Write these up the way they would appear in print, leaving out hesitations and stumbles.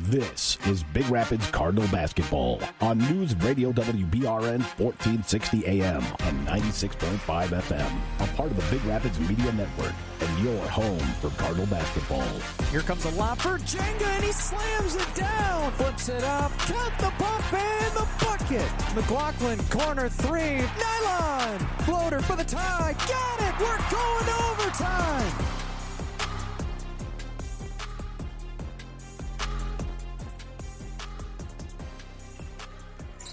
This is Big Rapids Cardinal basketball on News Radio WBRN 1460 AM and 96.5 FM, a part of the Big Rapids Media Network and your home for Cardinal basketball. Here comes a lob for Jenga, and he slams it down, flips it up, count the bump and the bucket. McLaughlin, corner three, nylon, floater for the tie, got it, we're going to overtime.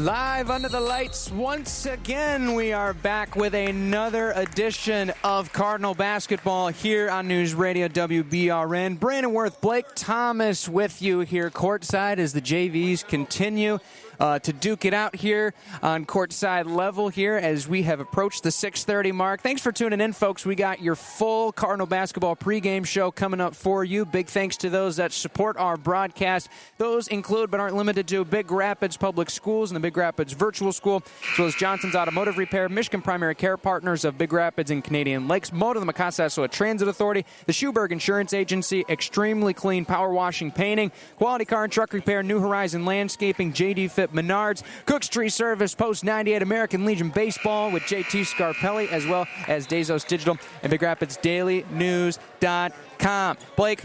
Live under the lights once again, we are back with another edition of Cardinal basketball here on News Radio WBRN. Brandon Worth, Blake Thomas with you here courtside as the JVs continue to duke it out here on courtside level here as we have approached the 6:30 mark. Thanks for tuning in, folks. We got your full Cardinal basketball pregame show coming up for you. Big thanks to those that support our broadcast. Those include, but aren't limited to, Big Rapids Public Schools and the Big Rapids Virtual School, as well as Johnson's Automotive Repair, Michigan Primary Care Partners of Big Rapids and Canadian Lakes, Moto, the Macassasoit Transit Authority, the Schuberg Insurance Agency, Extremely Clean Power Washing Painting, Quality Car and Truck Repair, New Horizon Landscaping, JD Fit Menards, Cook's Tree Service, Post 98, American Legion Baseball with JT Scarpelli, as well as Dazos Digital and Big Rapids Daily News.com. Blake,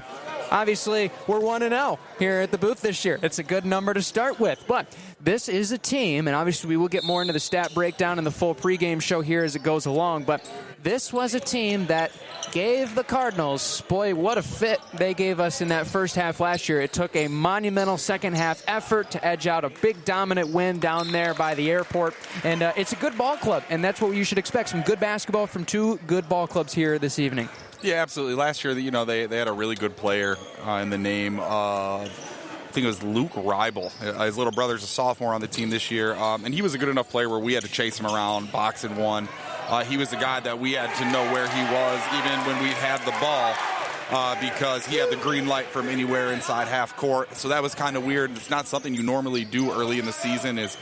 obviously, we're 1-0 here at the booth this year. It's a good number to start with, but this is a team, and obviously we will get more into the stat breakdown in the full pregame show here as it goes along, but this was a team that gave the Cardinals, boy, what a fit they gave us in that first half last year. It took a monumental second half effort to edge out a big dominant win down there by the airport, and it's a good ball club, and that's what you should expect, some good basketball from two good ball clubs here this evening. Yeah, absolutely. Last year, they had a really good player in the name of, I think it was Luke Reibel. His little brother's a sophomore on the team this year, and he was a good enough player where we had to chase him around, box and one. He was the guy that we had to know where he was even when we had the ball because he had the green light from anywhere inside half court. So that was kind of weird. It's not something you normally do early in the season is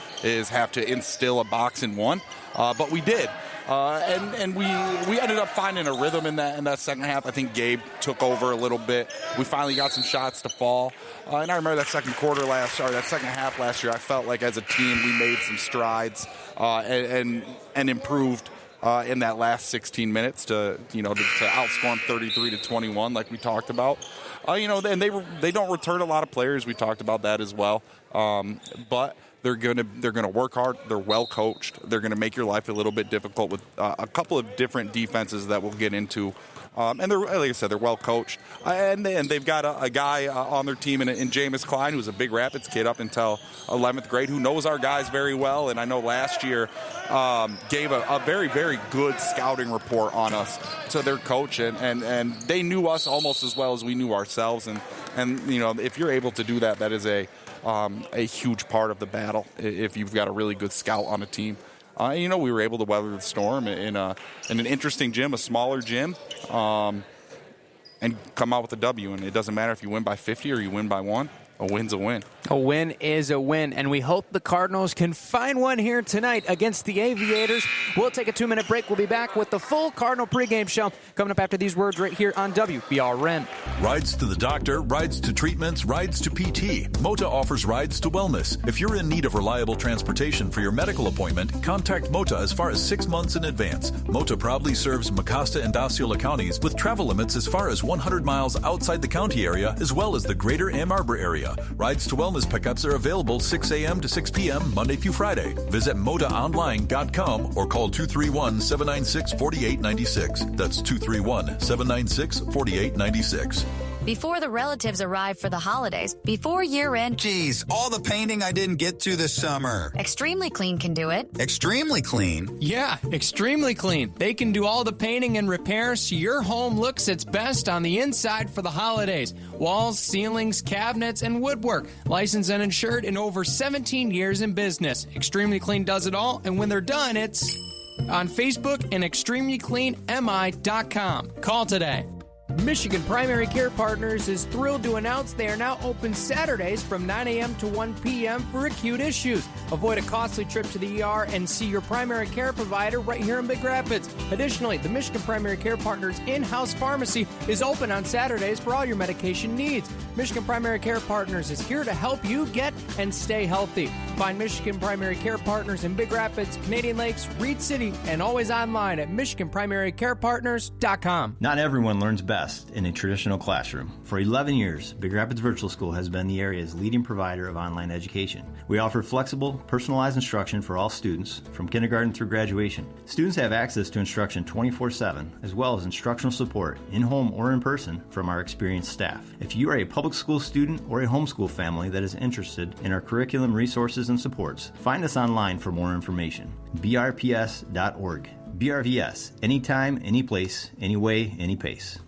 have to instill a box and one, but we did. And we ended up finding a rhythm in that second half. I think Gabe took over a little bit. We finally got some shots to fall. And I remember that second half last year, I felt like as a team we made some strides and improved in that last 16 minutes to outscore 33-21 like we talked about. And they don't return a lot of players. We talked about that as well. But they're gonna work hard. They're well coached. They're gonna make your life a little bit difficult with a couple of different defenses that we'll get into. And they're, like I said, they're well coached. And they've got a guy on their team in Jameis Klein, who's a Big Rapids kid up until 11th grade, who knows our guys very well. And I know last year gave a very, very good scouting report on us to their coach, and they knew us almost as well as we knew ourselves. And if you're able to do that, that is a huge part of the battle if you've got a really good scout on a team. We were able to weather the storm in an interesting gym, a smaller gym, and come out with a W. And it doesn't matter if you win by 50 or you win by 1. A win's a win. A win is a win, and we hope the Cardinals can find one here tonight against the Aviators. We'll take a 2-minute break. We'll be back with the full Cardinal pregame show coming up after these words right here on WBRN. Rides to the doctor, rides to treatments, rides to PT. Mota offers rides to wellness. If you're in need of reliable transportation for your medical appointment, contact Mota as far as 6 months in advance. Mota proudly serves Mecosta and Osceola counties with travel limits as far as 100 miles outside the county area, as well as the greater Ann Arbor area. Rides to wellness pickups are available 6 a.m. to 6 p.m. Monday through Friday. Visit motaonline.com or call 231-796-4896. That's 231-796-4896. Before the relatives arrive for the holidays, before year-end... Geez, all the painting I didn't get to this summer. Extremely Clean can do it. Extremely Clean? Yeah, Extremely Clean. They can do all the painting and repairs so your home looks its best on the inside for the holidays. Walls, ceilings, cabinets, and woodwork. Licensed and insured in over 17 years in business. Extremely Clean does it all, and when they're done, it's on Facebook and extremelycleanmi.com. Call today. Michigan Primary Care Partners is thrilled to announce they are now open Saturdays from 9 a.m. to 1 p.m. for acute issues. Avoid a costly trip to the ER and see your primary care provider right here in Big Rapids. Additionally, the Michigan Primary Care Partners in-house pharmacy is open on Saturdays for all your medication needs. Michigan Primary Care Partners is here to help you get and stay healthy. Find Michigan Primary Care Partners in Big Rapids, Canadian Lakes, Reed City, and always online at MichiganPrimaryCarePartners.com. Not everyone learns best in a traditional classroom. For 11 years, Big Rapids Virtual School has been the area's leading provider of online education. We offer flexible, personalized instruction for all students, from kindergarten through graduation. Students have access to instruction 24/7, as well as instructional support, in-home or in person, from our experienced staff. If you are a public school student or a homeschool family that is interested in our curriculum, resources, and supports, find us online for more information. brps.org. BRVS. Anytime, any place, any way, any pace.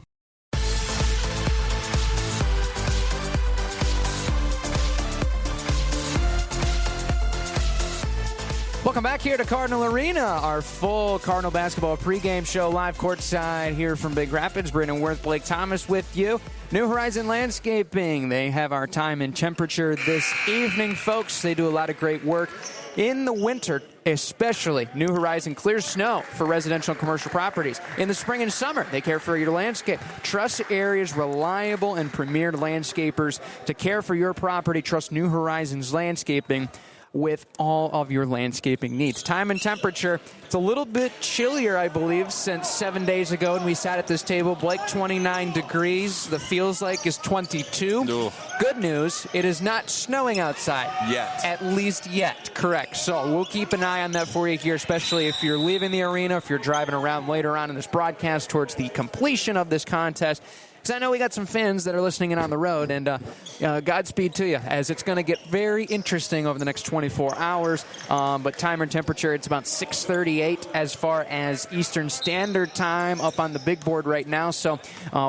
Welcome back here to Cardinal Arena, our full Cardinal basketball pregame show live courtside here from Big Rapids. Brandon Worth, Blake Thomas with you. New Horizon Landscaping, they have our time and temperature this evening, folks. They do a lot of great work in the winter, especially. New Horizon clears snow for residential and commercial properties. In the spring and summer, they care for your landscape. Trust areas, reliable and premier landscapers to care for your property. Trust New Horizons Landscaping with all of your landscaping needs. Time and temperature, it's a little bit chillier, I believe, since 7 days ago when we sat at this table. Blake, 29 degrees. The feels like is 22. Ooh. Good news, it is not snowing outside. Yet. At least yet, correct. So we'll keep an eye on that for you here, especially if you're leaving the arena, if you're driving around later on in this broadcast towards the completion of this contest. Because I know we got some fans that are listening in on the road, and Godspeed to you, as it's going to get very interesting over the next 24 hours. But time and temperature, it's about 6:38 as far as Eastern Standard Time up on the big board right now. So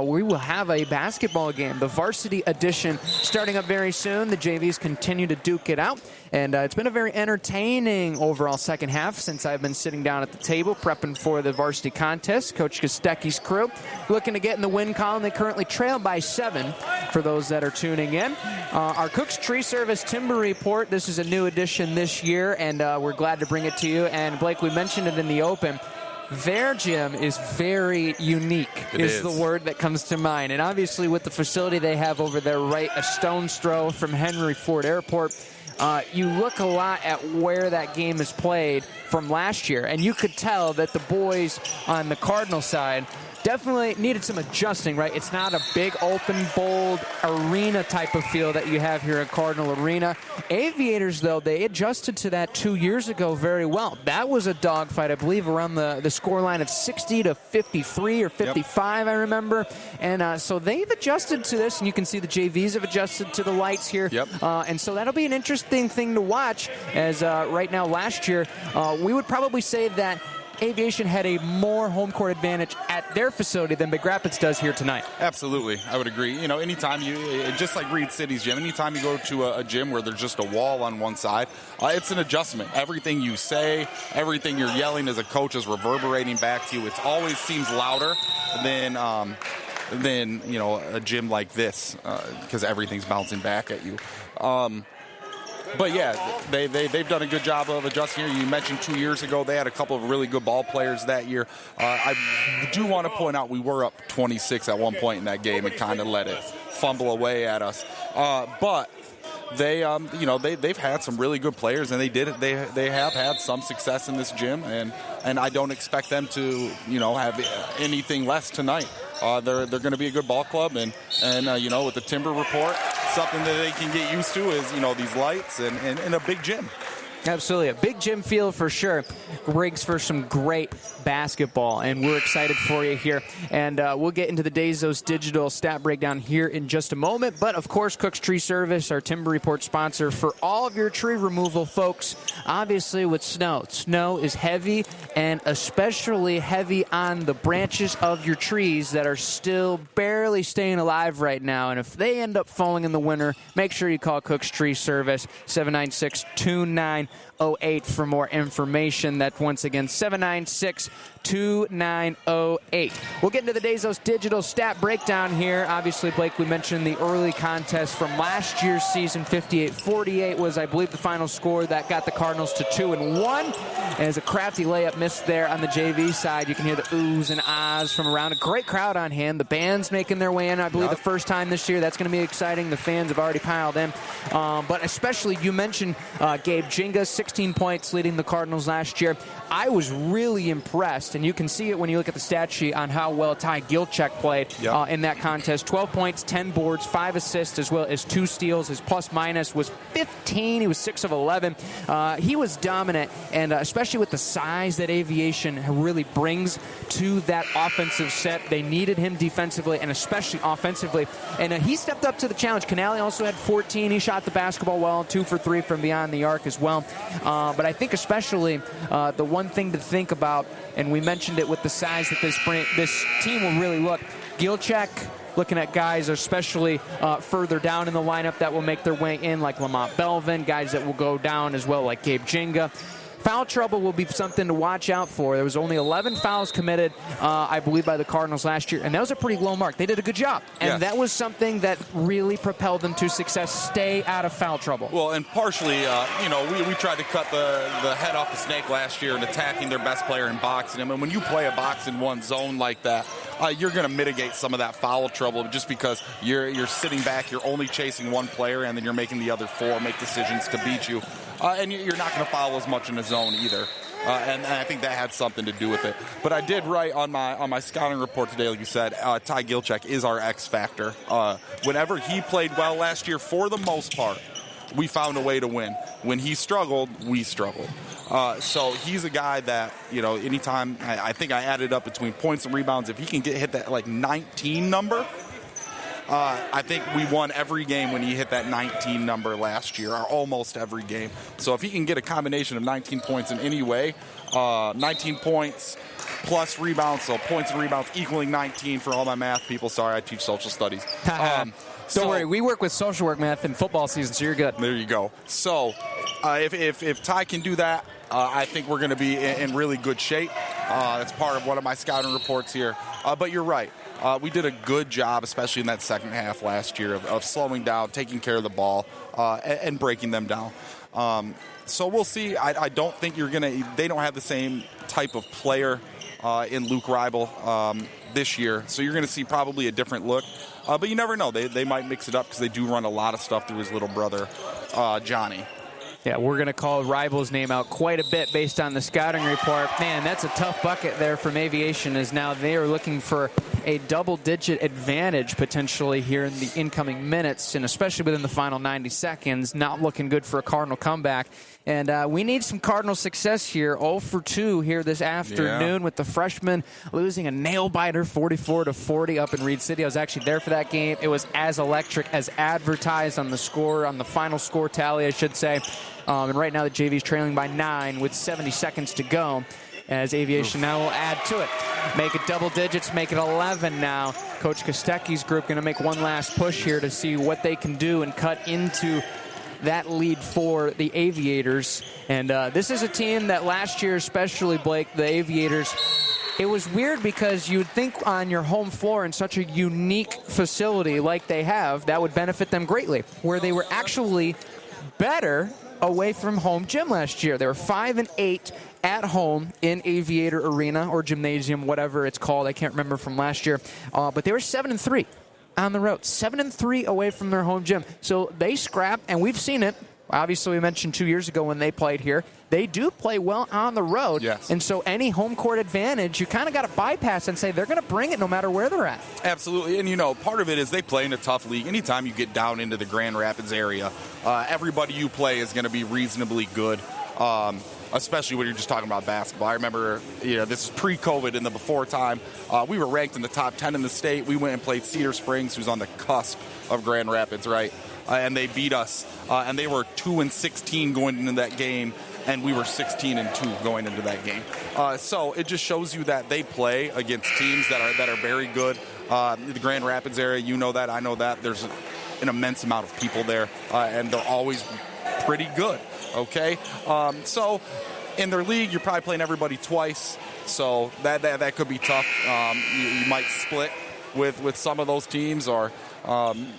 we will have a basketball game, the varsity edition, starting up very soon. The JVs continue to duke it out. And it's been a very entertaining overall second half since I've been sitting down at the table prepping for the varsity contest. Coach Kostecki's crew looking to get in the win column. They currently trail by 7 for those that are tuning in. Our Cook's Tree Service Timber Report, this is a new edition this year, and we're glad to bring it to you. And Blake, we mentioned it in the open. Their gym is very unique, is the word that comes to mind. And obviously with the facility they have over there, right a stone's throw from Henry Ford Airport, you look a lot at where that game is played from last year, and you could tell that the boys on the Cardinal side definitely needed some adjusting, right? It's not a big, open, bold arena type of feel that you have here at Cardinal Arena. Aviators, though, they adjusted to that 2 years ago very well. That was a dogfight, I believe, around the scoreline of 60-53 or 55, I remember. And so they've adjusted to this, and you can see the JVs have adjusted to the lights here. And so that'll be an interesting thing to watch, as right now last year, we would probably say that Aviation had a more home court advantage at their facility than Big Rapids does here tonight. Absolutely. I would agree. You know, anytime just like Reed City's gym, anytime you go to a gym where there's just a wall on one side, it's an adjustment. Everything you say, everything you're yelling as a coach is reverberating back to you. It always seems louder than you know, a gym like this, because everything's bouncing back at you. But, yeah, they've done a good job of adjusting here. You mentioned 2 years ago they had a couple of really good ball players that year. I do want to point out we were up 26 at one point in that game and kind of let it fumble away at us. But they, you know, they've had some really good players, and they have had some success in this gym, and I don't expect them to, you know, have anything less tonight. They're going to be a good ball club, and you know, with the Timber Report, something that they can get used to is, you know, these lights and a big gym. Absolutely. A big gym feel for sure. Rigs for some great basketball, and we're excited for you here. And we'll get into the Dazos digital stat breakdown here in just a moment. But, of course, Cook's Tree Service, our Timber Report sponsor for all of your tree removal, folks. Obviously, with snow. Snow is heavy, and especially heavy on the branches of your trees that are still barely staying alive right now. And if they end up falling in the winter, make sure you call Cook's Tree Service, 796-29 7908 for more information. That once again, 796-2908. We'll get into the Dazos Digital stat breakdown here. Obviously, Blake, we mentioned the early contest from last year's season. 58-48 was, I believe, the final score that got the Cardinals to 2-1. As a crafty layup missed there on the JV side, you can hear the oohs and ahs from around. A great crowd on hand. The band's making their way in, I believe, the first time this year. That's going to be exciting. The fans have already piled in. But especially, you mentioned Gabe Jinga, 16 points leading the Cardinals last year. I was really impressed, and you can see it when you look at the stat sheet on how well Ty Gilchek played in that contest. 12 points, 10 boards, 5 assists, as well as 2 steals. His plus-minus was 15. He was 6 of 11. He was dominant, and especially with the size that Aviation really brings to that offensive set. They needed him defensively and especially offensively, and he stepped up to the challenge. Canale also had 14. He shot the basketball well, 2 for 3 from beyond the arc as well. But I think especially the one thing to think about, and we mentioned it with the size that this team will really look, Gilchek, looking at guys especially further down in the lineup that will make their way in, like Lamont Belvin, guys that will go down as well, like Gabe Jinga. Foul trouble will be something to watch out for. There was only 11 fouls committed, I believe, by the Cardinals last year, and that was a pretty low mark. They did a good job, and that was something that really propelled them to success. Stay out of foul trouble. Well, and partially, we tried to cut the head off the snake last year in attacking their best player and boxing him, and when you play a box in one zone like that, you're going to mitigate some of that foul trouble just because you're sitting back, you're only chasing one player, and then you're making the other 4 make decisions to beat you. And you're not going to foul as much in a zone either. And I think that had something to do with it. But I did write on my scouting report today, like you said, Ty Gilchek is our X factor. Whenever he played well last year, for the most part, we found a way to win. When he struggled, we struggled. So he's a guy that, anytime, I think I added up between points and rebounds, if he can hit that 19 number, I think we won every game when he hit that 19 number last year, or almost every game. So if he can get a combination of 19 points in any way, 19 points plus rebounds, so points and rebounds equaling 19 for all my math people. Sorry, I teach social studies. Don't worry, we work with social work math in football season, so you're good. There you go. So if Ty can do that, I think we're going to be in really good shape. That's part of one of my scouting reports here. But you're right. We did a good job, especially in that second half last year, of slowing down, taking care of the ball, and breaking them down. So we'll see. I don't think they don't have the same type of player in Luke Reibel this year. So you're going to see probably a different look. But you never know. They might mix it up because they do run a lot of stuff through his little brother, Johnny. Yeah, we're going to call Reibel's name out quite a bit based on the scouting report. Man, that's a tough bucket there from Aviation, as now they are looking for a double-digit advantage potentially here in the incoming minutes, and especially within the final 90 seconds. Not looking good for a Cardinal comeback. And we need some Cardinal success here. 0 for 2 here this afternoon with the freshman losing a nail-biter 44-40 up in Reed City. I was actually there for that game. It was as electric as advertised on the final score tally, I should say. And right now the JV is trailing by 9 with 70 seconds to go, as Aviation now will add to it. Make it double digits, make it 11 now. Coach Kostecki's group going to make one last push here to see what they can do and cut into that lead for the Aviators. And this is a team that last year, especially, Blake, the Aviators, it was weird because you'd think on your home floor in such a unique facility like they have, that would benefit them greatly, where they were actually better away from home gym last year. They were 5-8 at home in Aviator Arena or Gymnasium, whatever it's called. I can't remember from last year. But they were 7-3 on the road. 7-3 away from their home gym. So they scrap, and we've seen it. Obviously, we mentioned 2 years ago when they played here. They do play well on the road. Yes. And so any home court advantage, you kind of got to bypass and say they're going to bring it no matter where they're at. Absolutely. And, part of it is they play in a tough league. Anytime you get down into the Grand Rapids area, everybody you play is going to be reasonably good, especially when you're just talking about basketball. I remember, this is pre-COVID in the before time. We were ranked in the top 10 in the state. We went and played Cedar Springs, who's on the cusp of Grand Rapids, right? And they beat us. And they were 2-16 going into that game. And we were 16-2 going into that game. So it just shows you that they play against teams that are very good. The Grand Rapids area, you know that, I know that. There's an immense amount of people there, and they'll always pretty good, okay? So in their league, you're probably playing everybody twice, so that could be tough. You might split with some of those teams, or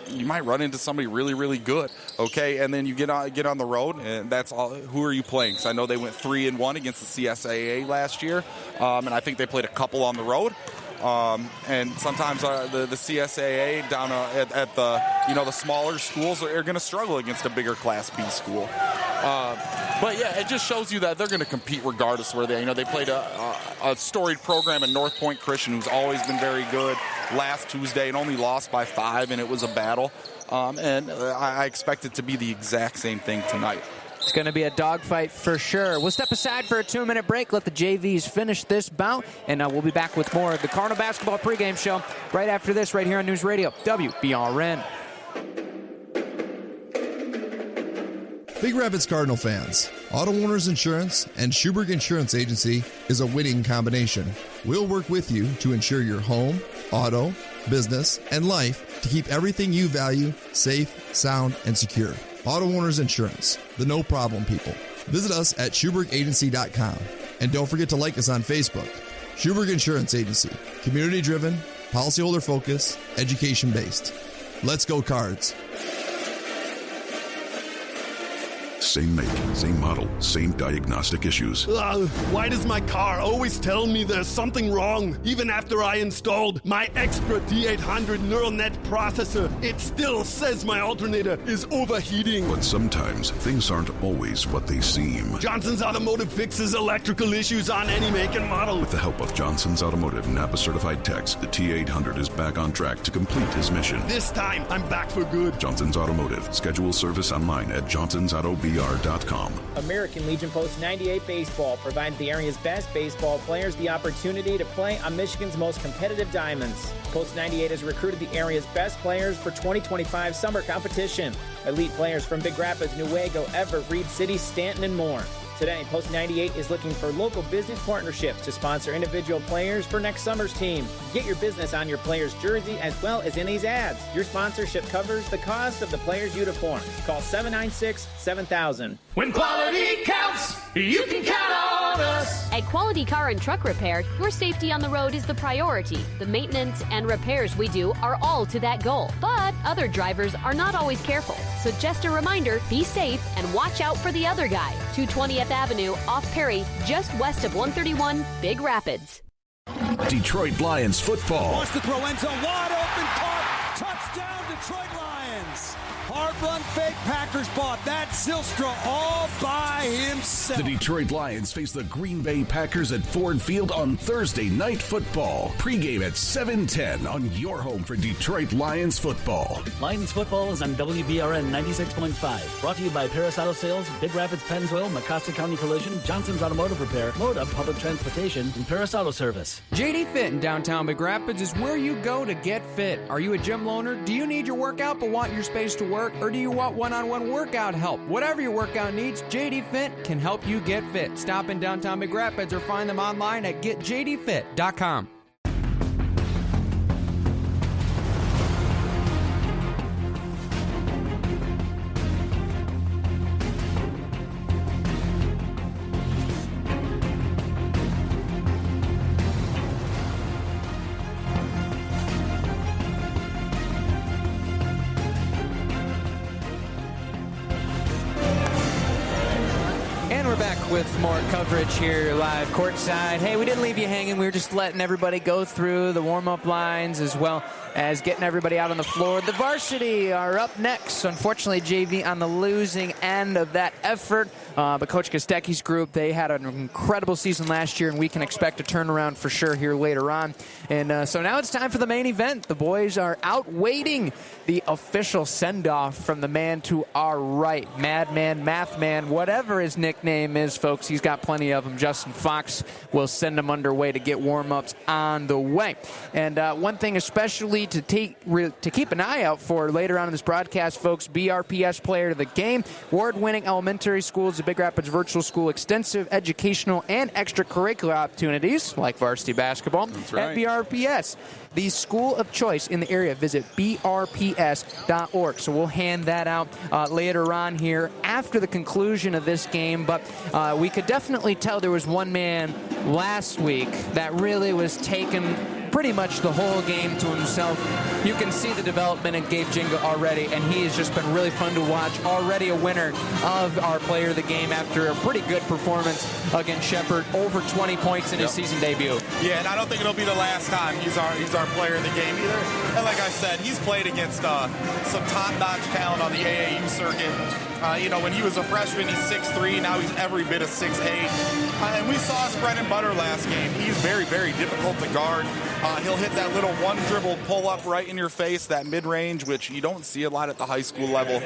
you might run into somebody really, really good, okay? And then you get on the road, and that's all. Who are you playing? Because I know they went 3-1 against the CSAA last year, and I think they played a couple on the road. And sometimes the CSAA down at the smaller schools are going to struggle against a bigger Class B school. But yeah, it just shows you that they're going to compete regardless where they played a storied program at North Point Christian, who's always been very good, last Tuesday and only lost by 5, and it was a battle. And I expect it to be the exact same thing tonight. It's going to be a dogfight for sure. We'll step aside for a 2-minute break, let the JVs finish this bout, and we'll be back with more of the Cardinal Basketball pregame show right after this, right here on News Radio WBRN. Big Rapids Cardinal fans, Auto Owners Insurance and Schuberg Insurance Agency is a winning combination. We'll work with you to insure your home, auto, business, and life to keep everything you value safe, sound, and secure. Auto Owners Insurance, the no-problem people. Visit us at SchubergAgency.com. And don't forget to like us on Facebook. Schuberg Insurance Agency, community-driven, policyholder-focused, education-based. Let's go Cards. Same make, same model, same diagnostic issues. Why does my car always tell me there's something wrong? Even after I installed my Expert D800 neural net processor, it still says my alternator is overheating. But sometimes things aren't always what they seem. Johnson's Automotive fixes electrical issues on any make and model. With the help of Johnson's Automotive Napa-certified techs, the T800 is back on track to complete his mission. This time, I'm back for good. Johnson's Automotive. Schedule service online at johnsonsautobr.com. American Legion Post 98 Baseball provides the area's best baseball players the opportunity to play on Michigan's most competitive diamonds. Post 98 has recruited the area's best players for 2025 summer competition. Elite players from Big Rapids, Newaygo, Everett, Reed City, Stanton, and more. Today, Post 98 is looking for local business partnerships to sponsor individual players for next summer's team. Get your business on your player's jersey as well as in these ads. Your sponsorship covers the cost of the player's uniform. Call 796-7000. When quality counts, you can count on us. At Quality Car and Truck Repair, your safety on the road is the priority. The maintenance and repairs we do are all to that goal. But other drivers are not always careful. So just a reminder, be safe and watch out for the other guy. 220th Avenue, off Perry, just west of 131, Big Rapids. Detroit Lions football. Wants to throw end zone, wide open, caught, touchdown Detroit Lions. Hard run fake, Packers bought that. Zylstra all by himself. The Detroit Lions face the Green Bay Packers at Ford Field on Thursday Night Football. Pre-game at 7:10 on your home for Detroit Lions football. Lions football is on WBRN 96.5. Brought to you by Paris Auto Sales, Big Rapids Pennzoil, Mecosta County Collision, Johnson's Automotive Repair, Moda Public Transportation, and Paris Auto Service. JD Fit in downtown Big Rapids is where you go to get fit. Are you a gym loner? Do you need your workout but want your space to work? Or do you want one-on-one workout help? Whatever your workout needs, JD Fit can help you get fit. Stop in downtown Big Rapids or find them online at getjdfit.com. With more coverage here live courtside. Hey, we didn't leave you hanging. We were just letting everybody go through the warm-up lines as well as getting everybody out on the floor. The varsity are up next. Unfortunately, JV on the losing end of that effort. But Coach Kostecki's group, they had an incredible season last year, and we can expect a turnaround for sure here later on. And so now it's time for the main event. The boys are out waiting the official send-off from the man to our right. Madman, Mathman, whatever his nickname name is, folks. He's got plenty of them. Justin Fox will send them underway to get warm-ups on the way. And one thing especially to keep an eye out for later on in this broadcast, folks, BRPS Player of the Game, award-winning elementary schools, the Big Rapids Virtual School, extensive educational and extracurricular opportunities like varsity basketball at BRPS. The school of choice in the area. Visit brps.org. So we'll hand that out later on here after the conclusion of this game. But we could definitely tell there was one man last week that really was taking pretty much the whole game to himself. You can see the development in Gabe Jinga already, and he has just been really fun to watch. Already a winner of our Player of the Game after a pretty good performance against Shepherd, over 20 points in his season debut. Yeah, and I don't think it'll be the last time he's our Player of the Game either. And like I said, he's played against some top-notch talent on the AAU circuit. When he was a freshman, he's 6'3". Now he's every bit of 6'8". And we saw his bread and butter last game. He's very, very difficult to guard. He'll hit that little one-dribble pull-up right in your face, that mid-range, which you don't see a lot at the high school level.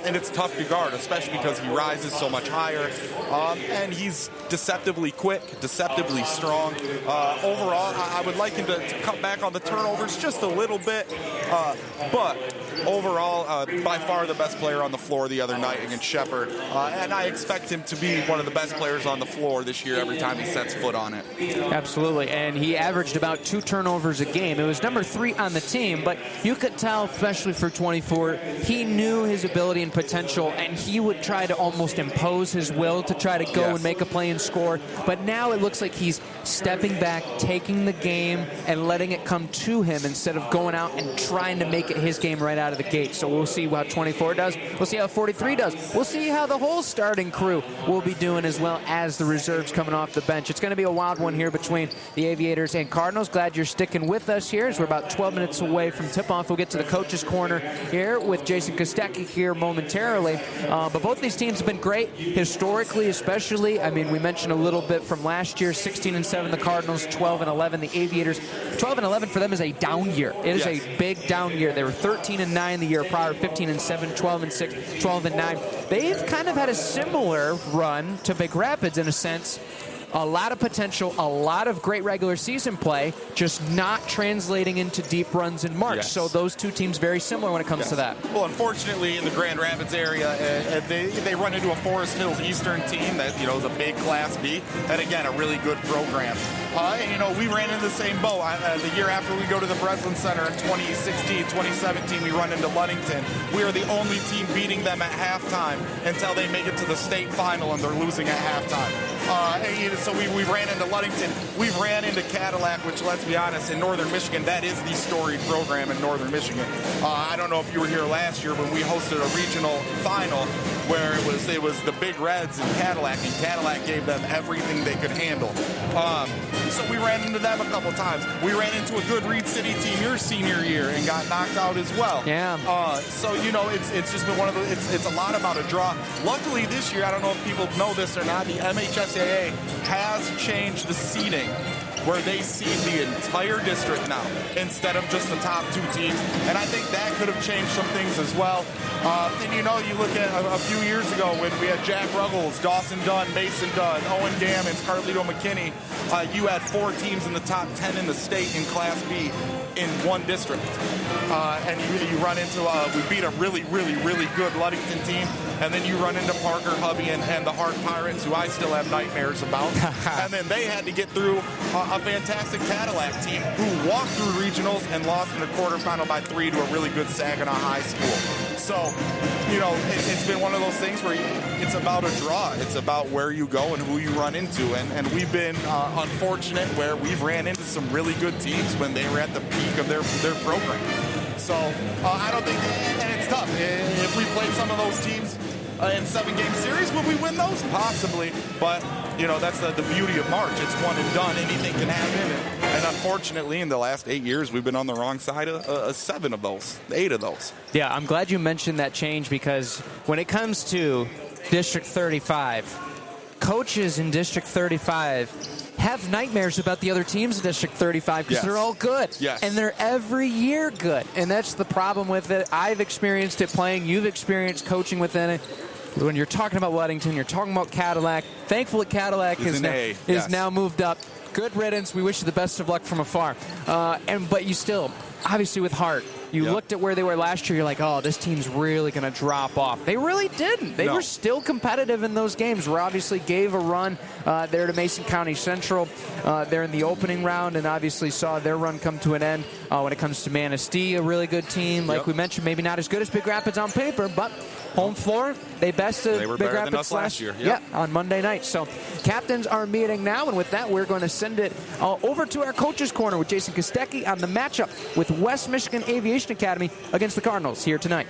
And it's tough to guard, especially because he rises so much higher. And he's deceptively quick, deceptively strong. Overall, I would like him to cut back on the turnovers just a little bit. But overall, by far the best player on the floor the other night against Shepherd. And I expect him to be one of the best players on the floor this year every time he sets foot on it. Absolutely. And he averaged about 2 turnovers a game. It was number 3 on the team, but you could tell, especially for 24, he knew his ability and potential, and he would try to almost impose his will to try to go and make a play and score. But now it looks like he's stepping back, taking the game, and letting it come to him instead of going out and trying to make it his game right out of the gate. So we'll see how 24 does. We'll see how 43 does. We'll see how the whole starting crew will be doing, as well as the reserves coming off the bench. It's going to be a wild one here between the Aviators and Cardinals. Glad you're sticking with us here as we're about 12 minutes away from tip-off. We'll get to the coach's corner here with Jason Kostecki here momentarily. But both these teams have been great historically, especially. I mean, we mentioned a little bit from last year, 16-7 the Cardinals, 12-11 the Aviators. 12-11 for them is a down year. It is a big down year. They were 13-9 the year prior, 15-7, 12-6, 12-9. They've kind of had a similar run to Big Rapids in a sense. A lot of potential, a lot of great regular season play, just not translating into deep runs in March. So those two teams very similar when it comes to that. Well, unfortunately, in the Grand Rapids area, they run into a Forest Hills Eastern team that is a big Class B, and again, a really good program. We ran into the same boat. The year after we go to the Breslin Center in 2016, 2017, we run into Ludington. We are the only team beating them at halftime until they make it to the state final, and they're losing at halftime. So we ran into Ludington. We've ran into Cadillac, which, let's be honest, in Northern Michigan, that is the storied program in Northern Michigan. I don't know if you were here last year, but we hosted a regional final where it was the Big Reds and Cadillac gave them everything they could handle. So we ran into them a couple times. We ran into a good Reed City team your senior year and got knocked out as well. Yeah. So it's just been one of the. It's a lot about a draw. Luckily this year, I don't know if people know this or not, the MHSAA has changed the seeding, where they seed the entire district now instead of just the top 2 teams. And I think that could have changed some things as well. And you look at a few years ago when we had Jack Ruggles, Dawson Dunn, Mason Dunn, Owen Gammons, Carlito McKinney. You had 4 teams in the top 10 in the state in Class B in one district. And you run into, we beat a really, really, really good Ludington team. And then you run into Parker Hovey and the Hart Pirates, who I still have nightmares about. And then they had to get through a fantastic Cadillac team who walked through regionals and lost in the quarterfinal by 3 to a really good Saginaw High School. So, it's been one of those things where it's about a draw. It's about where you go and who you run into. And we've been unfortunate where we've ran into some really good teams when they were at the peak of their program. So I don't think, and it's tough. If we played some of those teams in 7-game series, would we win those? Possibly. But, that's the beauty of March. It's one and done. Anything can happen. And unfortunately, in the last 8 years, we've been on the wrong side of 7 of those, 8 of those. Yeah, I'm glad you mentioned that change, because when it comes to District 35, coaches in District 35 have nightmares about the other teams in District 35 because they're all good. Yes. And they're every year good. And that's the problem with it. I've experienced it playing. You've experienced coaching within it. when you're talking about Weddington, you're talking about Cadillac. Thankfully, Cadillac is now moved up. Good riddance. We wish you the best of luck from afar. But you still, obviously with Hart, you looked at where they were last year, you're like, oh, this team's really going to drop off. They really didn't. They were still competitive in those games. We obviously gave a run there to Mason County Central there in the opening round, and obviously saw their run come to an end. When it comes to Manistee, a really good team. Like we mentioned, maybe not as good as Big Rapids on paper, but home floor, they bested They were Big better Rapids than us last year. Yeah, on Monday night. So captains are meeting now, and with that, we're going to send it over to our Coaches Corner with Jason Kostecki on the matchup with West Michigan Aviation Academy against the Cardinals here tonight.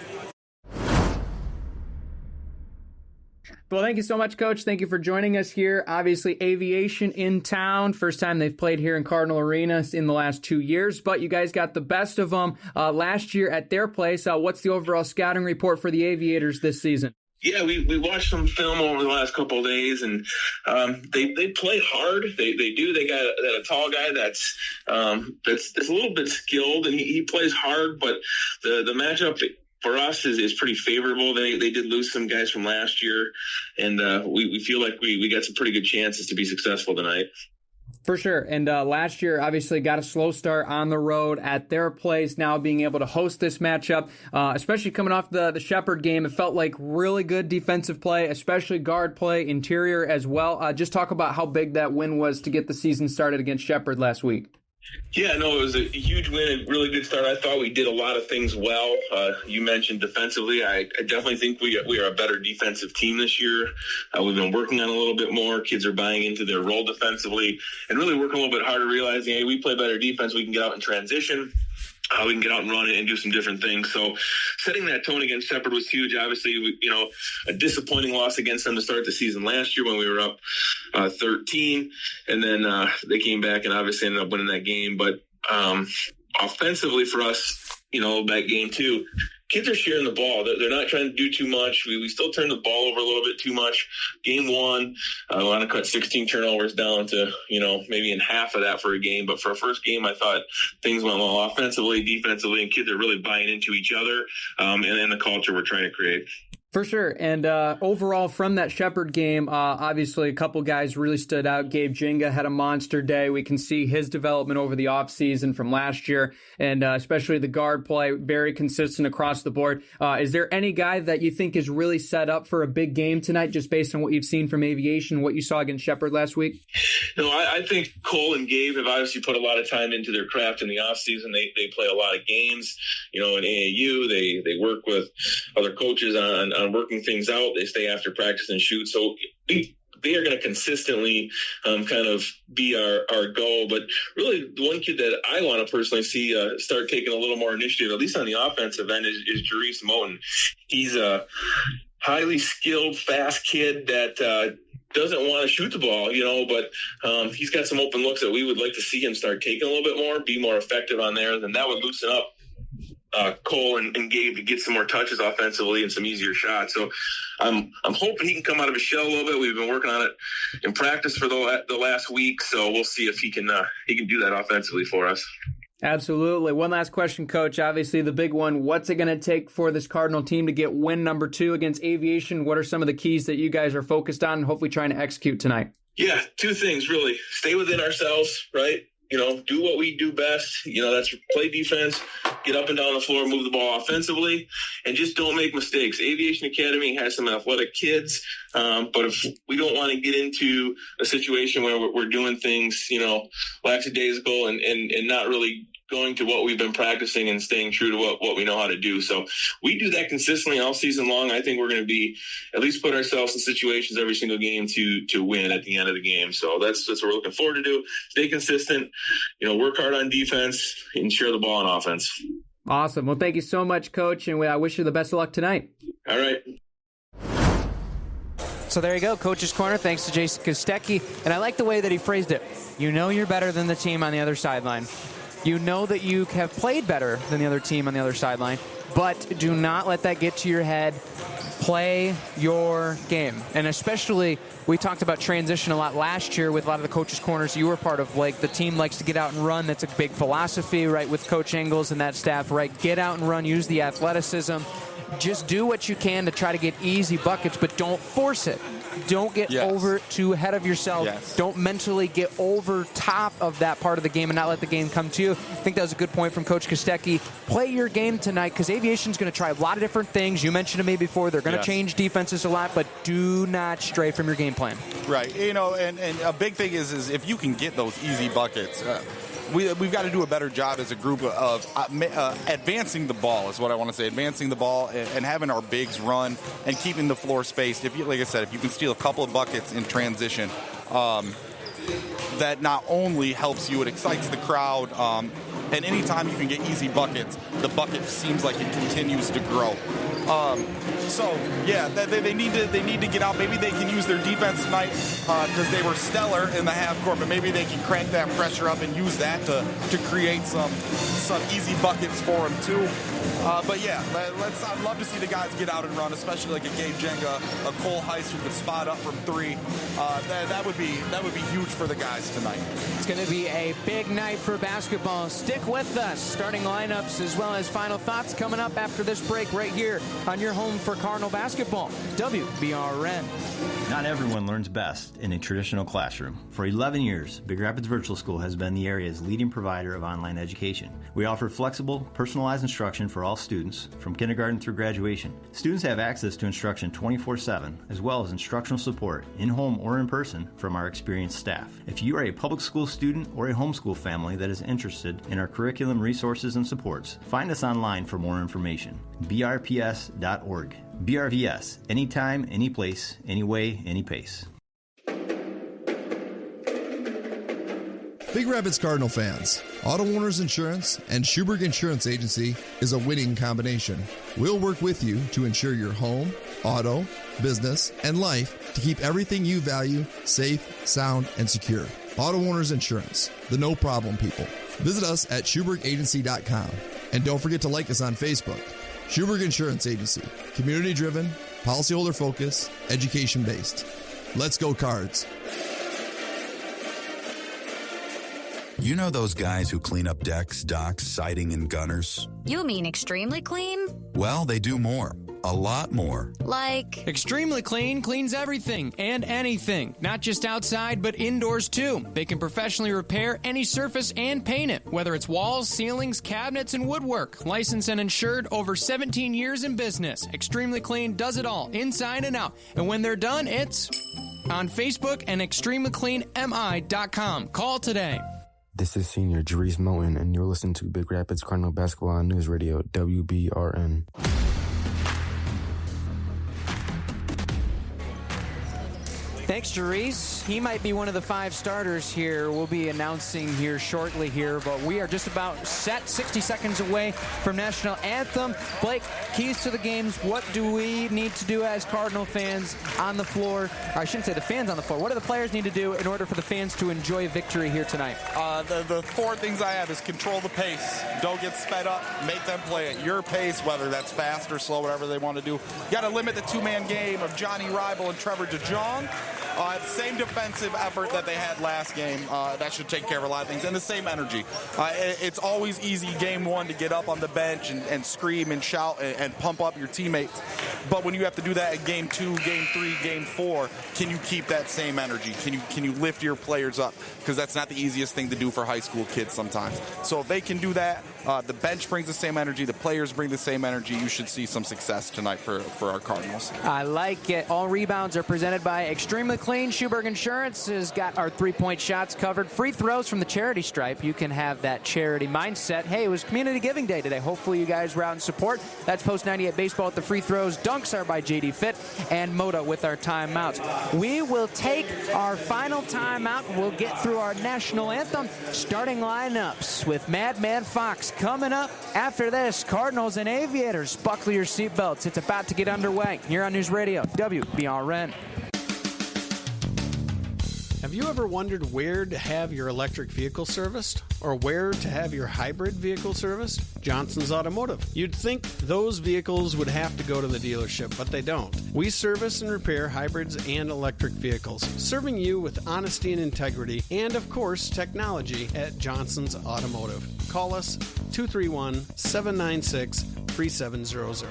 Well, thank you so much, Coach. Thank you for joining us here. Obviously, Aviation in town. First time they've played here in Cardinal Arena in the last 2 years, but you guys got the best of them last year at their place. What's the overall scouting report for the Aviators this season? Yeah, we watched some film over the last couple of days, and they play hard. They do. They got a tall guy that's a little bit skilled, and he plays hard. But the matchup for us is pretty favorable. They did lose some guys from last year, and we feel like we got some pretty good chances to be successful tonight. For sure. And last year, obviously, got a slow start on the road at their place. Now being able to host this matchup, especially coming off the Shepherd game, it felt like really good defensive play, especially guard play, interior as well. Just talk about how big that win was to get the season started against Shepherd last week. Yeah, no, it was a huge win, a really good start. I thought we did a lot of things well. You mentioned defensively. I definitely think we are a better defensive team this year. We've been working on a little bit more. Kids are buying into their role defensively and really working a little bit harder, realizing, hey, we play better defense. We can get out in transition. We can get out and run it and do some different things. So setting that tone against Shepherd was huge. Obviously, a disappointing loss against them to start the season last year when we were up 13. And then they came back and obviously ended up winning that game. But offensively for us, that game too, kids are sharing the ball. They're not trying to do too much. We still turn the ball over a little bit too much. Game one, I want to cut 16 turnovers down to, maybe in half of that for a game. But for a first game, I thought things went well offensively, defensively, and kids are really buying into each other and the culture we're trying to create. For sure. And overall from that Shepherd game, obviously a couple guys really stood out. Gabe Jinga had a monster day. We can see his development over the offseason from last year, and especially the guard play, very consistent across the board. Is there any guy that you think is really set up for a big game tonight, just based on what you've seen from Aviation, what you saw against Shepherd last week? No, I think Cole and Gabe have obviously put a lot of time into their craft in the offseason. They play a lot of games, in AAU. They work with other coaches on working things out. They stay after practice and shoot. So they are going to consistently kind of be our goal. But really, the one kid that I want to personally see start taking a little more initiative, at least on the offensive end, is Jerice Moten. He's a highly skilled, fast kid that doesn't want to shoot the ball, but he's got some open looks that we would like to see him start taking a little bit more, be more effective on there. Then that would loosen up Cole and Gabe to get some more touches offensively and some easier shots. So I'm hoping he can come out of his shell a little bit. We've been working on it in practice for the last week, so we'll see if he can do that offensively for us. Absolutely. One last question, Coach. Obviously, the big one, what's it going to take for this Cardinal team to get win number 2 against Aviation? What are some of the keys that you guys are focused on and hopefully trying to execute tonight? Yeah, 2 things, really. Stay within ourselves, right? Do what we do best. That's play defense, get up and down the floor, move the ball offensively, and just don't make mistakes. Aviation Academy has some athletic kids, but if we don't want to get into a situation where we're doing things, lackadaisical and not really going to what we've been practicing and staying true to what we know how to do. So we do that consistently all season long. I think we're going to be at least put ourselves in situations every single game to win at the end of the game. So that's what we're looking forward to do. Stay consistent, work hard on defense and share the ball on offense. Awesome. Well, thank you so much, Coach, and I wish you the best of luck tonight. All right. So there you go, Coach's Corner. Thanks to Jason Kostecki. And I like the way that he phrased it. You're better than the team on the other sideline. You know that you have played better than the other team on the other sideline, but do not let that get to your head. Play your game. And especially, we talked about transition a lot last year with a lot of the Coaches' Corners you were part of, Blake. The team likes to get out and run. That's a big philosophy, right, with Coach Engels and that staff, right? Get out and run, use the athleticism. just do what you can to try to get easy buckets, but don't force it. Don't get over too ahead of yourself. Yes. Don't mentally get over top of that part of the game and not let the game come to you. I think that was a good point from Coach Kostecki. Play your game tonight because Aviation's going to try a lot of different things. You mentioned to me before, they're going to change defenses a lot, but do not stray from your game plan. Right. You know, and a big thing is if you can get those easy buckets, we've got to do a better job as a group of advancing the ball is what I want to say. Advancing the ball and having our bigs run and keeping the floor spaced. If you, like I said, if you can steal a couple of buckets in transition, that not only helps you, it excites the crowd. And anytime you can get easy buckets, the bucket seems like it continues to grow. They need to get out. Maybe they can use their defense tonight because they were stellar in the half court, but maybe they can crank that pressure up and use that to create some easy buckets for them too. I'd love to see the guys get out and run, especially like a Gabe Jenga, a Cole Heist who could spot up from three. That would be huge for the guys tonight. It's going to be a big night for basketball. Stick with us. Starting lineups as well as final thoughts coming up after this break right here on your home for Cardinal basketball, WBRN. Not everyone learns best in a traditional classroom. For 11 years, Big Rapids Virtual School has been the area's leading provider of online education. We offer flexible, personalized instruction for all students, from kindergarten through graduation. Students have access to instruction 24/7, as well as instructional support, in-home or in person, from our experienced staff. If you are a public school student or a homeschool family that is interested in our curriculum, resources, and supports, find us online for more information. brps.org. BRVS, anytime, any place, any way, any pace. Big Rapids Cardinal fans, Auto Owners Insurance and Schuberg Insurance Agency is a winning combination. We'll work with you to insure your home, auto, business, and life to keep everything you value safe, sound, and secure. Auto Owners Insurance, the no problem people. Visit us at SchubergAgency.com. And don't forget to like us on Facebook. Schuberg Insurance Agency, community-driven, policyholder-focused, education-based. Let's go Cards. You know those guys who clean up decks, docks, siding, and gunners? You mean extremely clean? Well, they do more. A lot more. Like? Extremely Clean cleans everything and anything, not just outside, but indoors too. They can professionally repair any surface and paint it, whether it's walls, ceilings, cabinets, and woodwork. Licensed and insured, over 17 years in business. Extremely Clean does it all, inside and out. And when they're done, it's on Facebook and extremelycleanmi.com. Call today. This is Senior Jerice Moten, and you're listening to Big Rapids Cardinal Basketball on News Radio, WBRN. Thanks, Jerice. He might be one of the 5 starters here. We'll be announcing here shortly here, but we are just about set, 60 seconds away from National Anthem. Blake, keys to the games. What do we need to do as Cardinal fans on the floor? Or I shouldn't say the fans on the floor. What do the players need to do in order for the fans to enjoy victory here tonight? The 4 things I have is control the pace. Don't get sped up. Make them play at your pace, whether that's fast or slow, whatever they want to do. You got to limit the 2-man game of Johnny Ribel and Trevor DeJong. Same defensive effort that they had last game. That should take care of a lot of things. And the same energy. It's always easy game 1 to get up on the bench and scream and shout and pump up your teammates. But when you have to do that in game 2, game 3, game 4, can you keep that same energy? Can you lift your players up? Because that's not the easiest thing to do for high school kids sometimes. So if they can do that, the bench brings the same energy, the players bring the same energy, you should see some success tonight for our Cardinals. I like it. All rebounds are presented by Extremely Clean. Schuberg Insurance has got our 3-point shots covered. Free throws from the charity stripe. You can have that charity mindset. Hey, it was Community Giving Day today. Hopefully you guys were out in support. That's Post 98 Baseball at the free throws. Dunks are by JD Fit and Moda with our timeouts. We will take our final timeout. We'll get through our National Anthem starting lineups with Madman Fox coming up after this. Cardinals and Aviators. Buckle your seatbelts. It's about to get underway here on News Radio WBRN. Have you ever wondered where to have your electric vehicle serviced? Or where to have your hybrid vehicle serviced? Johnson's Automotive. You'd think those vehicles would have to go to the dealership, but they don't. We service and repair hybrids and electric vehicles, serving you with honesty and integrity, and of course, technology at Johnson's Automotive. Call us 231-796-3700.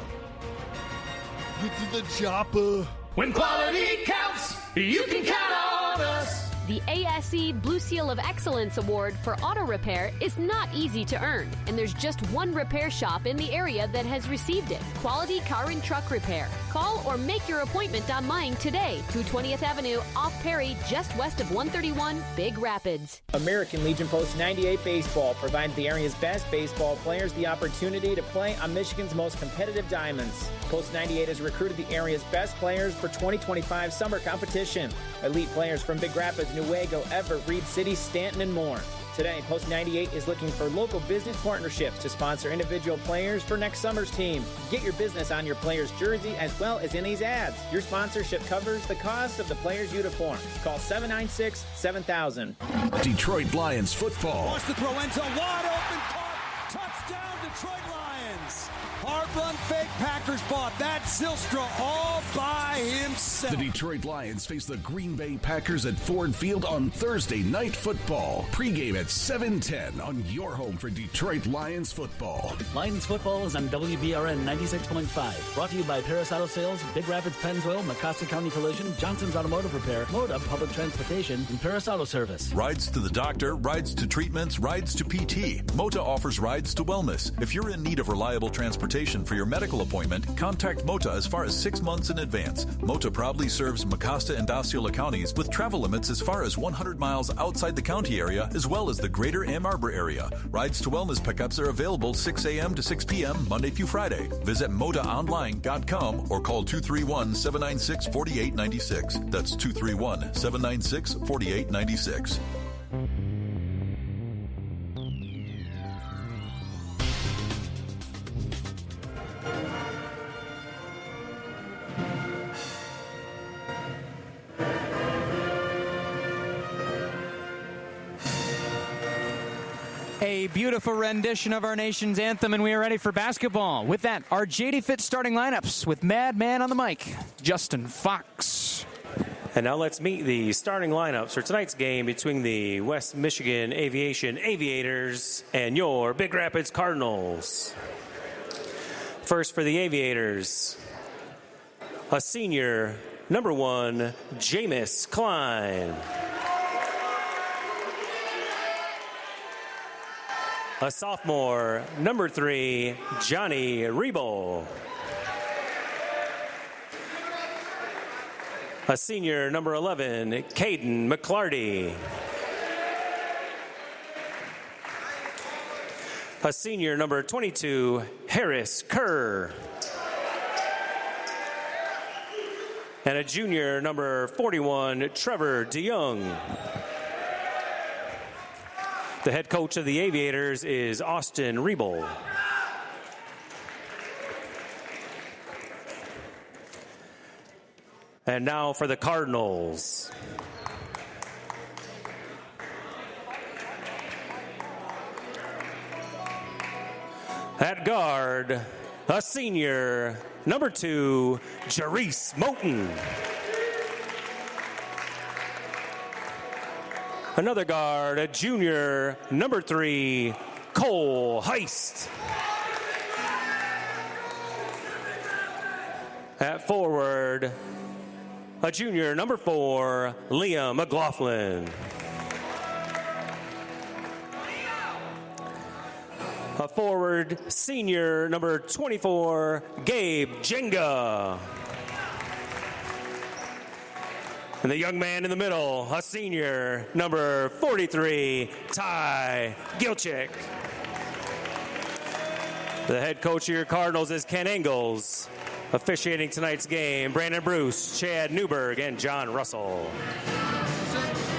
get to the chopper. When quality counts, you can count on us. The ASE Blue Seal of Excellence Award for auto repair is not easy to earn, and there's just one repair shop in the area that has received it. Quality Car and Truck Repair. Call or make your appointment online today. 220th Avenue, off Perry, just west of 131, Big Rapids. American Legion Post 98 Baseball provides the area's best baseball players the opportunity to play on Michigan's most competitive diamonds. Post 98 has recruited the area's best players for 2025 summer competition. Elite players from Big Rapids, Newaygo, Everett, Reed City, Stanton, and more. Today, Post 98 is looking for local business partnerships to sponsor individual players for next summer's team. Get your business on your player's jersey as well as in these ads. Your sponsorship covers the cost of the player's uniform. Call 796-7000. Detroit Lions football. Wants to throw end zone, wide open, caught, touchdown Detroit Lions. Hard run fake, Packers bought that Zylstra all by himself. The Detroit Lions face the Green Bay Packers at Ford Field on Thursday Night Football. Pre-game at 7:10 on your home for Detroit Lions football. Lions football is on WBRN 96.5. Brought to you by Paris Auto Sales, Big Rapids Pennzoil, Mecosta County Collision, Johnson's Automotive Repair, Moda Public Transportation, and Paris Auto Service. Rides to the doctor, rides to treatments, rides to PT. Mota offers rides to wellness. If you're in need of reliable transportation for your medical appointment, contact Mota as far as 6 months in advance. Mota proudly serves Mecosta and Osceola counties with travel limits as far as 100 miles outside the county area, as well as the greater Ann Arbor area. Rides to wellness pickups are available 6 a.m. to 6 p.m. Monday through Friday. Visit motaonline.com or call 231-796-4896. That's 231-796-4896. A beautiful rendition of our nation's anthem, and we are ready for basketball. With that, our JD Fit starting lineups with Madman on the mic, Justin Fox. And now let's meet the starting lineups for tonight's game between the West Michigan Aviation Aviators and your Big Rapids Cardinals. First for the Aviators, a senior, number 1, Jameis Klein. A sophomore, number 3, Johnny Rebo. A senior, number 11, Caden McClarty. A senior, number 22, Harris Kerr. And a junior, number 41, Trevor DeYoung. The head coach of the Aviators is Austin Riebel. And now for the Cardinals. At guard, a senior, number 2, Jerice Moten. Another guard, a junior, number 3, Cole Heist. At forward, a junior, number 4, Liam McLaughlin. A forward, senior, number 24, Gabe Jenga. And the young man in the middle, a senior, number 43, Ty Gilchick. The head coach of your Cardinals is Ken Engels. Officiating tonight's game, Brandon Bruce, Chad Newberg, and John Russell.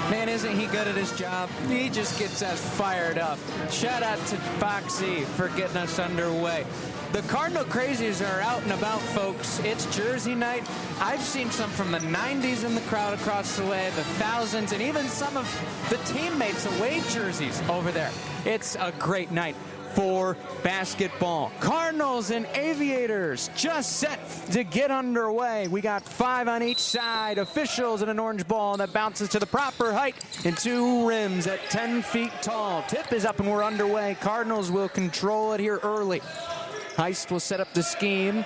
Man, isn't he good at his job? He just gets us fired up. Shout out to Foxy for getting us underway. The Cardinal crazies are out and about, folks. It's jersey night. I've seen some from the 90s in the crowd across the way, the thousands, and even some of the teammates away jerseys over there. It's a great night for basketball. Cardinals and Aviators just set to get underway. We got 5 on each side. Officials in an orange ball that bounces to the proper height and 2 rims at 10 feet tall. Tip is up and we're underway. Cardinals will control it here early. Heist will set up the scheme.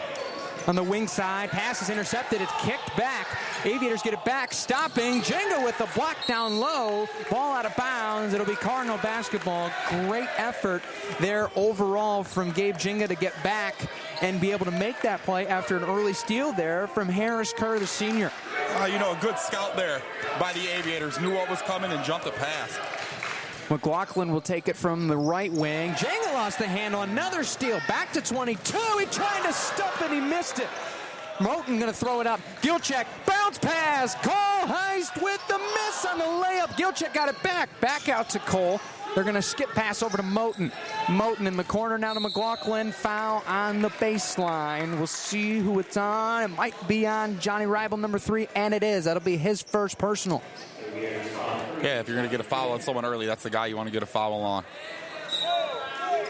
on the wing side. Pass is intercepted. It's kicked back. Aviators get it back. Stopping. Jenga with the block down low. Ball out of bounds. It'll be Cardinal basketball. Great effort there overall from Gabe Jenga to get back and be able to make that play after an early steal there from Harris Kerr, the senior. A good scout there by the Aviators. Knew what was coming and jumped the pass. McLaughlin will take it from the right wing. Jenga lost the handle. Another steal. Back to 22. He tried to stuff it. He missed it. Moten going to throw it up. Gilchek, bounce pass. Cole Heist with the miss on the layup. Gilchek got it back. Back out to Cole. They're going to skip pass over to Moten. Moten in the corner now to McLaughlin. Foul on the baseline. We'll see who it's on. It might be on Johnny Ribel, number 3, and it is. That'll be his first personal. Yeah, if you're going to get a foul on someone early, that's the guy you want to get a foul on.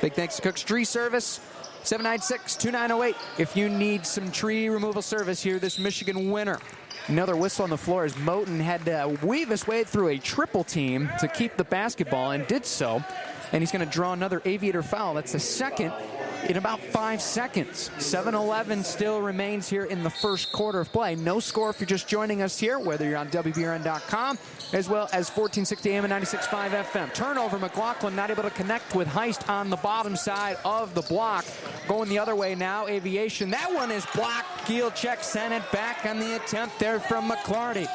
Big thanks to Cook's Tree Service. 796-2908 if you need some tree removal service here this Michigan winter. Another whistle on the floor as Moten had to weave his way through a triple team to keep the basketball and did so. And he's going to draw another Aviator foul. That's the second in about 5 seconds. 7-11 still remains here in the first quarter of play. No score if you're just joining us here, whether you're on WBRN.com as well as 1460 AM and 96.5 FM. Turnover, McLaughlin not able to connect with Heist on the bottom side of the block. Going the other way now, Aviation. That one is blocked. Gilchek sent it back on the attempt there from McClarty.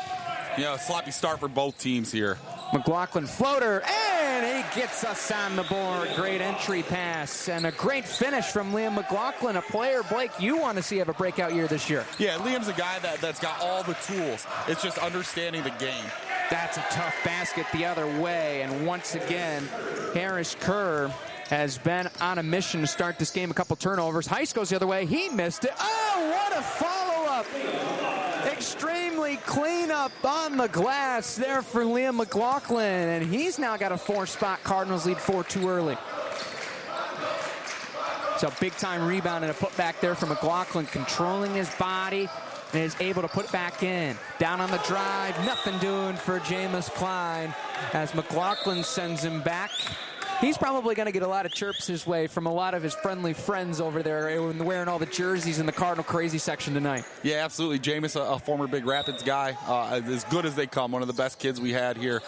Sloppy start for both teams here. McLaughlin floater, and he gets us on the board. Great entry pass and a great finish from Liam McLaughlin, a player, Blake, you want to see have a breakout year this year. Yeah, Liam's a guy that's got all the tools. It's just understanding the game. That's a tough basket the other way, and once again, Harris Kerr has been on a mission to start this game. A couple turnovers. Heist goes the other way. He missed it. Oh, what a follow-up. Extremely clean up on the glass there for Liam McLaughlin, and he's now got a 4-spot. Cardinals lead 4 too early. So big-time rebound and a putback there for McLaughlin, controlling his body and is able to put it back in. Down on the drive, nothing doing for Jameis Klein as McLaughlin sends him back. He's probably going to get a lot of chirps his way from a lot of his friendly friends over there wearing all the jerseys in the Cardinal Crazy section tonight. Yeah, absolutely. Jameis, a former Big Rapids guy, as good as they come, one of the best kids we had here.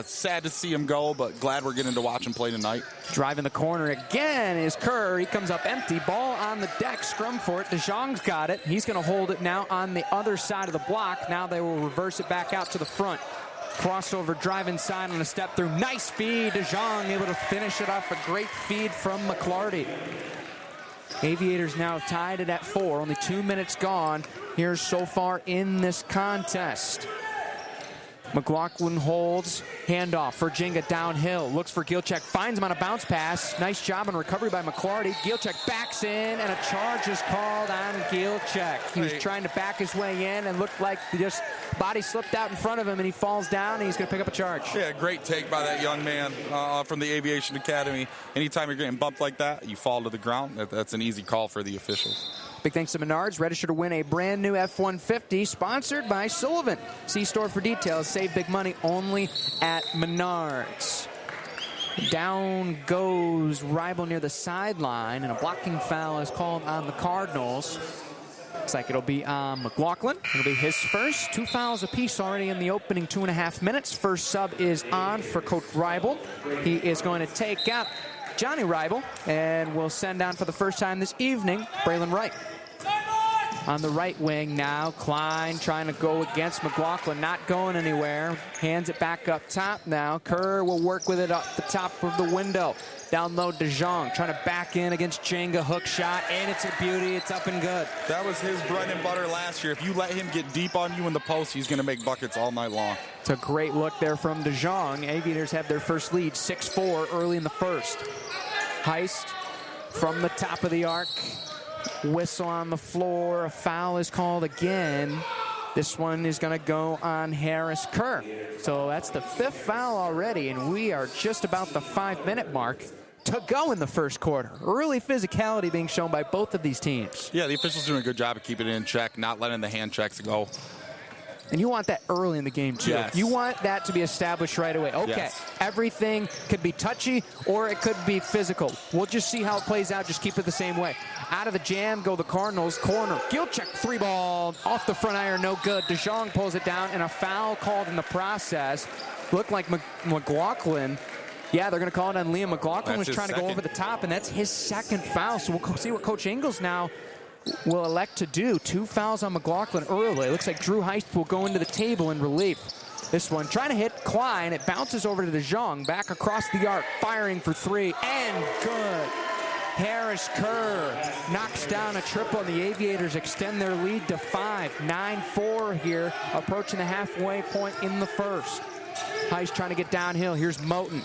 Sad to see him go, but glad we're getting to watch him play tonight. Driving the corner again is Kerr. He comes up empty. Ball on the deck. Scrum for it. DeJong's got it. He's going to hold it now on the other side of the block. Now they will reverse it back out to the front. Crossover, drive inside on a step through. Nice feed. DeJong able to finish it off. A great feed from McClarty. Aviators now tied it at 4. Only 2 minutes gone here so far in this contest. McLaughlin holds, handoff for Jenga downhill, looks for Gilchek, finds him on a bounce pass. Nice job on recovery by McClarty. Gilchek backs in, and a charge is called on Gilchek. He was trying to back his way in and looked like just body slipped out in front of him, and he falls down, and he's going to pick up a charge. Yeah, great take by that young man from the Aviation Academy. Anytime you're getting bumped like that, you fall to the ground. That's an easy call for the officials. Big thanks to Menards. Register to win a brand new F-150 sponsored by Sullivan. See store for details. Save big money only at Menards. Down goes Ribel near the sideline, and a blocking foul is called on the Cardinals. Looks like it'll be on McLaughlin. It'll be his first. 2 fouls apiece already in the opening 2.5 minutes. First sub is on for Coach Ribel. He is going to take out Johnny Ribel, and will send down for the first time this evening Braylon Wright. On the right wing now, Klein trying to go against McLaughlin, not going anywhere. Hands it back up top now. Kerr will work with it up the top of the window. Down low, DeJong trying to back in against Jenga, hook shot, and it's a beauty. It's up and good. That was his bread and butter last year. If you let him get deep on you in the post, he's going to make buckets all night long. It's a great look there from DeJong. Aviators have their first lead, 6-4 early in the first. Heist from the top of the arc. Whistle on the floor. A foul is called again. This one is going to go on Harris Kerr. So that's the 5th foul already, and we are just about the 5-minute mark to go in the first quarter. Early physicality being shown by both of these teams. Yeah, the officials doing a good job of keeping it in check, not letting the hand checks go. And you want that early in the game, too. Yes. You want that to be established right away. Okay, Yes. everything could be touchy or it could be physical. We'll just see how it plays out. Just keep it the same way. Out of the jam go the Cardinals. Corner. Gilcheck, 3-ball. Off the front iron, no good. DeJong pulls it down, and a foul called in the process. Looked like McLaughlin. Yeah, they're going to call it on Liam McLaughlin. That's Was trying to go over the top, and that's his second foul. So we'll see what Coach Ingles now will elect to do. 2 fouls on McLaughlin early. It looks like Drew Heist will go into the table in relief. This one trying to hit Klein. It bounces over to DeJong. Back across the arc. Firing for 3. And good. Harris Kerr knocks down a triple, and the Aviators extend their lead to 5. 9-4 here, approaching the halfway point in the first. Heist trying to get downhill. Here's Moten.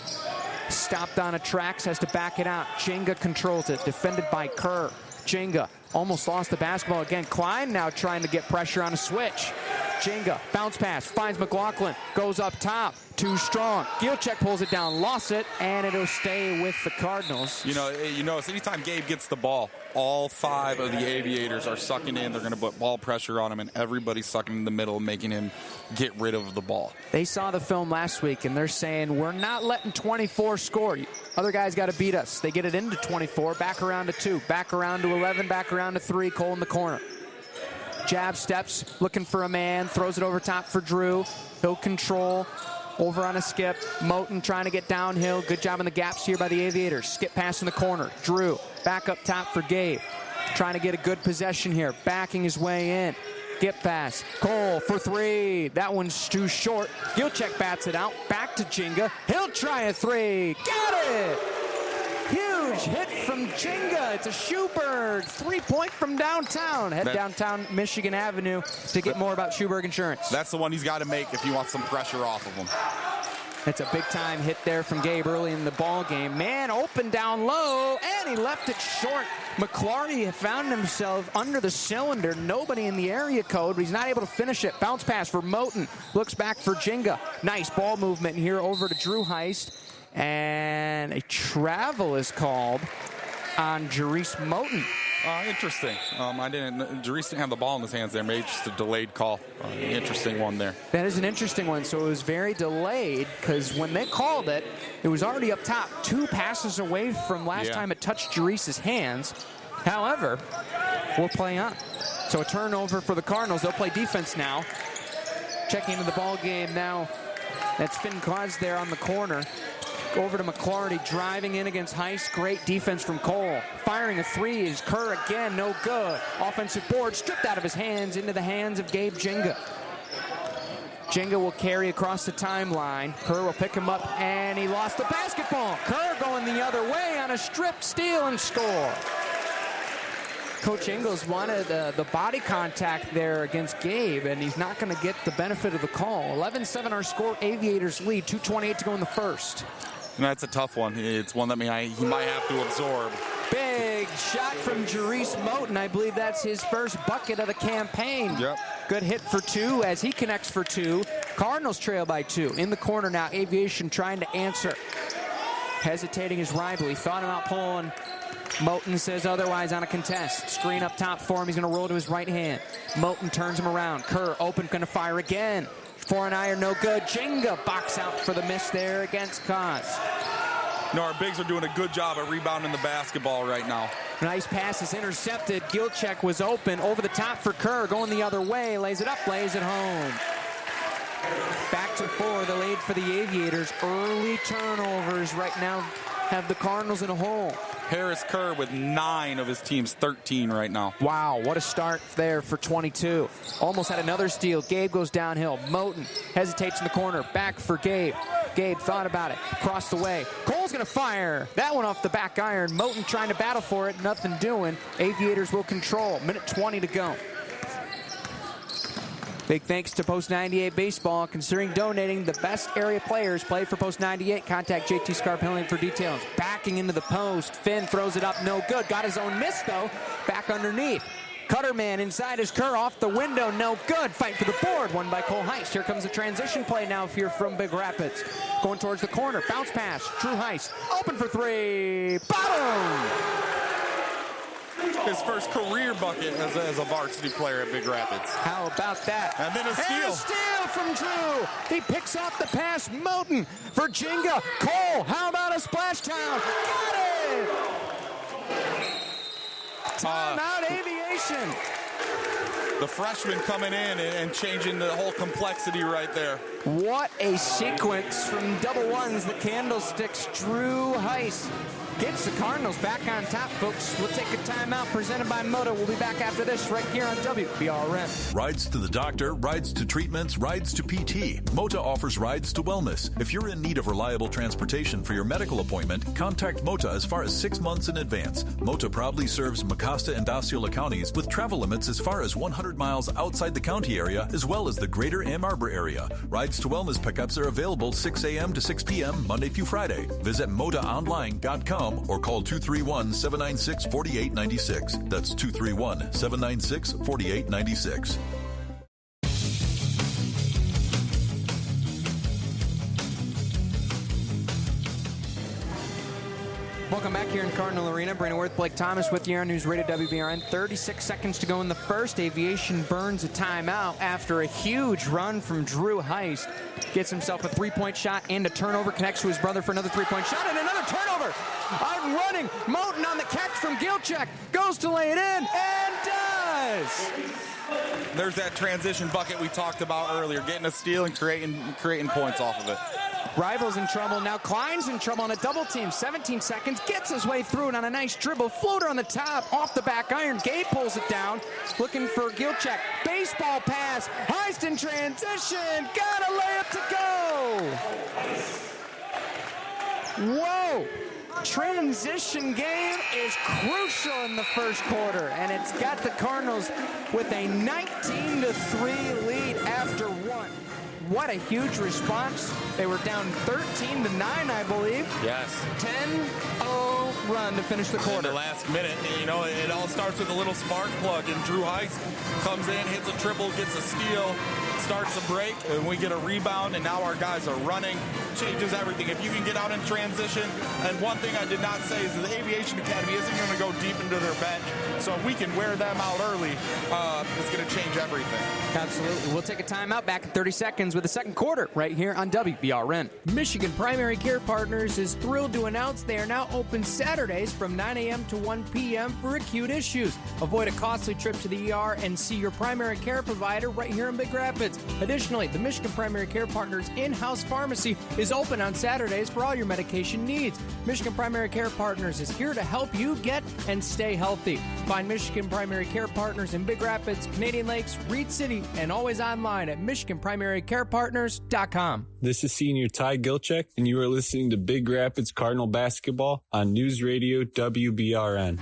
Stopped on a tracks, has to back it out. Jenga controls it, defended by Kerr. Jenga almost lost the basketball again. Klein now trying to get pressure on a switch. Jenga, bounce pass, finds McLaughlin, goes up top, too strong. Gilcheck pulls it down, lost it, and it'll stay with the Cardinals. You notice anytime Gabe gets the ball, all 5 of the Aviators are sucking in. They're going to put ball pressure on him, and everybody's sucking in the middle, making him get rid of the ball. They saw the film last week, and they're saying, we're not letting 24 score. Other guys got to beat us. They get it into 24, back around to 2, back around to 11, back around to 3. Cole in the corner. Jab steps, looking for a man, throws it over top for Drew. He'll control. Over on a skip. Moten trying to get downhill. Good job in the gaps here by the Aviators. Skip pass in the corner. Drew back up top for Gabe. Trying to get a good possession here. Backing his way in. Skip pass. Cole for 3. That one's too short. Gilcheck bats it out. Back to Jenga. He'll try a 3. Got it! Huge hit from Jenga. It's a Schuberg. 3-point from downtown. Head downtown Michigan Avenue to get more about Schuberg Insurance. That's the one he's got to make if he wants some pressure off of him. That's a big-time hit there from Gabe early in the ball game. Man open down low, and he left it short. McClarty found himself under the cylinder. Nobody in the area code, but he's not able to finish it. Bounce pass for Moten. Looks back for Jenga. Nice ball movement here over to Drew Heist. And a travel is called on Jerice Moten. Interesting. Jerice didn't have the ball in his hands there. Maybe just a delayed call. Interesting one there. That is an interesting one. So it was very delayed because when they called it, it was already up top. 2 passes away from last time it touched Jerice's hands. However, we'll play on. So a turnover for the Cardinals. They'll play defense now. Checking into the ball game now. That's Finn Claus there on the corner. Over to McClarty, driving in against Heist. Great defense from Cole. Firing a 3 is Kerr again, no good. Offensive board stripped out of his hands into the hands of Gabe Jenga. Jenga will carry across the timeline. Kerr will pick him up, and he lost the basketball. Kerr going the other way on a strip steal and score. Coach Ingles wanted the body contact there against Gabe, and he's not going to get the benefit of the call. 11-7 our score. Aviators lead. 2:28 to go in the first. That's a tough one. It's one that he might have to absorb. Big shot from Jerice Moten. I believe that's his first bucket of the campaign. Yep. Good hit for 2 as he connects for 2. Cardinals trail by 2. In the corner now, Aviation trying to answer. Hesitating is Ribel. He thought about pulling. Moten says otherwise on a contest. Screen up top for him. He's going to roll to his right hand. Moten turns him around. Kerr open, going to fire again. 4 and iron, no good. Jenga box out for the miss there against Kaz. Our bigs are doing a good job of rebounding the basketball right now. Nice pass is intercepted. Gilcheck was open. Over the top for Kerr. Going the other way. Lays it up, lays it home. Back to 4, the lead for the Aviators. Early turnovers right now have the Cardinals in a hole. Harris Kerr with 9 of his team's 13 right now. Wow, what a start there for 22. Almost had another steal. Gabe goes downhill. Moten hesitates in the corner. Back for Gabe. Gabe thought about it. Crossed the way. Cole's going to fire. That one off the back iron. Moten trying to battle for it. Nothing doing. Aviators will control. Minute 20 to go. Big thanks to Post 98 Baseball. Considering donating, the best area players play for Post 98. Contact JT Scarpellion for details. Backing into the post. Finn throws it up. No good. Got his own miss, though. Back underneath. Cutterman inside his Kerr off the window. No good. Fight for the board. Won by Cole Heist. Here comes a transition play now here from Big Rapids. Going towards the corner. Bounce pass. Drew Heist. Open for 3. Bottom! his first career bucket as a varsity player at Big Rapids. How about that? And then a steal. And a steal from Drew. He picks off the pass. Moten for Jenga. Cole, how about a splash down? Got it! Timeout Aviation. The freshman coming in and changing the whole complexity right there. What a sequence from double ones. The candlesticks. Drew Heiss gets the Cardinals back on top, folks. We'll take a timeout presented by Moto. We'll be back after this right here on WBRN. Rides to the doctor, rides to treatments, rides to PT. Mota offers rides to wellness. If you're in need of reliable transportation for your medical appointment, contact Mota as far as 6 months in advance. Mota proudly serves Mecosta and Osceola counties with travel limits as far as 100 miles outside the county area, as well as the greater Ann Arbor area. Rides to wellness pickups are available 6 a.m. to 6 p.m. Monday through Friday. Visit motaonline.com or call 231-796-4896. That's 231-796-4896. Welcome back here in Cardinal Arena. Brandon Worth, Blake Thomas with you on News Radio WBRN. 36 seconds to go in the first. Aviation burns a timeout after a huge run from Drew Heiss. Gets himself a three-point shot and a turnover. Connects to his brother for another three-point shot and another turnover. Out and running. Moten on the catch from Gilchek. Goes to lay it in and does. There's that transition bucket we talked about earlier. Getting a steal and creating points off of it. Rivals in trouble. Now Klein's in trouble on a double team. 17 seconds. Gets his way through it on a nice dribble. Floater on the top. Off the back iron. Gabe pulls it down. Looking for Gilchek. Baseball pass. Heist in transition. Got a layup to go. Whoa. Transition game is crucial in the first quarter. And it's got the Cardinals with a 19-3 lead after one. What a huge response. They were down 13-9, I believe. Yes. 10-0 run to finish the quarter. In the last minute, you know, it all starts with a little spark plug, and Drew Heiss comes in, hits a triple, gets a steal, starts a break, and we get a rebound, and now our guys are running. Changes everything. If you can get out in transition, and one thing I did not say is that the Aviation Academy isn't going to go deep into their bench, so if we can wear them out early, it's going to change everything. Absolutely. We'll take a timeout back in 30 seconds with the second quarter right here on WBRN. Michigan Primary Care Partners is thrilled to announce they are now open Saturdays from 9 a.m. to 1 p.m. for acute issues. Avoid a costly trip to the ER and see your primary care provider right here in Big Rapids. Additionally, the Michigan Primary Care Partners in-house pharmacy is open on Saturdays for all your medication needs. Michigan Primary Care Partners is here to help you get and stay healthy. Find Michigan Primary Care Partners in Big Rapids, Canadian Lakes, Reed City, and always online at MichiganPrimaryCarePartners.com. This is Senior Ty Gilchek, and you are listening to Big Rapids Cardinal Basketball on News Radio WBRN.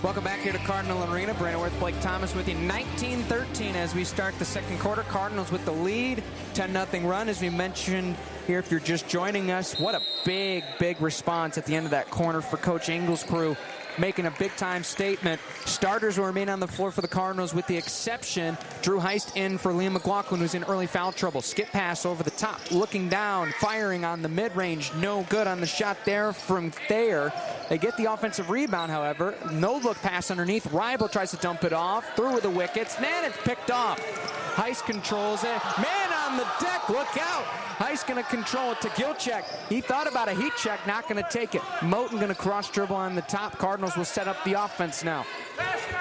Welcome back here to Cardinal Arena. Brandon Worth, Blake Thomas with you. 19-13 as we start the second quarter. Cardinals with the lead. 10-0 run, as we mentioned here. If you're just joining us, what a big, big response at the end of that corner for Coach Engel's crew, making a big-time statement. Starters will remain on the floor for the Cardinals with the exception Drew Heiss in for Liam McLaughlin, who's in early foul trouble. Skip pass over the top, looking down, firing on the mid-range. No good on the shot there from Thayer. They get the offensive rebound, however. No-look pass underneath. Ribel tries to dump it off. Through with the wickets. And it's picked off. Heiss controls it. Man on the deck. Look out. Heiss going to control it to Gilchek. He thought about a heat check. Not going to take it. Moten going to cross dribble on the top. Cardinals will set up the offense now. Let's go.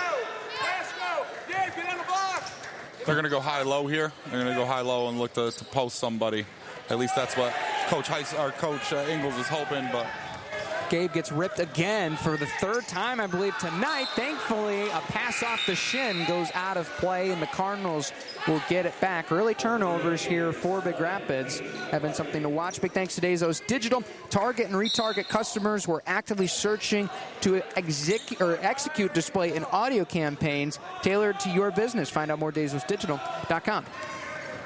Dave, get on the block. They're going to go high-low here. They're going to go high-low and look to post somebody. At least that's what Coach Heiss, or Coach Ingles is hoping, but Gabe gets ripped again for the third time, I believe, tonight. Thankfully, a pass off the shin goes out of play, and the Cardinals will get it back. Early turnovers here for Big Rapids have been something to watch. Big thanks to Dazos Digital. Target and retarget customers were actively searching to execute display and audio campaigns tailored to your business. Find out more at DazosDigital.com.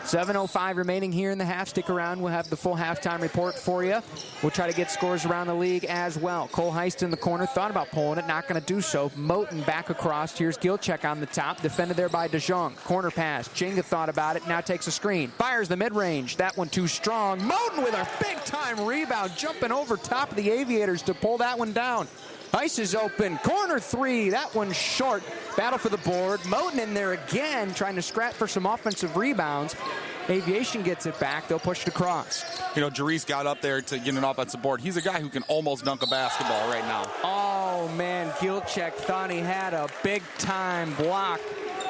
7:05 remaining here in the half. Stick around. We'll have the full halftime report for you. We'll try to get scores around the league as well. Cole Heist in the corner. Thought about pulling it. Not going to do so. Moten back across. Here's Gilchek on the top. Defended there by DeJong. Corner pass. Jenga thought about it. Now takes a screen. Fires the mid-range. That one too strong. Moten with a big-time rebound. Jumping over top of the Aviators to pull that one down. Ice is open. Corner three. That one's short. Battle for the board. Moten in there again, trying to scrap for some offensive rebounds. Aviation gets it back. They'll push it across. You know, Jarice got up there to get an offensive board. He's a guy who can almost dunk a basketball right now. Oh, man. Gilchek thought he had a big-time block,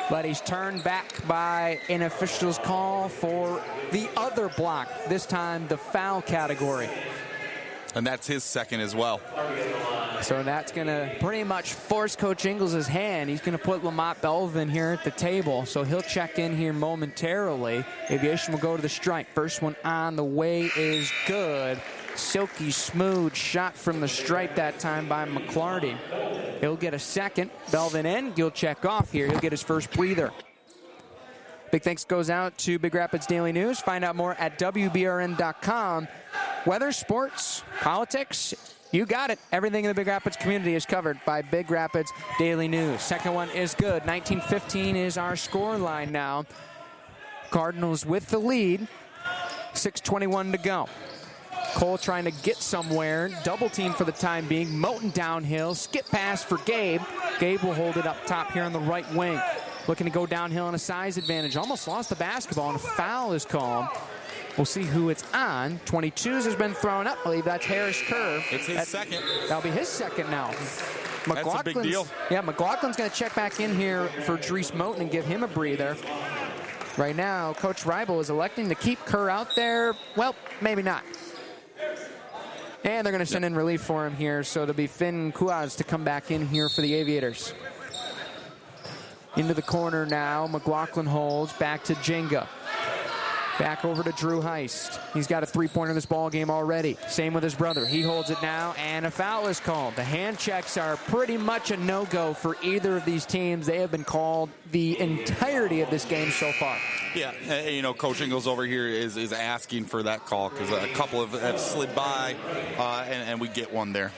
but he's turned back by an official's call for the other block, this time the foul category. And that's his second as well. So that's going to pretty much force Coach Ingles' hand. He's going to put Lamont Belvin here at the table. So he'll check in here momentarily. Aviation will go to the strike. First one on the way is good. Silky smooth shot from the stripe that time by McClarty. He'll get a second. Belvin in. Gilchek off here. He'll get his first breather. Big thanks goes out to Big Rapids Daily News. Find out more at WBRN.com. Weather, sports, politics, you got it. Everything in the Big Rapids community is covered by Big Rapids Daily News. Second one is good. 19-15 is our score line now. Cardinals with the lead. 6:21 to go. Cole trying to get somewhere. Double team for the time being. Moten downhill. Skip pass for Gabe. Gabe will hold it up top here on the right wing. Looking to go downhill on a size advantage. Almost lost the basketball, and a foul is called. We'll see who it's on. 22s has been thrown up. I believe that's Harris Kerr. It's his second. That'll be his second now. That's a big deal. Yeah, McLaughlin's going to check back in here for Dries Moten and give him a breather. Right now, Coach Reibel is electing to keep Kerr out there. Well, maybe not. And they're going to send in relief for him here, so it'll be Finn Kuaz to come back in here for the Aviators. Into the corner now. McLaughlin holds. Back to Jenga. Back over to Drew Heist. He's got a three-pointer in this ball game already. Same with his brother. He holds it now, and a foul is called. The hand checks are pretty much a no-go for either of these teams. They have been called the entirety of this game so far. Yeah, you know, Coach Ingles over here is asking for that call because a couple have slid by, and we get one there.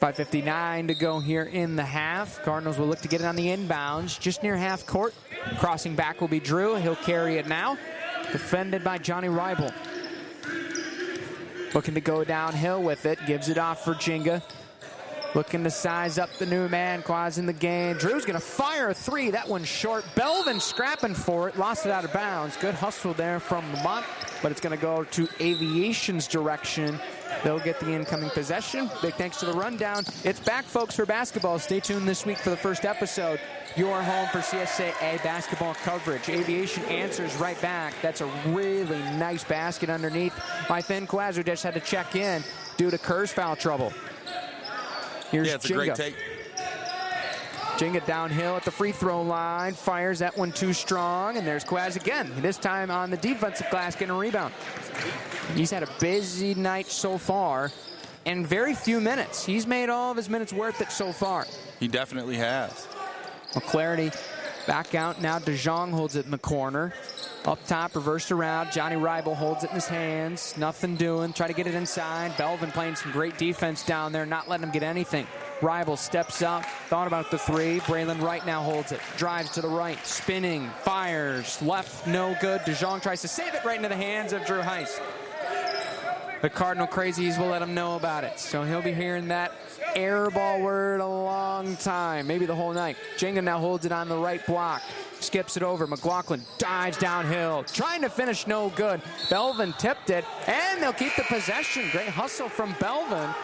5:59 to go here in the half. Cardinals will look to get it on the inbounds, just near half court. Crossing back will be Drew. He'll carry it now. Defended by Johnny Reibel. Looking to go downhill with it. Gives it off for Jenga. Looking to size up the new man. Quaz in the game. Drew's going to fire a three. That one's short. Belvin scrapping for it. Lost it out of bounds. Good hustle there from Lamont. But it's going to go to Aviation's direction. They'll get the incoming possession. Big thanks to the rundown. It's back, folks, for basketball. Stay tuned this week for the first episode. Your home for CSAA basketball coverage. Aviation answers right back. That's a really nice basket underneath by Finn Quaz, who just had to check in due to Kerr's foul trouble. Here's it's Jenga. a great take. Jenga downhill at the free throw line. Fires that one too strong. And there's Quaz again. This time on the defensive glass, getting a rebound. He's had a busy night so far and very few minutes. He's made all of his minutes worth it so far. He definitely has. McClarty back out now. DeJong holds it in the corner. Up top, reversed around. Johnny Reibel holds it in his hands. Nothing doing. Try to get it inside. Belvin playing some great defense down there, not letting him get anything. Reibel steps up. Thought about the three. Braylon Wright now holds it. Drives to the right. Spinning. Fires. Left. No good. DeJong tries to save it right into the hands of Drew Heist. The Cardinal crazies will let him know about it. So he'll be hearing that air ball word a long time, maybe the whole night. Jenga now holds it on the right block. Skips it over. McLaughlin dives downhill. Trying to finish, no good. Belvin tipped it, and they'll keep the possession. Great hustle from Belvin.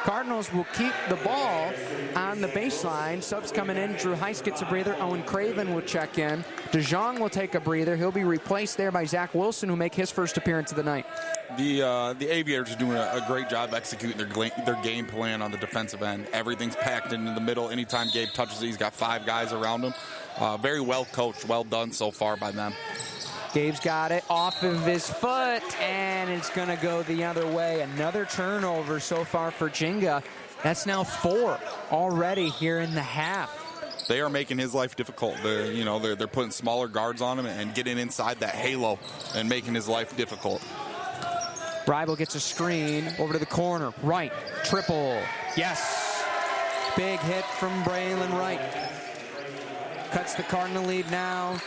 Cardinals will keep the ball on the baseline. Subs coming in. Drew Heist gets a breather. Owen Craven will check in. DeJong will take a breather. He'll be replaced there by Zach Wilson, who make his first appearance of the night. The Aviators are doing a great job executing their game plan on the defensive end. Everything's packed into the middle. Anytime Gabe touches it, he's got 5 guys around him. Very well coached, well done so far by them. Gabe's got it off of his foot, and it's going to go the other way. Another turnover so far for Jenga. That's now 4 already here in the half. they are making his life difficult. They're putting smaller guards on him and getting inside that halo and making his life difficult. Reibel gets a screen over to the corner. Wright, triple. Yes. Big hit from Braylon Wright. Cuts the Cardinal lead now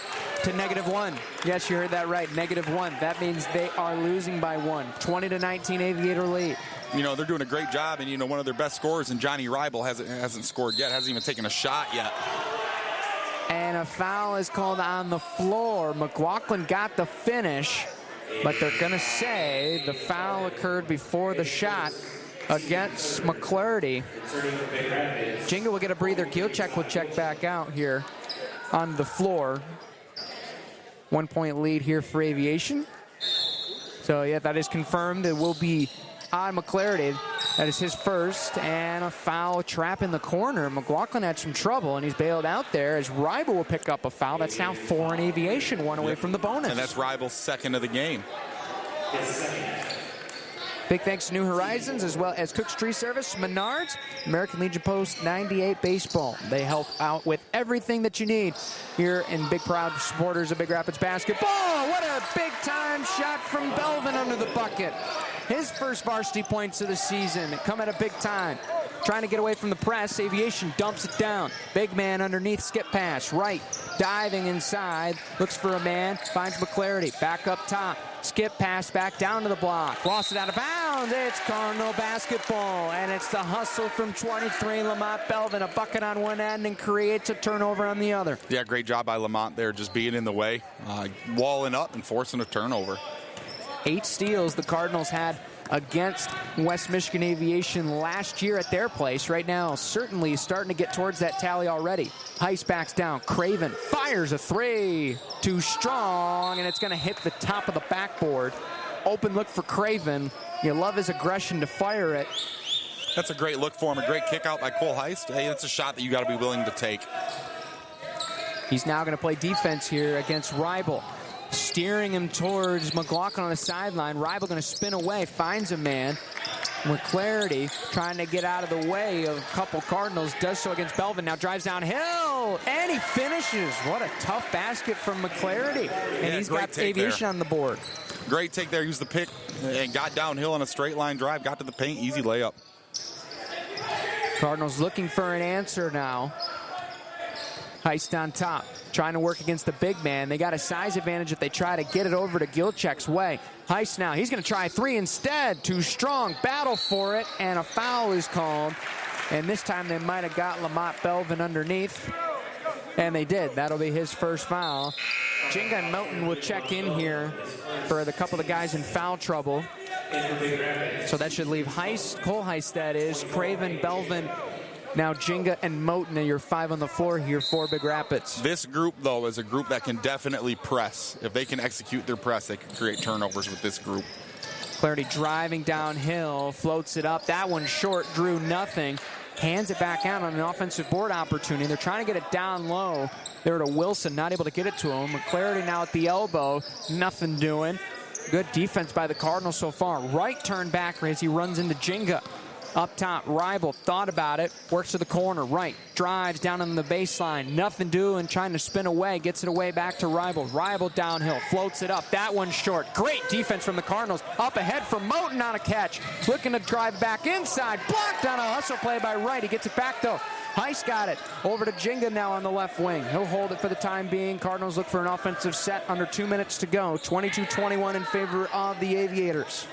to -1. Yes, you heard that right, -1. That means they are losing by 1. 20-19 Aviator lead. They're doing a great job, and, one of their best scorers, and Johnny Reibel hasn't scored yet, hasn't even taken a shot yet. And a foul is called on the floor. McLaughlin got the finish, but they're going to say the foul occurred before the shot against McClurdy. Jinga will get a breather. Gilchek will check back out here on the floor. 1 point lead here for Aviation. So, yeah, that is confirmed. It will be on McClurdy. That is his first, and a foul trap in the corner. McLaughlin had some trouble, and he's bailed out there as Reibel will pick up a foul. That's now 4 in Aviation, 1 away from the bonus. And that's Reibel's second of the game. Big thanks to New Horizons, as well as Cook's Tree Service, Menards, American Legion Post 98 Baseball. They help out with everything that you need here in big proud supporters of Big Rapids basketball. What a big-time shot from Belvin under the bucket. His first varsity points of the season come at a big time. Trying to get away from the press, Aviation dumps it down. Big man underneath, skip pass, right, diving inside, looks for a man, finds McClarity, back up top. Skip pass back down to the block. Lost it out of bounds. It's Cardinal basketball. And it's the hustle from 23, Lamont Belvin. A bucket on one end and creates a turnover on the other. Yeah, great job by Lamont there, just being in the way, walling up and forcing a turnover. 8 steals the Cardinals had against West Michigan Aviation last year at their place. Right now, certainly starting to get towards that tally already. Heiss backs down. Craven fires a 3. Too strong, and it's going to hit the top of the backboard. Open look for Craven. You love his aggression to fire it. That's a great look for him. A great kick out by Cole Heist. Hey, it's a shot that you got to be willing to take. He's now going to play defense here against Reibel. Steering him towards McLaughlin on the sideline. Reibel going to spin away, finds a man. McClarity trying to get out of the way of a couple Cardinals. Does so against Belvin. Now drives downhill, and he finishes. What a tough basket from McClarity. And he's got Aviation on the board. Great take there. Used the pick and got downhill on a straight line drive. Got to the paint. Easy layup. Cardinals looking for an answer now. Heist on top, trying to work against the big man. They got a size advantage if they try to get it over to Gilchek's way. Heist now, he's going to try 3 instead. Too strong, battle for it, and a foul is called. And this time they might have got Lamont Belvin underneath, and they did. That'll be his first foul. Jinga and Melton will check in here for the couple of guys in foul trouble. So that should leave Heist, Cole Heist that is, Craven, Belvin, now Jinga and Moten are your 5 on the floor here for Big Rapids. This group, though, is a group that can definitely press. If they can execute their press, they can create turnovers with this group. Clarity driving downhill, floats it up. That one short, drew nothing. Hands it back out on an offensive board opportunity. They're trying to get it down low. There to Wilson, not able to get it to him. McClarity now at the elbow, nothing doing. Good defense by the Cardinals so far. Right turn back as he runs into Jinga. Up top, Reibel thought about it, works to the corner, right, drives down on the baseline, nothing doing, trying to spin away, gets it away back to Reibel. Reibel downhill, floats it up, that one short. Great defense from the Cardinals. Up ahead for Moten on a catch, looking to drive back inside, blocked on a hustle play by Wright. He gets it back though. Heiss got it. Over to Jinga now on the left wing. He'll hold it for the time being. Cardinals look for an offensive set under 2 minutes to go. 22-21 in favor of the Aviators.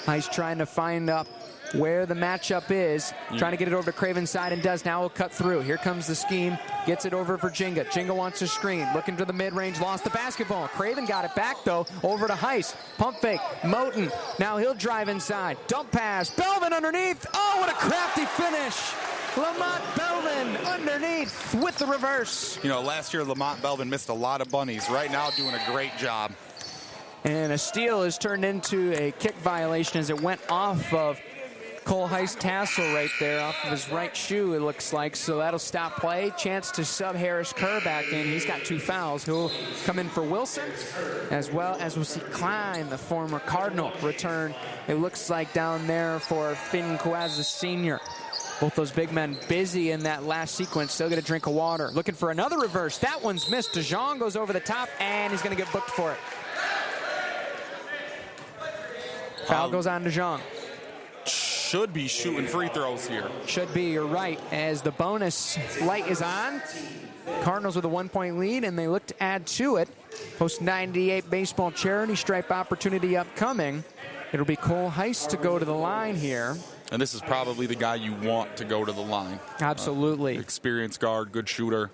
He's trying to find up where the matchup is. Trying to get it over to Craven's side and does. Now he'll cut through. Here comes the scheme. Gets it over for Jinga. Jinga wants a screen. Looking to the mid-range. Lost the basketball. Craven got it back, though. Over to Heiss. Pump fake. Moten. Now he'll drive inside. Dump pass. Belvin underneath. Oh, what a crafty finish. Lamont Belvin underneath with the reverse. You know, last year Lamont Belvin missed a lot of bunnies. Right now doing a great job. And a steal is turned into a kick violation as it went off of Cole Heist tassel right there off of his right shoe, it looks like. So that'll stop play. Chance to sub Harris Kerr back in. He's got 2 fouls. He'll come in for Wilson, as well as we'll see Klein, the former Cardinal, return. It looks like down there for Finn Kouazza Sr. Both those big men busy in that last sequence. Still get a drink of water. Looking for another reverse. That one's missed. DeJong goes over the top, and he's going to get booked for it. Foul goes on DeJong. Should be shooting free throws here. Should be, you're right. As the bonus light is on, Cardinals with a 1-point lead, and they look to add to it. Post 98 baseball charity stripe opportunity upcoming. It'll be Cole Heist to go to the line here. And this is probably the guy you want to go to the line. Absolutely. Experienced guard, good shooter.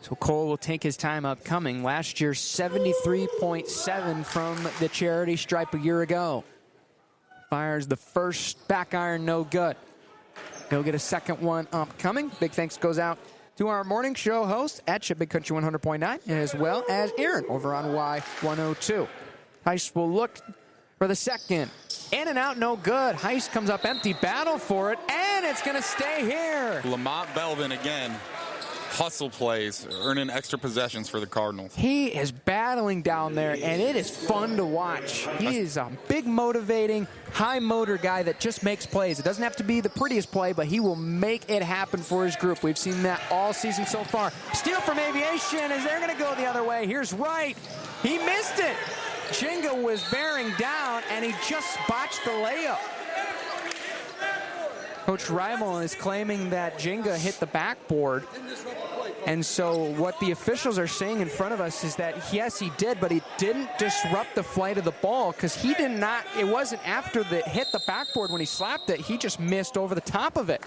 So Cole will take his time upcoming. Last year, 73.7 from the charity stripe a year ago. Fires the first back iron, no good. He'll get a second one upcoming. Big thanks goes out to our morning show host at Big Country 100.9, as well as Aaron over on Y102. Heist will look for the second. In and out, no good. Heist comes up empty, battle for it, and it's going to stay here. Lamont Belvin again. Hustle plays, earning extra possessions for the Cardinals. He is battling down there, and it is fun to watch. He is a big, motivating, high-motor guy that just makes plays. It doesn't have to be the prettiest play, but he will make it happen for his group. We've seen that all season so far. Steal from Aviation as they're going to go the other way. Here's Wright. He missed it. Jinga was bearing down, and he just botched the layup. Coach Reimel is claiming that Jinga hit the backboard. And so what the officials are saying in front of us is that, yes, he did, but he didn't disrupt the flight of the ball because he did not, it wasn't after the hit the backboard when he slapped it. He just missed over the top of it.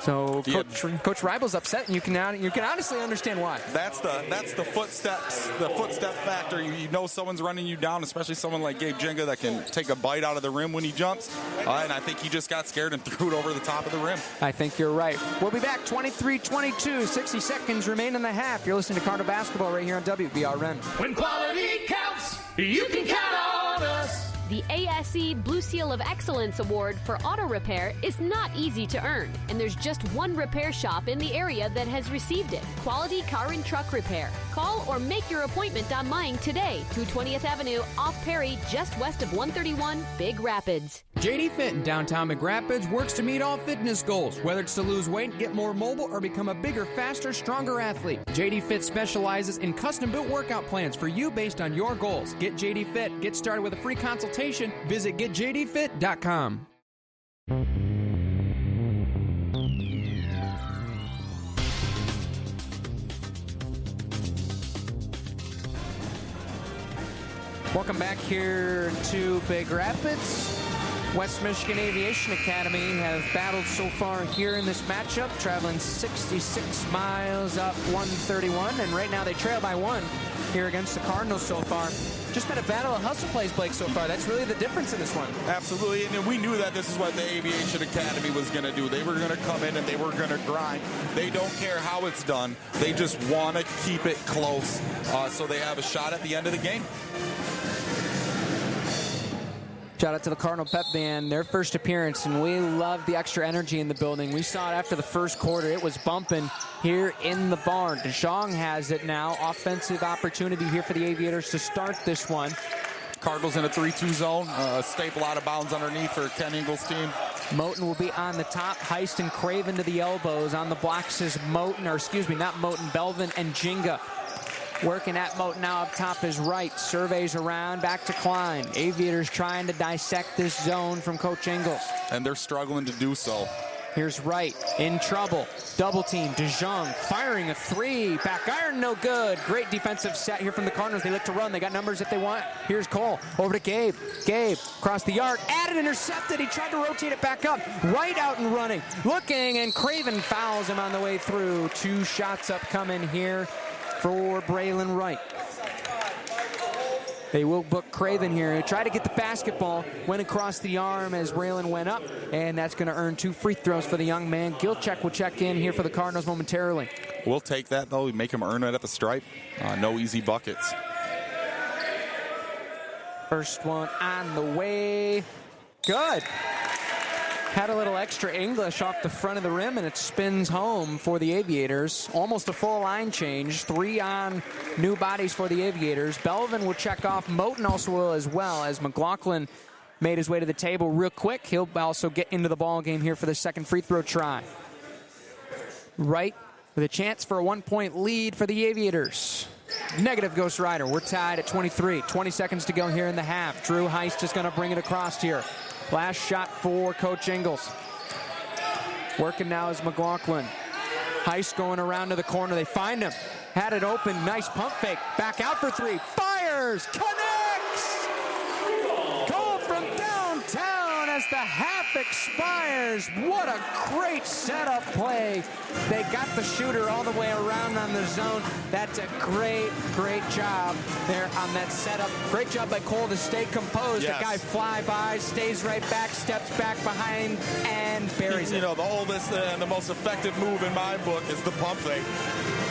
So Coach Reibel's upset, and you can honestly understand why. That's the footstep factor. You know someone's running you down, especially someone like Gabe Jinga that can take a bite out of the rim when he jumps. And I think he just got scared and threw it over the top of the rim. I think you're right. We'll be back 23-22, 60 seconds remain in the half. You're listening to Cardinal Basketball right here on WBRN. When quality counts, you can count on us. The ASE Blue Seal of Excellence Award for auto repair is not easy to earn, and there's just one repair shop in the area that has received it. Quality Car and Truck Repair. Call or make your appointment online today. 220th Avenue, off Perry, just west of 131, Big Rapids. JD Fit in downtown McRapids works to meet all fitness goals, whether it's to lose weight, get more mobile, or become a bigger, faster, stronger athlete. JD Fit specializes in custom-built workout plans for you based on your goals. Get JD Fit. Get started with a free consultation. Visit getjdfit.com. Welcome back here to Big Rapids. West Michigan Aviation Academy have battled so far here in this matchup, traveling 66 miles up 131, and right now they trail by 1 here against the Cardinals so far. Just been a battle of hustle plays, Blake, so far. That's really the difference in this one. Absolutely, and we knew that this is what the Aviation Academy was going to do. They were going to come in and they were going to grind. They don't care how it's done. They just want to keep it close so they have a shot at the end of the game. Shout out to the Cardinal Pep Band, their first appearance, and we love the extra energy in the building. We saw it after the first quarter. It was bumping here in the barn. DeJong has it now. Offensive opportunity here for the Aviators to start this one. Cardinals in a 3-2 zone. A staple out of bounds underneath for Ken Ingles' team. Moten will be on the top. Heist and Craven to the elbows. On the blocks is Belvin and Jinga. Working at Moten now up top is Wright. Surveys around, back to Klein. Aviators trying to dissect this zone from Coach Ingles. And they're struggling to do so. Here's Wright in trouble. Double team. DeJong firing a 3. Back iron, no good. Great defensive set here from the Cardinals. They look to run. They got numbers if they want. Here's Cole. Over to Gabe. Gabe across the yard. Added, intercepted. He tried to rotate it back up. Wright out and running. Looking, and Craven fouls him on the way through. 2 shots upcoming here for Braylon Wright. They will book Craven here. He tried to get the basketball, went across the arm as Braylon went up, and that's going to earn 2 free throws for the young man. Gilchek will check in here for the Cardinals momentarily. We'll take that, though. We make him earn it at the stripe. No easy buckets. First one on the way. Good. Had a little extra English off the front of the rim, and it spins home for the Aviators. Almost a full line change. 3 on new bodies for the Aviators. Belvin will check off. Moten also will as well, as McLaughlin made his way to the table real quick. He'll also get into the ball game here for the second free throw try. Wright with a chance for a 1-point lead for the Aviators. Negative Ghost Rider. We're tied at 23. 20 seconds to go here in the half. Drew Heist is going to bring it across here. Last shot for Coach Ingles. Working now is McLaughlin. Heist going around to the corner. They find him. Had it open. Nice pump fake. Back out for 3. Fires. Connects. Goal from downtown as the half expires. What a great setup play. They got the shooter all the way around on the zone. That's a great, great job there on that setup. Great job by Cole to stay composed. Yes. The guy fly by, stays right back, steps back behind, and buries it. You know, the oldest and the most effective move in my book is the pump fake.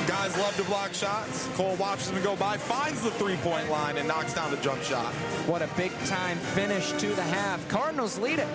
Guys love to block shots. Cole watches him go by, finds the three-point line, and knocks down the jump shot. What a big-time finish to the half. Cardinals lead it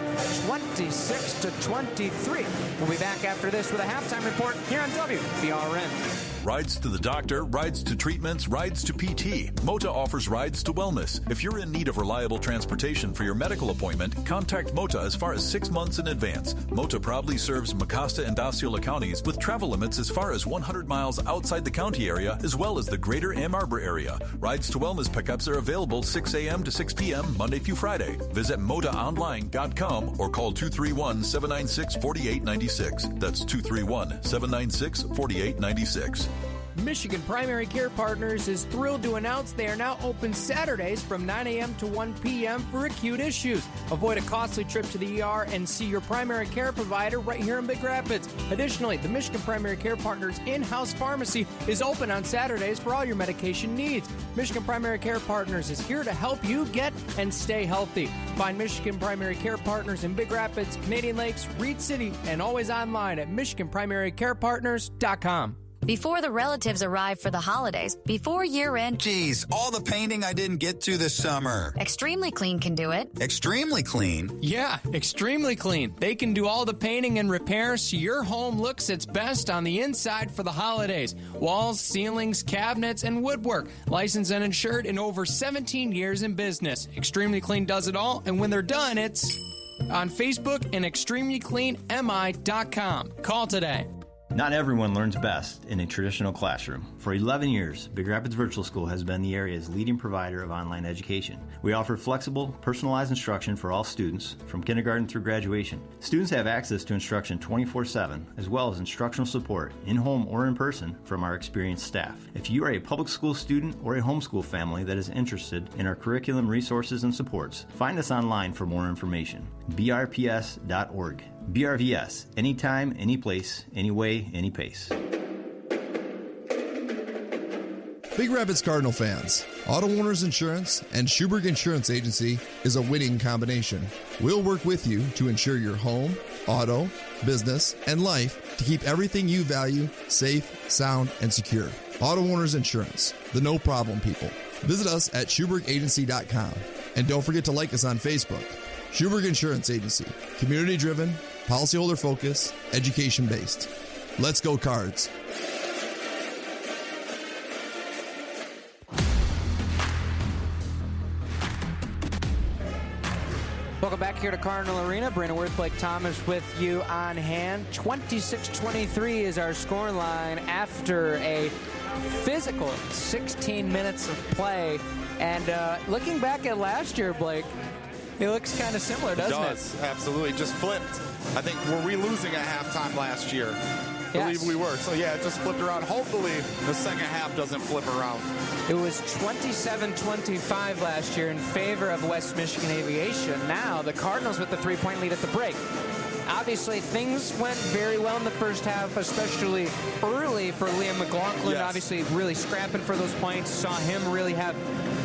26-23. We'll be back after this with a halftime report here on WBRN. Rides to the doctor, rides to treatments, rides to PT. Mota offers rides to wellness. If you're in need of reliable transportation for your medical appointment, contact Mota as far as 6 months in advance. Mota proudly serves Mecosta and Osceola counties with travel limits as far as 100 miles outside the county area, as well as the greater Ann Arbor area. Rides to wellness pickups are available 6 a.m. to 6 p.m. Monday through Friday. Visit MotaOnline.com or call 231-796-4896. That's 231-796-4896. Michigan Primary Care Partners is thrilled to announce they are now open Saturdays from 9 a.m. to 1 p.m. for acute issues. Avoid a costly trip to the ER and see your primary care provider right here in Big Rapids. Additionally, the Michigan Primary Care Partners in-house pharmacy is open on Saturdays for all your medication needs. Michigan Primary Care Partners is here to help you get and stay healthy. Find Michigan Primary Care Partners in Big Rapids, Canadian Lakes, Reed City, and always online at MichiganPrimaryCarePartners.com. Before the relatives arrive for the holidays, before year-end... Geez, all the painting I didn't get to this summer. Extremely Clean can do it. Extremely Clean? Yeah, Extremely Clean. They can do all the painting and repairs so your home looks its best on the inside for the holidays. Walls, ceilings, cabinets, and woodwork. Licensed and insured in over 17 years in business. Extremely Clean does it all, and when they're done, it's on Facebook and ExtremelyCleanMI.com. Call today. Not everyone learns best in a traditional classroom. For 11 years, Big Rapids Virtual School has been the area's leading provider of online education. We offer flexible, personalized instruction for all students, from kindergarten through graduation. Students have access to instruction 24/7, as well as instructional support, in-home or in person, from our experienced staff. If you are a public school student or a homeschool family that is interested in our curriculum, resources, and supports, find us online for more information. brps.org. BRVS. Anytime, any place, any way, any pace. Big Rapids Cardinal fans, Auto Owners Insurance and Schuberg Insurance Agency is a winning combination. We'll work with you to insure your home, auto, business, and life to keep everything you value safe, sound, and secure. Auto Owners Insurance, the no problem people. Visit us at SchubergAgency.com. And don't forget to like us on Facebook. Schuberg Insurance Agency, community-driven, policyholder-focused, education-based. Let's go Cards. Welcome back here to Cardinal Arena. Brandon Worth, Blake Thomas with you on hand. 26-23 is our scoreline after a physical 16 minutes of play. And looking back at last year, Blake, it looks kind of similar, doesn't it? It does, absolutely. Just flipped. I think, were we losing at halftime last year? I believe we were. So, yeah, it just flipped around. Hopefully, the second half doesn't flip around. It was 27-25 last year in favor of West Michigan Aviation. Now, the Cardinals with the three-point lead at the break. Obviously, things went very well in the first half, especially early for Liam McLaughlin. Yes. Obviously, really scrapping for those points. Saw him really have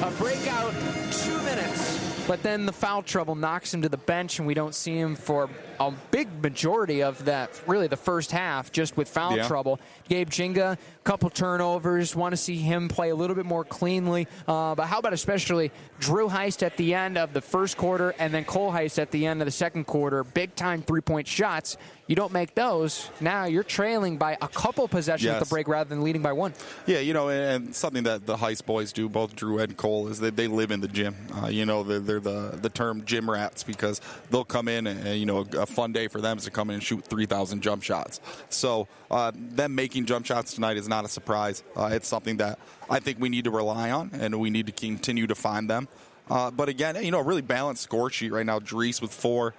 a breakout 2 minutes. But then the foul trouble knocks him to the bench, and we don't see him for a big majority of that, really the first half, just with foul trouble. Gabe Chinga, a couple turnovers. Want to see him play a little bit more cleanly. But how about especially Drew Heist at the end of the first quarter and then Cole Heist at the end of the second quarter? Big-time three-point shots. You don't make those, now you're trailing by a couple possessions at the break rather than leading by one. Yeah, and something that the Heist boys do, both Drew and Cole, is that they live in the gym. They're the term gym rats because they'll come in and, a fun day for them is to come in and shoot 3,000 jump shots. So them making jump shots tonight is not a surprise. It's something that I think we need to rely on, and we need to continue to find them. But again, a really balanced score sheet right now. Dries with 4,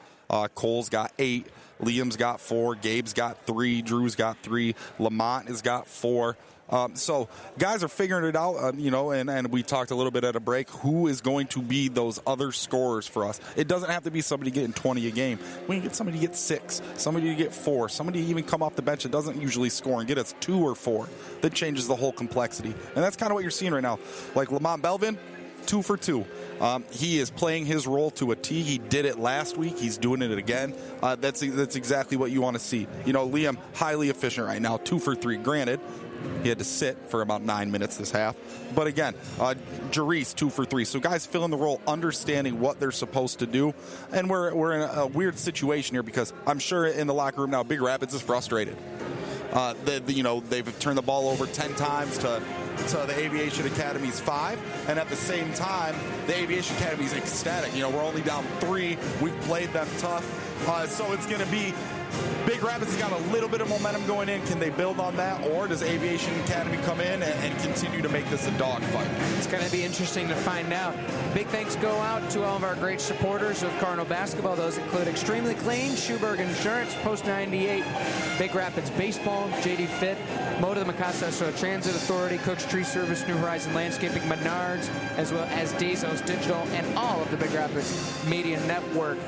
Cole's got 8. Liam's got 4, Gabe's got 3, Drew's got 3, Lamont has got 4. So guys are figuring it out, and we talked a little bit at a break. Who is going to be those other scorers for us? It doesn't have to be somebody getting 20 a game. We can get somebody to get 6, somebody to get 4, somebody to even come off the bench that doesn't usually score and get us 2 or 4. That changes the whole complexity. And that's kind of what you're seeing right now. Like Lamont Belvin, 2 for 2. He is playing his role to a T. He did it last week. He's doing it again. That's exactly what you want to see. Liam, highly efficient right now, 2 for 3. Granted, he had to sit for about 9 minutes this half. But again, Jarice, 2 for 3. So guys filling the role, understanding what they're supposed to do. And we're in a weird situation here because I'm sure in the locker room now, Big Rapids is frustrated. They've turned the ball over 10 times to the Aviation Academy's 5, and at the same time, the Aviation Academy's ecstatic. We're only down 3. We've played them tough, so it's going to be. Big Rapids has got a little bit of momentum going in. Can they build on that, or does Aviation Academy come in and continue to make this a dogfight? It's going to be interesting to find out. Big thanks go out to all of our great supporters of Cardinal basketball. Those include Extremely Clean, Schuberg Insurance, Post 98, Big Rapids Baseball, JD Fit, Moda the Macasa Transit Authority, Cook's Tree Service, New Horizon Landscaping, Menards, as well as Dazos Digital, and all of the Big Rapids Media Network.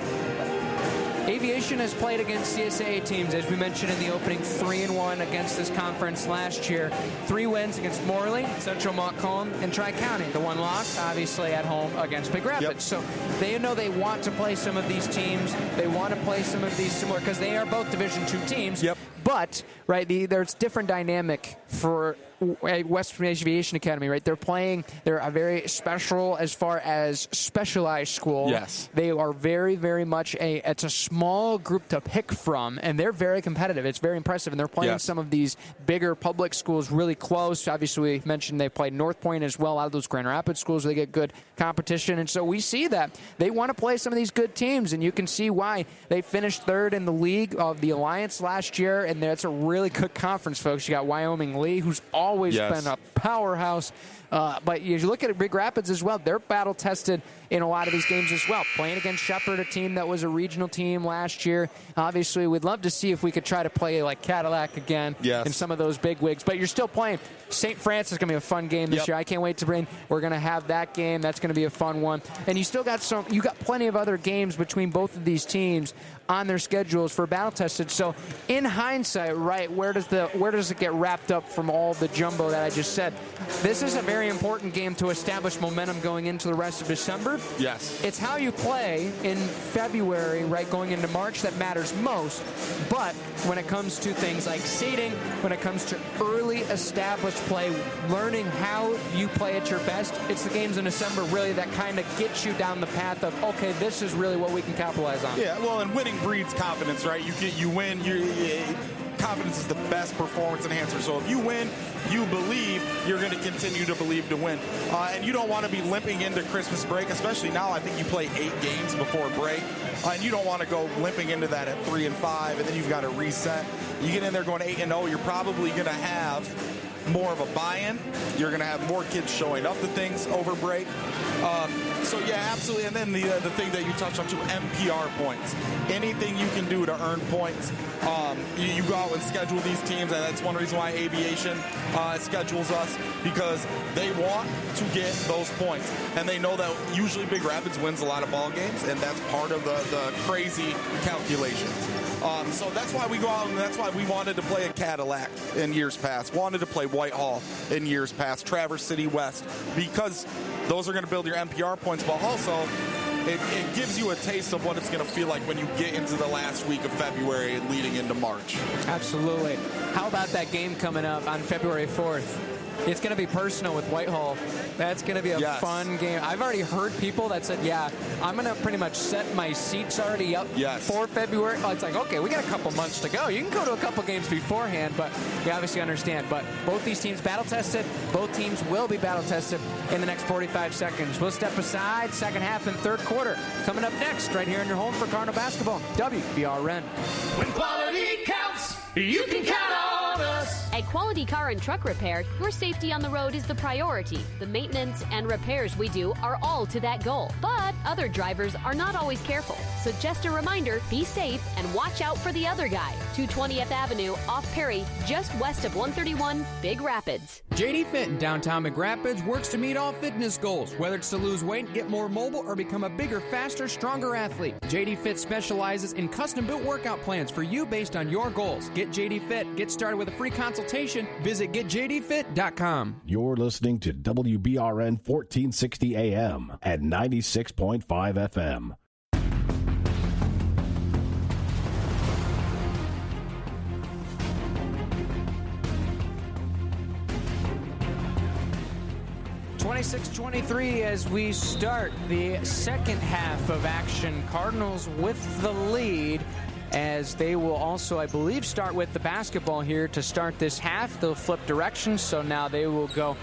Aviation has played against CSAA teams, as we mentioned in the opening, 3-1 against this conference last year. 3 wins against Morley, Central Montcalm, and Tri-County. The 1 loss, obviously, at home against Big Rapids. Yep. So they know they want to play some of these teams. They want to play some of these similar, because they are both Division II teams. Yep. But, there's different dynamic for West Aviation Academy, right? They're a very special as far as specialized school. Yes. They are very, very much it's a small group to pick from, and they're very competitive. It's very impressive, and they're playing some of these bigger public schools really close. Obviously, we mentioned they played North Point as well. Out of those Grand Rapids schools, they get good competition, and so we see that they want to play some of these good teams, and you can see why. They finished 3rd in the league of the Alliance last year, and that's a really good conference, folks. You got Wyoming Lee, who's always been a powerhouse. But you look at Big Rapids as well. They're battle-tested in a lot of these games as well. Playing against Shepherd, a team that was a regional team last year. Obviously, we'd love to see if we could try to play like Cadillac again in some of those big wigs. But you're still playing. St. Francis is going to be a fun game this year. I can't wait to bring. We're going to have that game. That's going to be a fun one. And you still got you got plenty of other games between both of these teams on their schedules for battle-tested. So in hindsight, where does it get wrapped up from all the jumbo that I just said? This is a very important game to establish momentum going into the rest of December. Yes. It's how you play in February, going into March that matters most. But when it comes to things like seeding, when it comes to early established play, learning how you play at your best, it's the games in December really that kind of get you down the path of, okay, this is really what we can capitalize on. Yeah, well, and winning breeds confidence, right? You win, confidence is the best performance enhancer. So if you win, you believe, you're going to continue to believe to win. And you don't want to be limping into Christmas break, especially now. I think you play 8 games before break. And you don't want to go limping into that at 3-5, and then you've got to reset. You get in there going 8-0, you're probably going to have more of a buy-in. You're going to have more kids showing up to things over break. So, yeah, absolutely. And then the thing that you touched on, too, MPR points. Anything you can do to earn points. You go out and schedule these teams, and that's one reason why Aviation schedules us, because they want to get those points. And they know that usually Big Rapids wins a lot of ball games, and that's part of the crazy calculations. So that's why we go out, and that's why we wanted to play at Cadillac in years past, wanted to play Whitehall in years past, Traverse City West, because those are going to build your MPR points, but also it gives you a taste of what it's going to feel like when you get into the last week of February and leading into March. Absolutely. How about that game coming up on February 4th? It's going to be personal with Whitehall. That's going to be a fun game. I've already heard people that said, yeah, I'm going to pretty much set my seats already up for February. Oh, it's like, okay, we got a couple months to go. You can go to a couple games beforehand, but we obviously understand. But both these teams battle-tested. Both teams will be battle-tested in the next 45 seconds. We'll step aside, second half and third quarter. Coming up next, right here in your home for Cardinal basketball, WBRN. When quality counts, you can count on us. At Quality Car and Truck Repair, your safety on the road is the priority. The maintenance and repairs we do are all to that goal. But other drivers are not always careful. So just a reminder, be safe and watch out for the other guy. 220th Avenue, off Perry, just west of 131, Big Rapids. JD Fit in downtown McRapids works to meet all fitness goals, whether it's to lose weight, get more mobile, or become a bigger, faster, stronger athlete. JD Fit specializes in custom-built workout plans for you based on your goals. Get JD Fit. Get started with a free consultation. Visit getjdfit.com. You're listening to WBRN 1460 AM at 96.5 FM. (26-23) as we start the second half of action. Cardinals with the lead, as they will also, I believe, start with the basketball here to start this half. They'll flip directions, so now they will go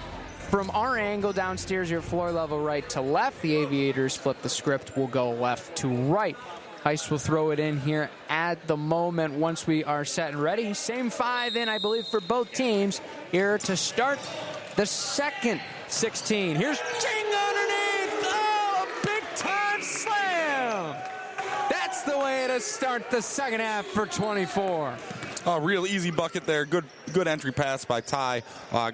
from our angle downstairs, your floor level right to left. The Aviators flip the script, will go left to right. Heist will throw it in here at the moment once we are set and ready. Same five in, I believe, for both teams here to start the second 16. Here's Jinga underneath. Oh, a big-time slam. That's the way to start the second half for 24. Oh, real easy bucket there. Good entry pass by Ty.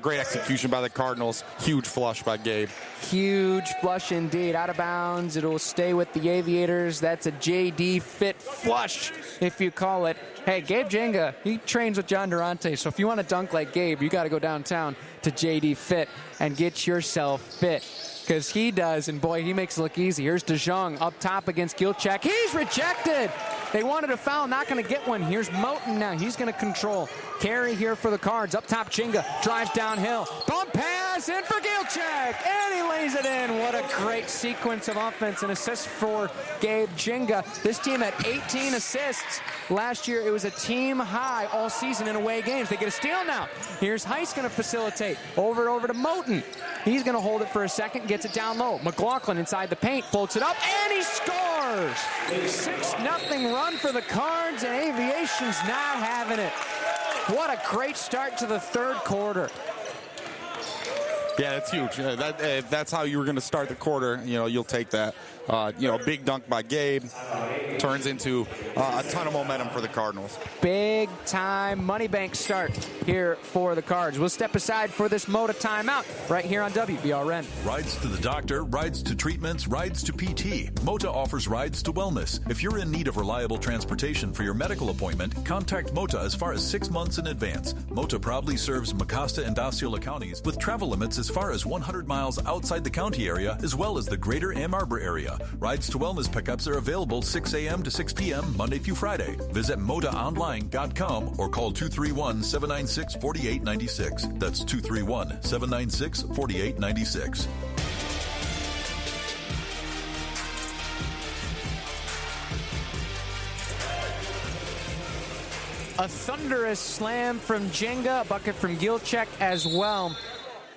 Great execution by the Cardinals. Huge flush by Gabe. Huge flush indeed. Out of bounds. It'll stay with the Aviators. That's a JD Fit flush, if you call it. Hey, Gabe Jenga, he trains with John Durante, so if you want to dunk like Gabe, you got to go downtown to JD Fit and get yourself fit, because he does, and boy, he makes it look easy. Here's DeJong up top against Gilchek. He's rejected. They wanted a foul, not going to get one. Here's Moten now. He's going to control. Carry here for the Cards. Up top, Chinga drives downhill. Bump pass in for Gilchek, and he lays it in. What a great sequence of offense and assists for Gabe Chinga. This team had 18 assists. Last year, it was a team high all season in away games. They get a steal now. Here's Heist going to facilitate. Over to Moten. He's going to hold it for a second, gets it down low. McLaughlin inside the paint, floats it up, and he scores! 6-0 run for the Cards, and Aviation's not having it. What a great start to the third quarter. Yeah, that's huge. If that's how you were going to start the quarter, you'll take that. Big dunk by Gabe turns into a ton of momentum for the Cardinals. Big time money bank start here for the Cards. We'll step aside for this Moda timeout right here on WBRN. Rides to the doctor, rides to treatments, rides to PT. Mota offers rides to wellness. If you're in need of reliable transportation for your medical appointment, contact Mota as far as 6 months in advance. Mota proudly serves Mecosta and Osceola counties with travel limits as far as 100 miles outside the county area, as well as the greater Ann Arbor area. Rides to wellness pickups are available 6 a.m. to 6 p.m. Monday through Friday. Visit modaonline.com or call 231-796-4896. That's 231-796-4896. A thunderous slam from Jenga, a bucket from Gilchek as well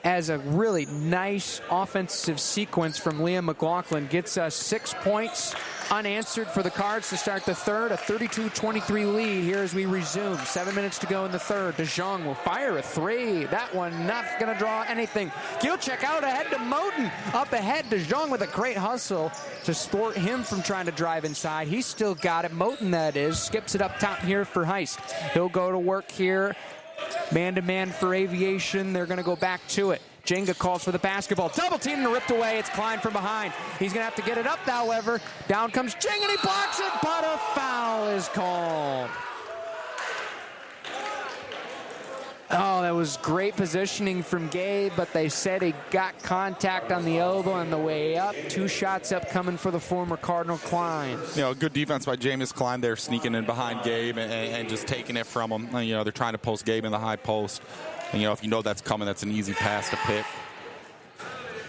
as a really nice offensive sequence from Liam McLaughlin. Gets us 6 points unanswered for the Cards to start the third. A 32-23 lead here as we resume. 7 minutes to go in the third. DeJong will fire a three. That one not going to draw anything. Gilchek out ahead to Moten. Up ahead, DeJong with a great hustle to thwart him from trying to drive inside. He's still got it. Moten, that is. Skips it up top here for Heist. He'll go to work here. Man-to-man for Aviation. They're going to go back to it. Jenga calls for the basketball. Double team and ripped away. It's Klein from behind. He's going to have to get it up, however. Down comes Jenga and he blocks it, but a foul is called. Oh, that was great positioning from Gabe, but they said he got contact on the elbow on the way up. 2 shots up coming for the former Cardinal Klein. Good defense by Jameis Klein there, sneaking in behind Gabe and just taking it from him. They're trying to post Gabe in the high post. And, if you know that's coming, that's an easy pass to pick.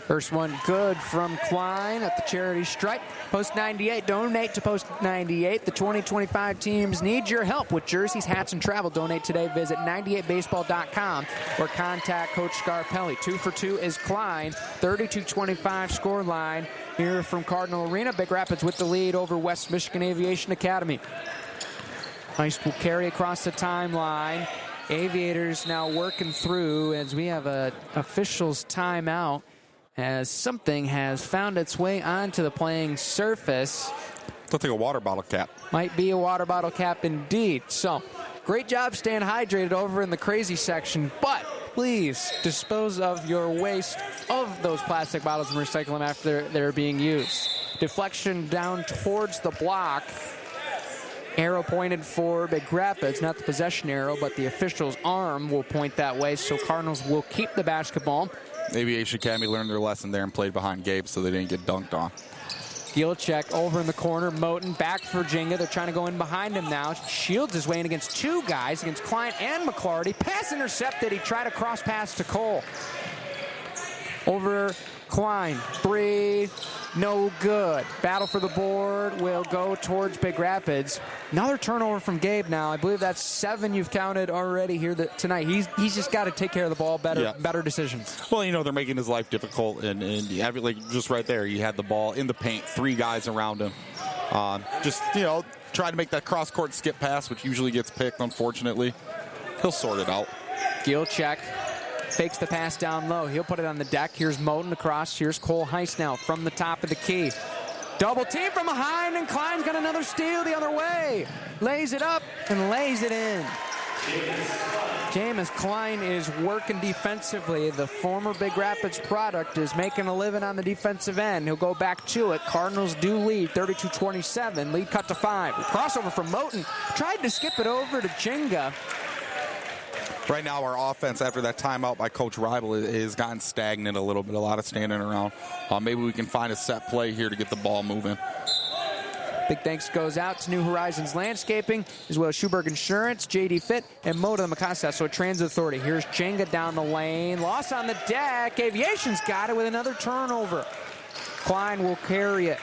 First one good from Klein at the charity stripe. Post 98. Donate to Post 98. The 2025 teams need your help with jerseys, hats, and travel. Donate today. Visit 98baseball.com or contact Coach Scarpelli. 2 for 2 is Klein. 32-25 score line here from Cardinal Arena. Big Rapids with the lead over West Michigan Aviation Academy. Heist will carry across the timeline. Aviators now working through as we have a official's timeout, as something has found its way onto the playing surface. Looks like a water bottle cap. Might be a water bottle cap indeed. So, great job staying hydrated over in the crazy section, but please dispose of your waste of those plastic bottles and recycle them after they're being used. Deflection down towards the block. Arrow pointed for Big Rapids, not the possession arrow, but the official's arm will point that way, so Cardinals will keep the basketball. Aviation Academy learned their lesson there and played behind Gabe so they didn't get dunked on. Gilcheck over in the corner. Moten back for Jenga. They're trying to go in behind him now. Shields his way in against 2 guys, against Klein and McClarty. Pass intercepted. He tried a cross pass to Cole. Over Klein. 3. No good. Battle for the board will go towards Big Rapids. Another turnover from Gabe now. I believe that's 7 you've counted already here tonight. He's just got to take care of the ball better, better decisions. Well, they're making his life difficult, and just right there, he had the ball in the paint, 3 guys around him. Try to make that cross-court skip pass, which usually gets picked, unfortunately. He'll sort it out. Gilcheck fakes the pass down low. He'll put it on the deck. Here's Moten across. Here's Cole Heist now from the top of the key. Double team from behind, and Klein's got another steal the other way. Lays it up and lays it in. Jameis Klein is working defensively. The former Big Rapids product is making a living on the defensive end. He'll go back to it. Cardinals do lead 32-27. Lead cut to 5. Crossover from Moten. Tried to skip it over to Jenga. Right now, our offense, after that timeout by Coach Reibel, has gotten stagnant a little bit. A lot of standing around. Maybe we can find a set play here to get the ball moving. Big thanks goes out to New Horizons Landscaping, as well as Schuberg Insurance, JD Fit, and Moda Mikasa, so Transit Authority. Here's Jenga down the lane. Loss on the deck. Aviation's got it with another turnover. Klein will carry it.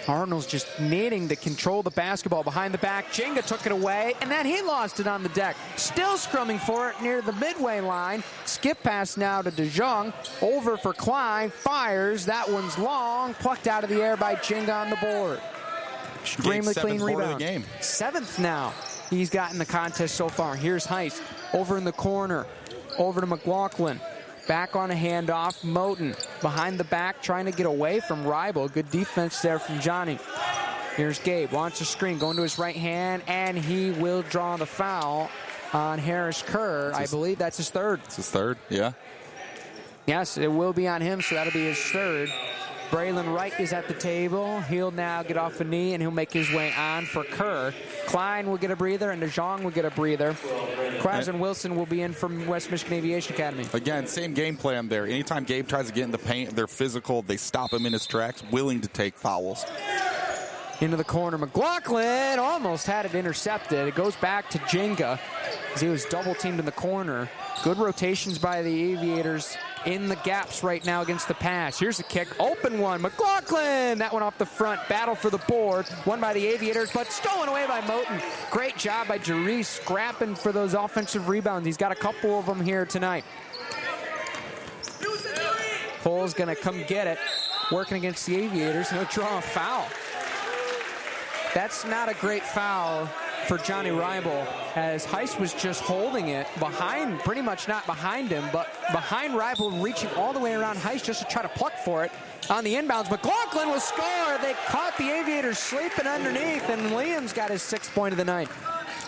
Cardinals just needing to control the basketball behind the back. Jenga took it away, and then he lost it on the deck. Still scrumming for it near the midway line. Skip pass now to DeJong. Over for Klein. Fires. That one's long. Plucked out of the air by Jenga on the board. Extremely clean rebound. 7th now he's got in the contest so far. Here's Heist. Over in the corner. Over to McLaughlin. Back on a handoff. Moten behind the back, trying to get away from Reibel. Good defense there from Johnny. Here's Gabe. Launches a screen. Going to his right hand, and he will draw the foul on Harris Kerr. I believe that's his 3rd. It's his 3rd, yeah. Yes, it will be on him, so that'll be his 3rd. Braylon Wright is at the table. He'll now get off a knee, and he'll make his way on for Kerr. Klein will get a breather, and DeJong will get a breather. Krause and Wilson will be in from West Michigan Aviation Academy. Again, same game plan there. Anytime Gabe tries to get in the paint, they're physical. They stop him in his tracks, willing to take fouls. Into the corner. McLaughlin almost had it intercepted. It goes back to Jenga as he was double-teamed in the corner. Good rotations by the Aviators in the gaps right now against the pass. Here's a kick. Open one. McLaughlin. That one off the front. Battle for the board. Won by the Aviators, but stolen away by Moten. Great job by Jerice scrapping for those offensive rebounds. He's got a couple of them here tonight. Cole's going to come get it. Working against the Aviators. He'll draw a foul. That's not a great foul for Johnny Reibel, as Heist was just holding it behind, pretty much not behind him, but behind Reibel and reaching all the way around Heist just to try to pluck for it. On the inbounds, McLaughlin will score. They caught the Aviators sleeping underneath, and Williams got his 6th point of the night.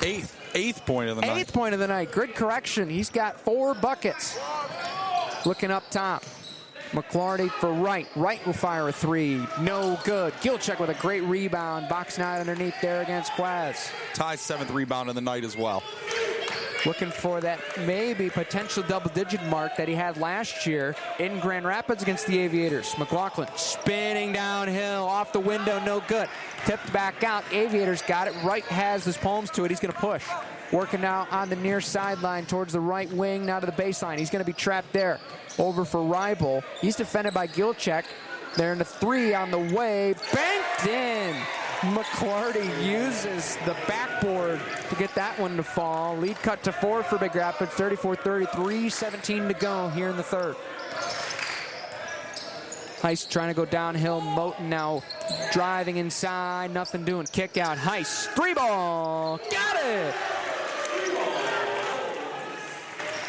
Eighth point of the night. 8th point of the night. Good correction. He's got 4 buckets. Looking up top. McClarty for Wright. Wright will fire a 3. No good. Gilcheck with a great rebound. Boxing out underneath there against Quaz. Ty's 7th rebound of the night as well. Looking for that maybe potential double-digit mark that he had last year in Grand Rapids against the Aviators. McLaughlin spinning downhill, off the window, no good. Tipped back out. Aviators got it right, has his palms to it. He's going to push. Working now on the near sideline towards the right wing, now to the baseline. He's going to be trapped there. Over for Rybel. He's defended by Gilchek. They're in the 3 on the way. Banked in. McClarty uses the backboard to get that one to fall. Lead cut to 4 for Big Rapids, 34-33, 17 to go here in the third. Heist trying to go downhill. Moten now driving inside, nothing doing. Kick out, Heist, 3 ball, got it!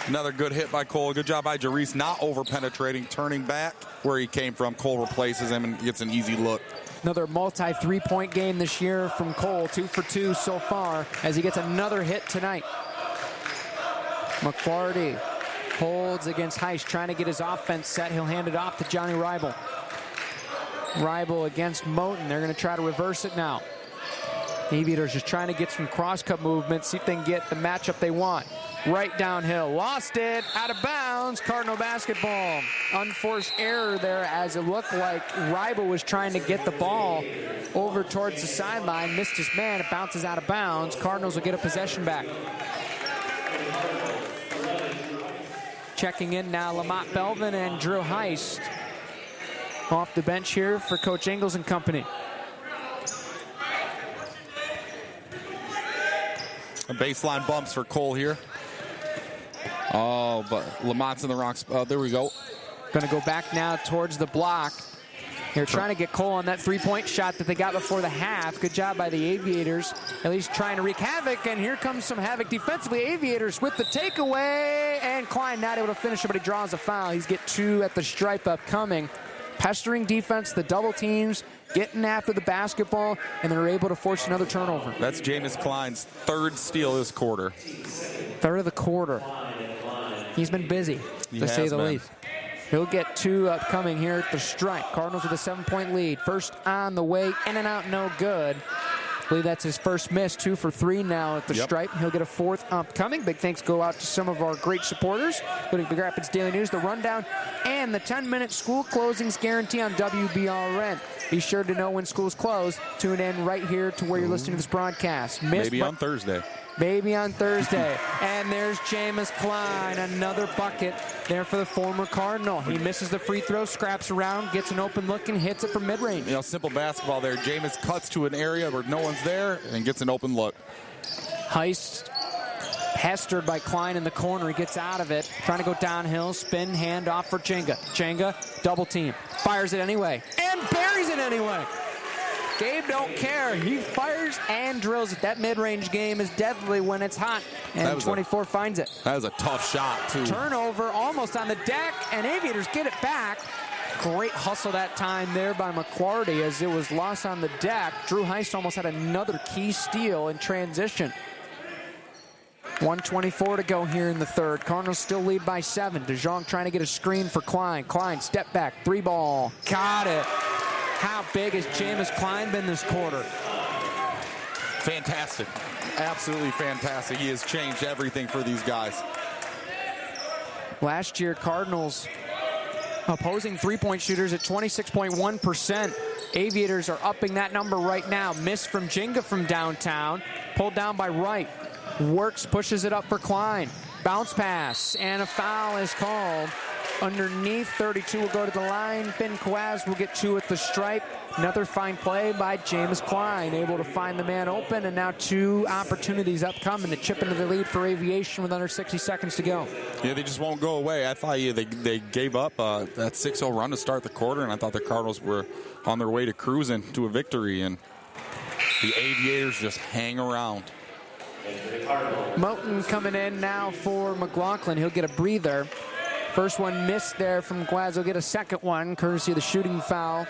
Another good hit by Cole. Good job by Jarice, not over-penetrating, turning back where he came from. Cole replaces him and gets an easy look. Another multi-3-point game this year from Cole. 2 for 2 so far as he gets another hit tonight. McClarty holds against Heist, trying to get his offense set. He'll hand it off to Johnny Rybel. Rybel against Moten. They're going to try to reverse it now. Aviators just trying to get some cross-cut movement, see if they can get the matchup they want. Right downhill, lost it, out of bounds, Cardinal basketball. Unforced error there as it looked like Rybel was trying to get the ball over towards the sideline, missed his man, it bounces out of bounds. Cardinals will get a possession back. Checking in now, Lamont Belvin and Drew Heist off the bench here for Coach Ingles and company. Baseline bumps for Cole here. Oh, but Lamont's in the wrong spot. There we go. Going to go back now towards the block. They're trying to get Cole on that 3-point shot that they got before the half. Good job by the Aviators, at least trying to wreak havoc, and here comes some havoc defensively. Aviators with the takeaway, and Klein not able to finish it, but he draws a foul. He's get 2 at the stripe upcoming. Pestering defense, the double teams, getting after the basketball, and they're able to force another turnover. That's Jameis Klein's 3rd steal this quarter. 3rd of the quarter. He's been busy, to say the least. He'll get 2 upcoming here at the stripe. Cardinals with a 7-point lead. First on the way, in and out, no good. I believe that's his first miss. 2 for 3 now at the stripe. He'll get a 4th upcoming. Big thanks go out to some of our great supporters, including Big Rapids Daily News, The Rundown, and the 10-minute school closings guarantee on WBRN. Be sure to know when schools close. Tune in right here to where you're listening to this broadcast. Maybe on Thursday. Maybe on Thursday. And there's Jameis Klein, another bucket there for the former Cardinal. He misses the free throw, scraps around, gets an open look, and hits it from mid-range. You know, simple basketball there. Jameis cuts to an area where no one's there and gets an open look. Heist pestered by Klein in the corner. He gets out of it, trying to go downhill, spin, hand off for Chenga. Chenga, double team, fires it anyway, and buries it anyway. Gabe don't care. He fires and drills it. That mid-range game is deadly when it's hot, and 24 finds it. That was a tough shot, too. Turnover almost on the deck, and Aviators get it back. Great hustle that time there by McClarty as it was lost on the deck. Drew Heist almost had another key steal in transition. 1:24 to go here in the third. Cardinals still lead by 7. DeJong trying to get a screen for Klein. Klein, step back, 3 ball. Got it. How big has Jameis Klein been this quarter? Fantastic. Absolutely fantastic. He has changed everything for these guys. Last year, Cardinals opposing 3-point shooters at 26.1%. Aviators are upping that number right now. Miss from Jenga from downtown. Pulled down by Wright. Works, pushes it up for Klein. Bounce pass, and a foul is called. Underneath, 32 will go to the line. Finn Quaz will get 2 at the stripe. Another fine play by Jameis Klein, able to find the man open, and now 2 opportunities upcoming to chip into the lead for Aviation with under 60 seconds to go. Yeah, they just won't go away. I thought they gave up that 6-0 run to start the quarter, and I thought the Cardinals were on their way to cruising to a victory, and the Aviators just hang around. Moten coming in now for McLaughlin. He'll get a breather. First one missed there from Guaz. He'll get a second one, courtesy of the shooting foul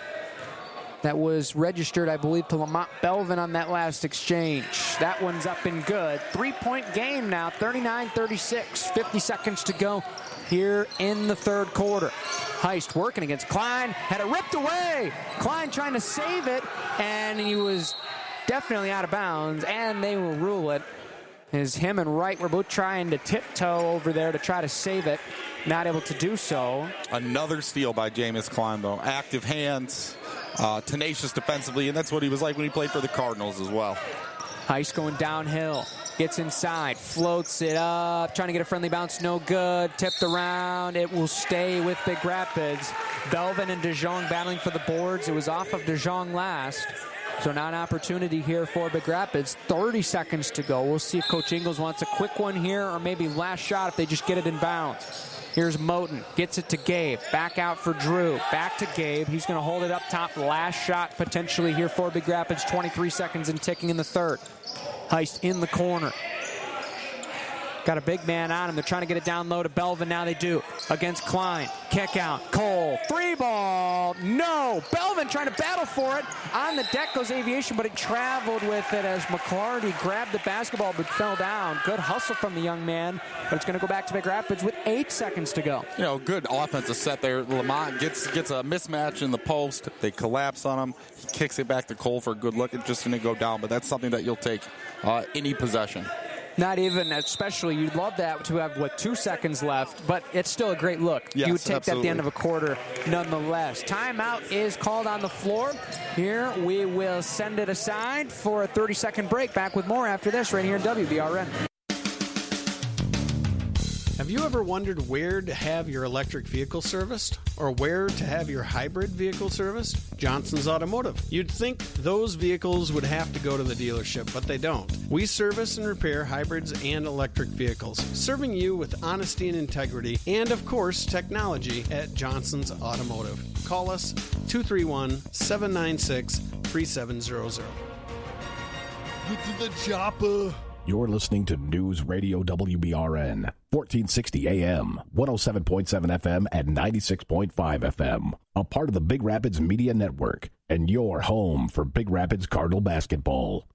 that was registered, I believe, to Lamont Belvin on that last exchange. That one's up and good. 3-point game now, 39-36. 50 seconds to go here in the third quarter. Heist working against Klein. Had it ripped away. Klein trying to save it, and he was definitely out of bounds, and they will rule it as him and Wright were both trying to tiptoe over there to try to save it. Not able to do so. Another steal by Jameis Klein, though. Active hands, tenacious defensively, and that's what he was like when he played for the Cardinals as well. Heist going downhill. Gets inside, floats it up, trying to get a friendly bounce, no good. Tipped around, it will stay with Big Rapids. Belvin and DeJong battling for the boards. It was off of DeJong last. So now an opportunity here for Big Rapids. 30 seconds to go. We'll see if Coach Ingles wants a quick one here or maybe last shot if they just get it in bounds. Here's Moten, gets it to Gabe, back out for Drew, back to Gabe. He's going to hold it up top. Last shot potentially here for Big Rapids. 23 seconds and ticking in the third. Heist in the corner. Got a big man on him. They're trying to get it down low to Belvin. Now they do. Against Klein. Kick out. Cole. 3-ball. No. Belvin trying to battle for it. On the deck goes Aviation, but it traveled with it as McClarty grabbed the basketball but fell down. Good hustle from the young man. But it's going to go back to Big Rapids with 8 seconds to go. You know, good offensive set there. Lamont gets a mismatch in the post. They collapse on him. He kicks it back to Cole for a good look. It's just going to go down, but that's something that you'll take any possession. Not even, especially, you'd love that to have, 2 seconds left, but it's still a great look. Yes, you would take absolutely. that at the end of a quarter nonetheless. Timeout is called on the floor. Here, we will send it aside for a 30-second break. Back with more after this right here in WBRN. Have you ever wondered where to have your electric vehicle serviced? Or where to have your hybrid vehicle serviced? Johnson's Automotive. You'd think those vehicles would have to go to the dealership, but they don't. We service and repair hybrids and electric vehicles, serving you with honesty and integrity, and of course, technology at Johnson's Automotive. Call us 231-796-3700. Get to the chopper. You're listening to News Radio WBRN, 1460 AM, 107.7 FM, and 96.5 FM. A part of the Big Rapids Media Network, and your home for Big Rapids Cardinal basketball.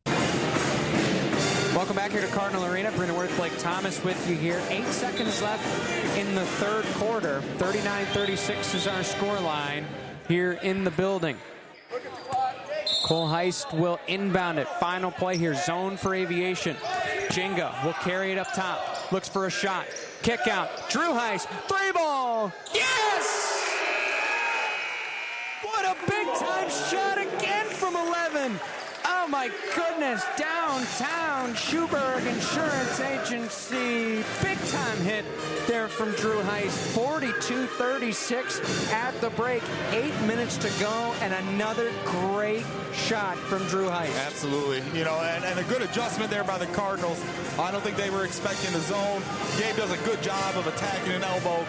Welcome back here to Cardinal Arena. Brennan Worth, Blake Thomas with you here. 8 seconds left in the third quarter. 39-36 is our scoreline here in the building. Cole Heist will inbound it. Final play here. Zone for Aviation. Jenga will carry it up top. Looks for a shot. Kick out. Drew Heist. 3-ball. Yes! What a big-time shot again from 11. Oh, my goodness. Downtown Schuberg Insurance Agency. Big-time hit there from Drew Heist. 42-36 at the break. 8 minutes to go, and another great shot from Drew Heist. Absolutely. You know, and a good adjustment there by the Cardinals. I don't think they were expecting the zone. Gabe does a good job of attacking an elbow.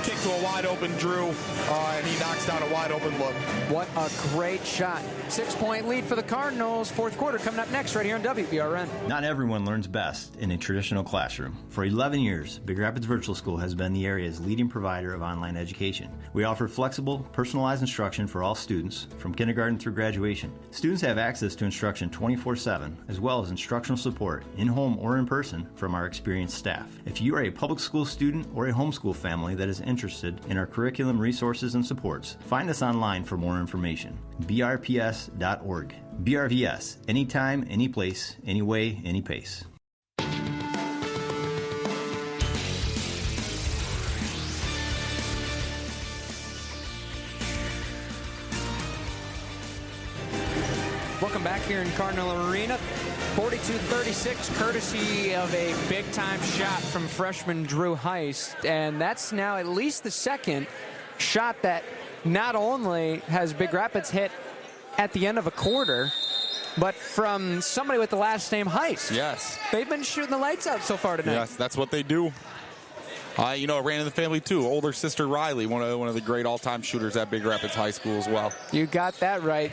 Kick to a wide-open Drew, and he knocks down a wide-open look. What a great shot. 6-point lead for the Cardinals. Fourth quarter coming up next right here on WBRN. Not everyone learns best in a traditional classroom. For 11 years, Big Rapids Virtual School has been the area's leading provider of online education. We offer flexible, personalized instruction for all students, from kindergarten through graduation. Students have access to instruction 24/7, as well as instructional support, in-home or in person, from our experienced staff. If you are a public school student or a homeschool family that is interested in our curriculum, resources, and supports, find us online for more information. brps.org. BRVS. Anytime, any place, any way, any pace. Welcome back here in Cardinal Arena. 42-36, courtesy of a big-time shot from freshman Drew Heist. And that's now at least the second shot that not only has Big Rapids hit at the end of a quarter, but from somebody with the last name Heist. Yes. They've been shooting the lights out so far tonight. Yes, that's what they do. You know, it ran in the family, too. Older sister Riley, one of the great all-time shooters at Big Rapids High School as well. You got that right.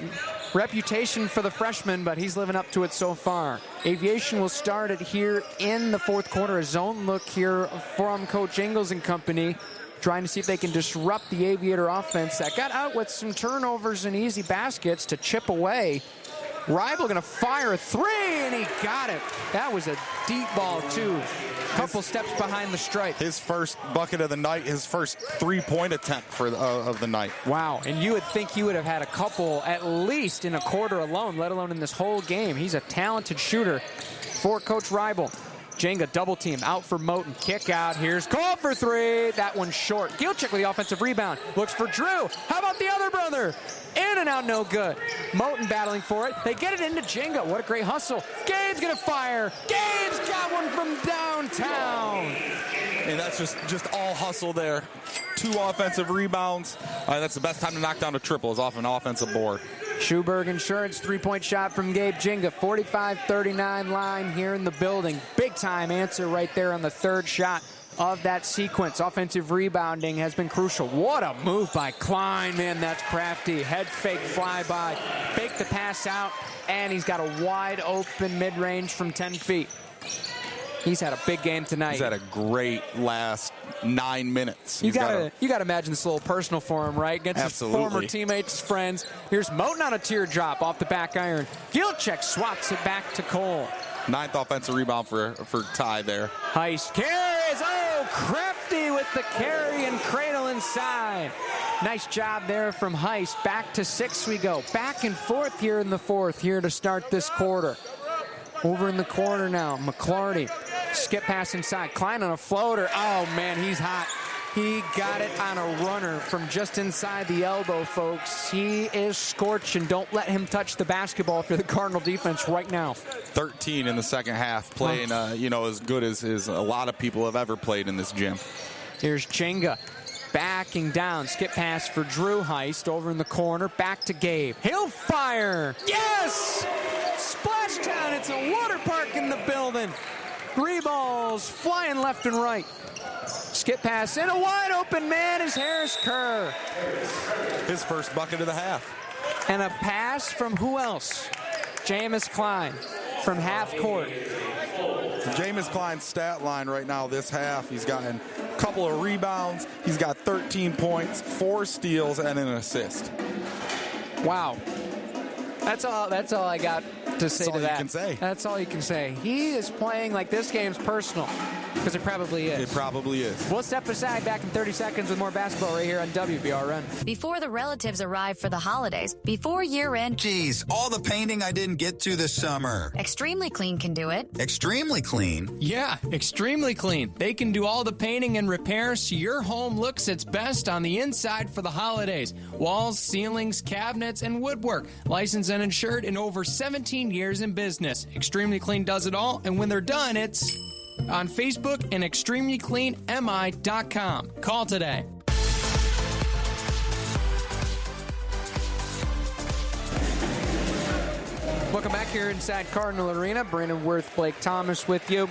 Reputation for the freshman, but he's living up to it so far. Aviation will start it here in the fourth quarter. A zone look here from Coach Ingles and company, trying to see if they can disrupt the Aviator offense that got out with some turnovers and easy baskets to chip away. Rival going to fire a three, and he got it. That was a deep ball, too. Couple steps behind the stripe. His first bucket of the night, his first three-point attempt of the night. Wow, and you would think he would have had a couple at least in a quarter alone, let alone in this whole game. He's a talented shooter for Coach Rival. Jenga double team out for Moten. Kick out. Here's call for three. That one's short. Gilchick with the offensive rebound. Looks for Drew. How about the other brother? In and out, no good. Moten battling for it. They get it into Jenga. What a great hustle. Gabe's going to fire. Gabe's got one from downtown. And that's just all hustle there. 2 offensive rebounds. That's the best time to knock down a triple is off an offensive board. Schuberg Insurance, 3-point shot from Gabe Jenga. 45-39 line here in the building. Big time answer right there on the third shot of that sequence. Offensive rebounding has been crucial. What a move by Klein. Man, that's crafty. Head fake flyby. Fake the pass out. And he's got a wide open mid-range from 10 feet. He's had a big game tonight. He's had a great last 9 minutes. You gotta imagine this a little personal for him, right? Against his former teammates, friends. Here's Moten on a teardrop off the back iron. Gilchick swats it back to Cole. 9th offensive rebound for Ty there. Heist carries. Oh, crafty with the carry and cradle inside. Nice job there from Heist. Back to 6 we go. Back and forth here in the fourth here to start this quarter. Over in the corner now, McClarty. Skip pass inside. Klein on a floater. Oh, man, he's hot. He got it on a runner from just inside the elbow, folks. He is scorching. Don't let him touch the basketball for the Cardinal defense right now. 13 in the second half, playing as good as a lot of people have ever played in this gym. Here's Jenga. Backing down. Skip pass for Drew. Heist over in the corner. Back to Gabe. He'll fire. Yes! Splashdown. It's a water park in the building. 3 balls flying left and right. Skip pass and a wide open man is Harris Kerr. His first bucket of the half. And a pass from who else? Jameis Klein from half court. Jameis Klein's stat line right now this half, he's gotten a couple of rebounds. He's got 13 points, 4 steals, and an assist. Wow. That's all I got to say to that. That's all you can say. That's all you can say. He is playing like this game's personal. Because it probably is. It probably is. We'll step aside back in 30 seconds with more basketball right here on WBRN. Before the relatives arrive for the holidays, before year-end... Geez, all the painting I didn't get to this summer. Extremely Clean can do it. Extremely Clean? Yeah, Extremely Clean. They can do all the painting and repairs so your home looks its best on the inside for the holidays. Walls, ceilings, cabinets, and woodwork. Licensed and insured in over 17 years in business. Extremely Clean does it all, and when they're done, it's... on Facebook and extremelycleanmi.com. Call today. Welcome back here inside Cardinal Arena. Brandon Worth, Blake Thomas with you.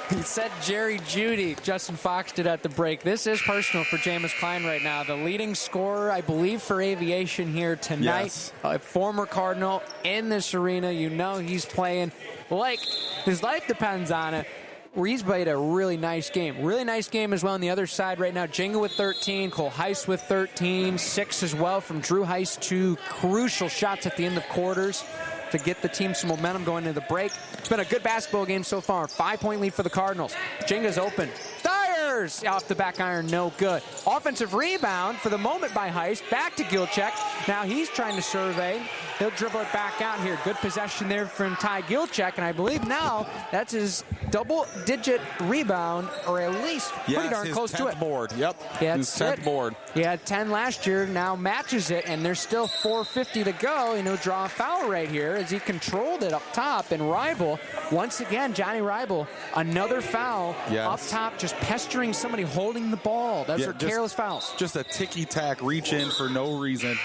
He said Jerry Jeudy, Justin Fox did at the break. This is personal for Jameis Klein right now. The leading scorer, I believe, for Aviation here tonight. Yes. A former Cardinal in this arena. You know he's playing like his life depends on it. He's played a really nice game. Really nice game as well on the other side right now. Jenga with 13, Cole Heist with 13, 6 as well from Drew Heist. 2 crucial shots at the end of quarters to get the team some momentum going into the break. It's been a good basketball game so far. 5-point lead for the Cardinals. Jenga's open. Dyers off the back iron, no good. Offensive rebound for the moment by Heist. Back to Gilchick. Now he's trying to survey. He'll dribble it back out here. Good possession there from Ty Gilchick, and I believe now that's his double-digit rebound, or at least pretty darn close to it. Board. Yep. Yeah, his 10th board. He had 10 last year, now matches it, and there's still 4:50 to go, and he'll draw a foul right here as he controlled it up top. And Ribel, once again, Johnny Ribel, another foul up top, just pestering somebody holding the ball. Those are careless fouls. Just a ticky-tack reach in for no reason.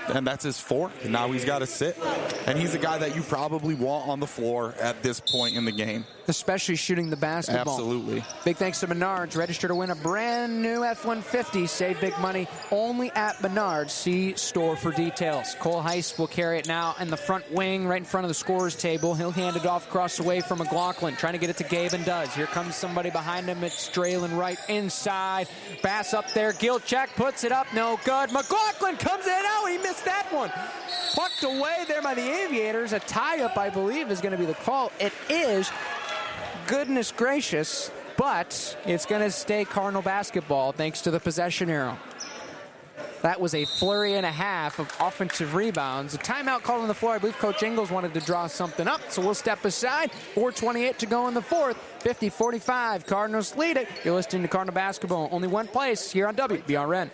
And that's his 4th. Now he's got to sit. And he's a guy that you probably want on the floor at this point in the game. Especially shooting the basketball. Absolutely. Big thanks to Menards. Register to win a brand new F-150. Save big money only at Menards. See store for details. Cole Heist will carry it now in the front wing, right in front of the scorer's table. He'll hand it off across the way from McLaughlin. Trying to get it to Gabe and does. Here comes somebody behind him. It's Stralin right inside. Pass up there. Gilchick puts it up. No good. McLaughlin comes in. Oh, he missed that one. Plucked away there by the Aviators. A tie-up, I believe, is going to be the call. It is. Goodness gracious, but it's going to stay Cardinal basketball thanks to the possession arrow. That was a flurry and a half of offensive rebounds. A timeout called on the floor. I believe Coach Ingles wanted to draw something up, so we'll step aside. 4:28 to go in the fourth. 50-45. Cardinals lead it. You're listening to Cardinal Basketball. Only one place here on WBRN.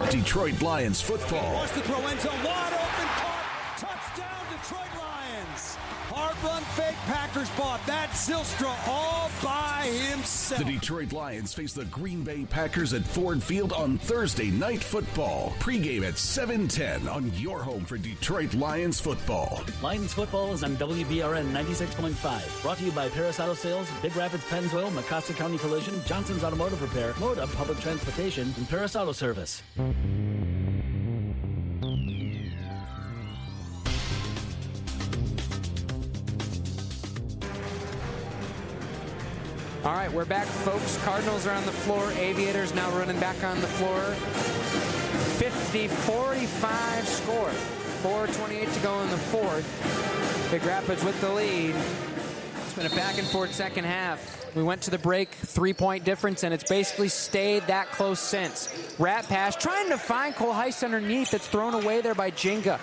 Detroit Lions football. Wants to throw into wide open, caught. Touchdown, Detroit Lions. Hard run fake, Packers bought that. Zylstra all by himself. The Detroit Lions face the Green Bay Packers at Ford Field on Thursday Night Football. Pregame at 7:10 on your home for Detroit Lions football. Lions football is on WBRN 96.5. Brought to you by Paris Auto Sales, Big Rapids Pennzoil, Mecosta County Collision, Johnson's Automotive Repair, Moda Public Transportation, and Paris Auto Service. All right, we're back, folks. Cardinals are on the floor. Aviators now running back on the floor. 50-45 score. 4:28 to go in the fourth. Big Rapids with the lead. It's been a back-and-forth second half. We went to the break, 3-point difference, and it's basically stayed that close since. Rat pass, trying to find Cole Heiss underneath. That's thrown away there by Jenga.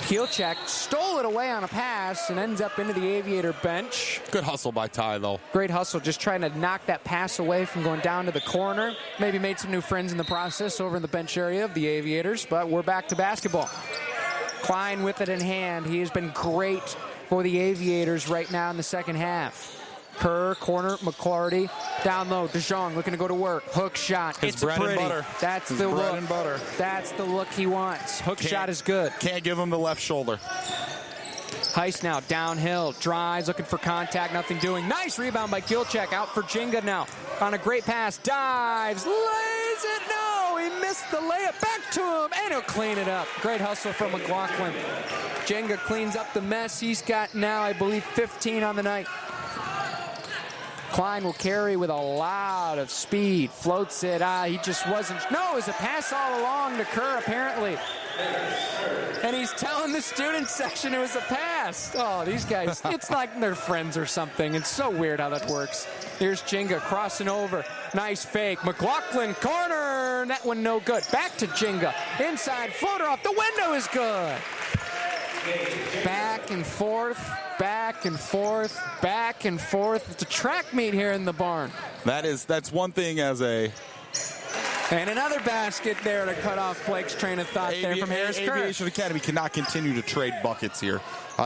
Kielczak stole it away on a pass and ends up into the Aviator bench. Good hustle by Ty, though. Great hustle, just trying to knock that pass away from going down to the corner. Maybe made some new friends in the process over in the bench area of the Aviators, but we're back to basketball. Klein with it in hand. He has been great for the Aviators right now in the second half. Kerr, corner, McClarty, down low. DeJong looking to go to work. Hook shot. His it's bread pretty. and butter. That's His the bread look. and butter. That's the look he wants. Hook shot is good. Can't give him the left shoulder. Heiss now downhill, drives, looking for contact, nothing doing. Nice rebound by Kielczak, out for Jenga now. On a great pass, dives, lays it, no! He missed the layup, back to him, and he'll clean it up. Great hustle from McLaughlin. Jenga cleans up the mess. He's got now, I believe, 15 on the night. Klein will carry with a lot of speed, floats it. He just wasn't. No, it was a pass all along to Kerr, apparently. And he's telling the student section it was a pass. Oh, these guys, it's like they're friends or something. It's so weird how that works. Here's Jenga crossing over. Nice fake. McLaughlin, corner. That one no good. Back to Jenga. Inside, floater off the window is good. Back and forth, back and forth, back and forth. It's a track meet here in the barn. That's one thing as a... And another basket there to cut off Blake's train of thought there from Harris Kerr. Aviation Academy cannot continue to trade buckets here.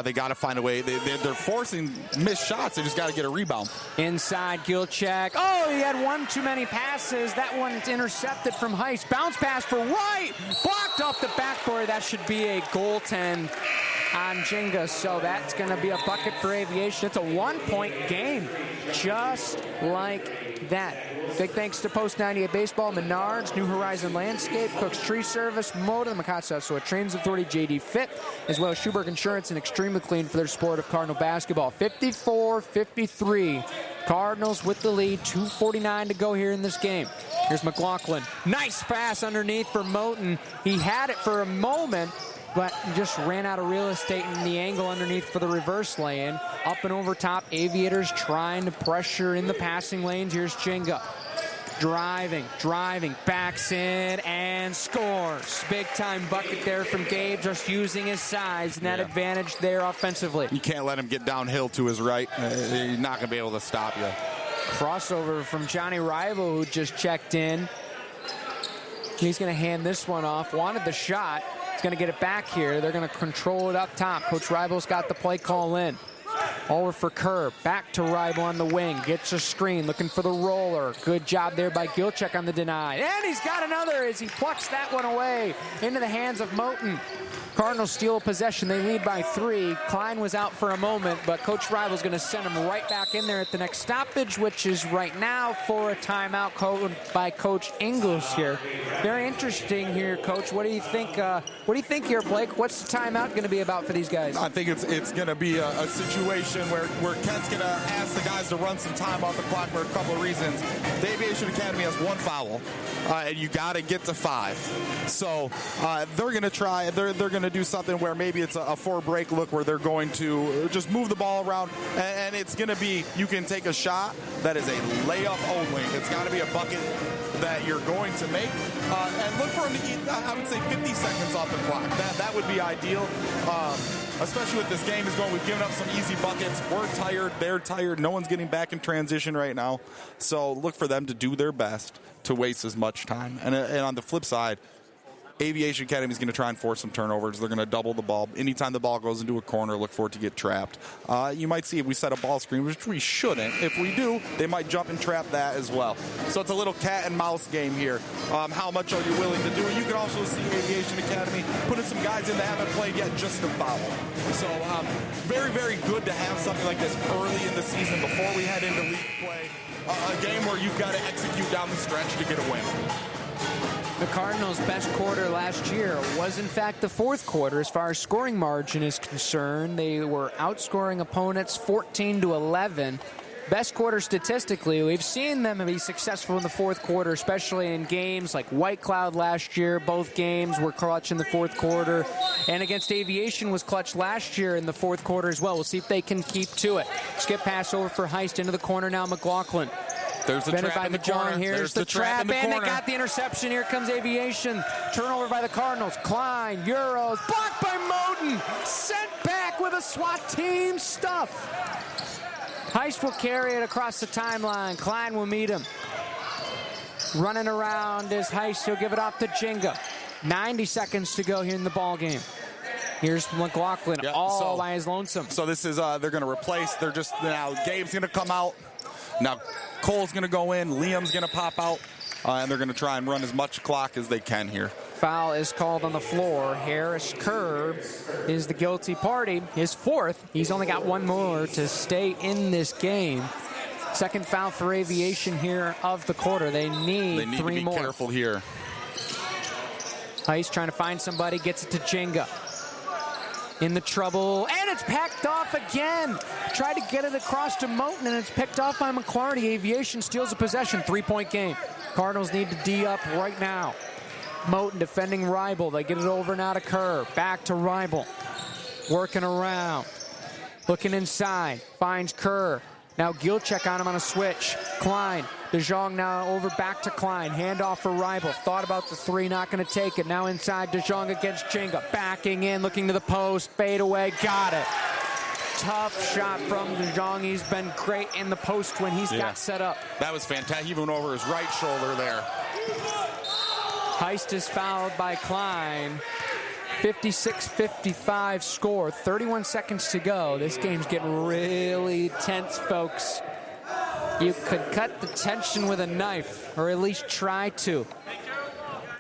They got to find a way. They're forcing missed shots. They just got to get a rebound. Inside, Kielczak. Oh, he had one too many passes. That one's intercepted from Heiss. Bounce pass for White. Blocked off the backboard. That should be a goaltend on Jenga. So that's going to be a bucket for Aviation. It's a 1-point game. Just like that. Big thanks to Post 98 Baseball, Menards, New Horizon Landscape, Cook's Tree Service, Moda, the Mecosta so Trains Authority, JD Fit, as well as Schuberg Insurance and Extremely Clean for their support of Cardinal basketball. 54-53. Cardinals with the lead. 2:49 to go here in this game. Here's McLaughlin. Nice pass underneath for Moten. He had it for a moment, but just ran out of real estate in the angle underneath for the reverse lay-in. Up and over top, Aviators trying to pressure in the passing lanes. Here's Jenga. Driving, backs in, and scores. Big-time bucket there from Gabe, just using his size and that advantage there offensively. You can't let him get downhill to his right. He's not going to be able to stop you. Crossover from Johnny Rival, who just checked in. He's going to hand this one off. Wanted the shot. He's going to get it back here. They're going to control it up top. Coach Rival's got the play call in. Over for Kerr. Back to Rival on the wing. Gets a screen. Looking for the roller. Good job there by Kielczak on the deny. And he's got another as he plucks that one away into the hands of Moten. Cardinals steal a possession. They lead by 3. Klein was out for a moment, but Coach Rival's going to send him right back in there at the next stoppage, which is right now for a timeout called by Coach Ingles here. Very interesting here, Coach. What do you think? What do you think here, Blake? What's the timeout going to be about for these guys? I think it's going to be a situation where Kent's going to ask the guys to run some time off the clock for a couple of reasons. The Aviation Academy has 1 foul, and you got to get to 5. So they're going to try. They're going to to do something where maybe it's a 4-break look where they're going to just move the ball around, and it's going to be, you can take a shot that is a layup only. It's got to be a bucket that you're going to make, and look for them to get, I would say, 50 seconds off the clock. That would be ideal, especially with this game is going. We've given up some easy buckets. We're tired. They're tired. No one's getting back in transition right now. So look for them to do their best to waste as much time. And on the flip side, Aviation Academy is going to try and force some turnovers. They're going to double the ball. Anytime the ball goes into a corner, look for it to get trapped. You might see if we set a ball screen, which we shouldn't. If we do, they might jump and trap that as well. So it's a little cat and mouse game here. How much are you willing to do? And you can also see Aviation Academy putting some guys in that haven't played yet just to foul. So very, very good to have something like this early in the season before we head into league play. A game where you've got to execute down the stretch to get a win. The Cardinals' best quarter last year was, in fact, the fourth quarter as far as scoring margin is concerned. They were outscoring opponents 14-11. Best quarter statistically. We've seen them be successful in the fourth quarter, especially in games like White Cloud last year. Both games were clutch in the fourth quarter. And against Aviation was clutch last year in the fourth quarter as well. We'll see if they can keep to it. Skip pass over for Heist into the corner now, McLaughlin. There's the trap in the corner. Here's the trap, and they got the interception. Here comes Aviation. Turnover by the Cardinals. Klein, Euros, blocked by Moten. Sent back with a SWAT team stuff. Heist will carry it across the timeline. Klein will meet him. Running around is Heist. He'll give it off to Jenga. 90 seconds to go here in the ball game. Here's McLaughlin by his lonesome. So this is, they're going to replace. They're just, now Gabe's going to come out. Now Cole's going to go in. Liam's going to pop out. And they're going to try and run as much clock as they can here. Foul is called on the floor. Harris Kerr is the guilty party. His fourth. He's only got one more to stay in this game. Second foul for Aviation here of the quarter. They need three more. To be careful here. He's trying to find somebody. Gets it to Jenga. In the trouble, and it's packed off again. Tried to get it across to Moten, and it's picked off by McClarty. Aviation steals a possession. 3-point game. Cardinals need to D up right now. Moten defending Ribel. They get it over now to Kerr. Back to Ribel. Working around. Looking inside. Finds Kerr. Now Gilchek on him on a switch. Klein. DeJong now over back to Klein. Handoff for Ribel. Thought about the three, not going to take it. Now inside DeJong against Jenga. Backing in, looking to the post. Fade away. Got it. Tough shot from DeJong. He's been great in the post when he's got set up. That was fantastic. He went over his right shoulder there. Heist is fouled by Klein. 56-55 score. 31 seconds to go. This game's getting really tense, folks. You could cut the tension with a knife, or at least try to.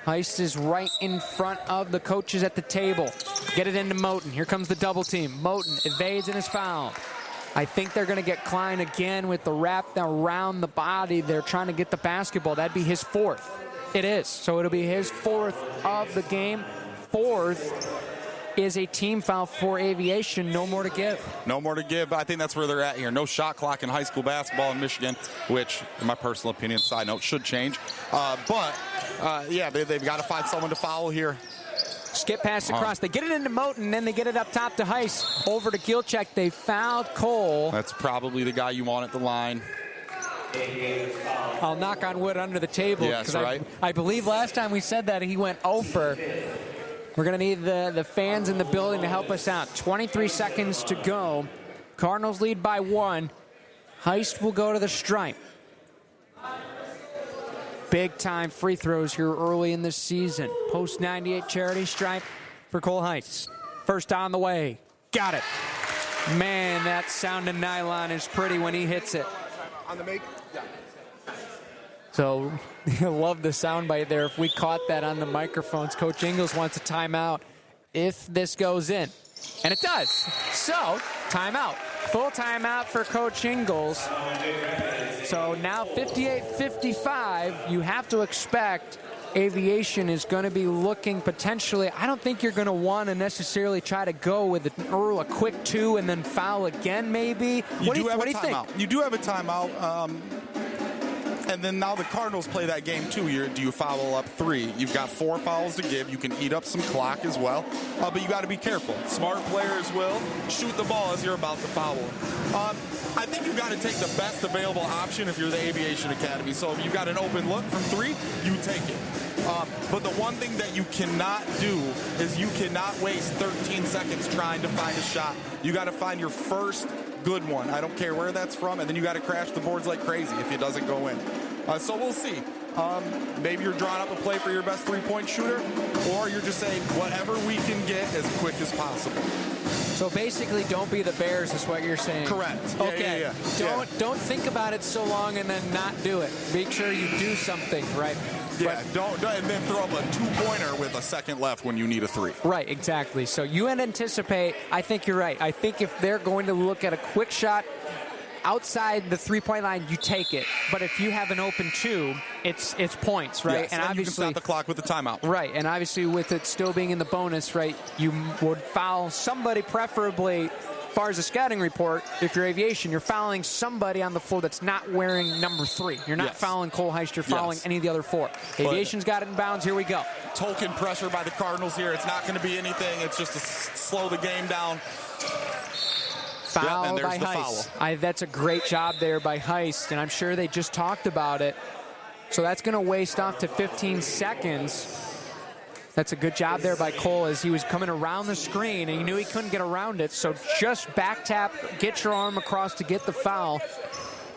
Heist is right in front of the coaches at the table. Get it into Moten. Here comes the double team. Moten evades and is fouled. I think they're going to get Klein again with the wrap around the body. They're trying to get the basketball. That'd be his fourth. It is. So it'll be his fourth of the game. Fourth is a team foul for Aviation. No more to give. No more to give. I think that's where they're at here. No shot clock in high school basketball in Michigan, which, in my personal opinion, side note, should change. They've got to find someone to foul here. Skip pass across. They get it into Moten, then they get it up top to Heist. Over to Gilchek. They fouled Cole. That's probably the guy you want at the line. I'll knock on wood under the table. Yes, right. I believe last time we said that he went 0 for. We're going to need the fans in the building to help us out. 23 seconds to go. Cardinals lead by 1. Heist will go to the stripe. Big time free throws here early in the season. Post 98 charity stripe for Cole Heist. First on the way. Got it. Man, that sound of nylon is pretty when he hits it. On the make? Yeah. So, I love the soundbite there. If we caught that on the microphones, Coach Ingles wants a timeout if this goes in. And it does. So, timeout. Full timeout for Coach Ingles. So now 58-55. You have to expect Aviation is going to be looking potentially. I don't think you're going to want to necessarily try to go with a quick 2 and then foul again, maybe. What do you think? You do have a timeout. And then now the Cardinals play that game too. Do you foul up 3? You've got 4 fouls to give. You can eat up some clock as well. But you got to be careful. Smart players will shoot the ball as you're about to foul. I think you've got to take the best available option if you're the Aviation Academy. So if you've got an open look from 3, you take it. But the one thing that you cannot do is you cannot waste 13 seconds trying to find a shot. You got to find your first good one. I don't care where that's from, and then you got to crash the boards like crazy if it doesn't go in. So we'll see. Maybe you're drawing up a play for your best 3-point shooter, or you're just saying whatever we can get as quick as possible. So basically, don't be the Bears is what you're saying. Correct. Okay. Yeah. Don't think about it so long and then not do it. Make sure you do something, right? Yeah, don't and then throw up a 2-pointer with a second left when you need a 3. Right, exactly. So you anticipate, I think you're right. I think if they're going to look at a quick shot outside the 3-point line, you take it. But if you have an open 2, it's points, right? Yes, and obviously you can stop the clock with the timeout. Right, and obviously with it still being in the bonus, right, you would foul somebody, preferably, as far as a scouting report, if you're Aviation, you're fouling somebody on the floor that's not wearing number 3. You're not fouling Cole Heist, you're fouling any of the other 4. Aviation's got it in bounds. Here we go. Token pressure by the Cardinals here. It's not going to be anything. It's just to slow the game down. Foul by Heist. That's a great job there by Heist, and I'm sure they just talked about it. So that's going to waste off to 15 seconds. That's a good job there by Cole as he was coming around the screen, and he knew he couldn't get around it. So just back tap, get your arm across to get the foul.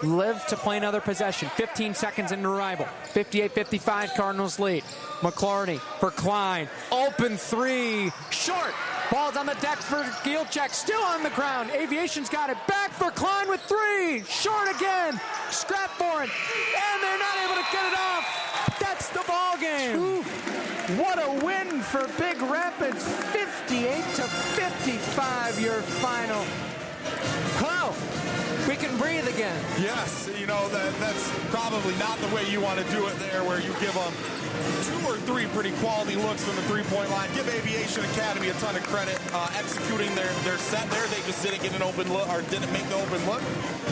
Live to play another possession. 15 seconds into arrival. 58-55, Cardinals lead. McClarty for Klein. Open 3. Short. Ball's on the deck for Gielczek. Still on the ground. Aviation's got it. Back for Klein with 3. Short again. Scrap for it. And they're not able to get it off. That's the ball game. What a win for Big Rapids. 58-55, your final. Oh, we can breathe again. Yes, that's probably not the way you want to do it there, where you give them 2 or 3 pretty quality looks from the 3-point line. Give Aviation Academy a ton of credit executing their set there. They just didn't get an open look, or didn't make the open look,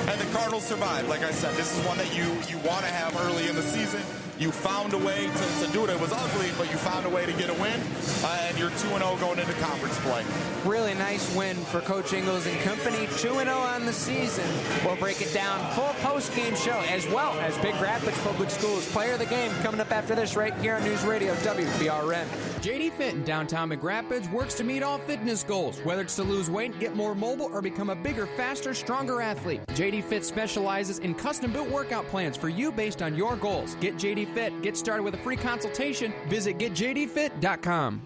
and the Cardinals survived. Like I said, this is one that you want to have early in the season. You found a way to do it. It was ugly, but you found a way to get a win, and you're 2-0 going into conference play. Really nice win for Coach Ingles and company. 2-0 on the season. We'll break it down. Full post-game show, as well as Big Rapids Public Schools Player of the Game coming up after this right here on News Radio WBRN. JD Fit in downtown Big Rapids works to meet all fitness goals, whether it's to lose weight, get more mobile, or become a bigger, faster, stronger athlete. JD Fit specializes in custom-built workout plans for you based on your goals. Get JD Fit. Get started with a free consultation. Visit getjdfit.com.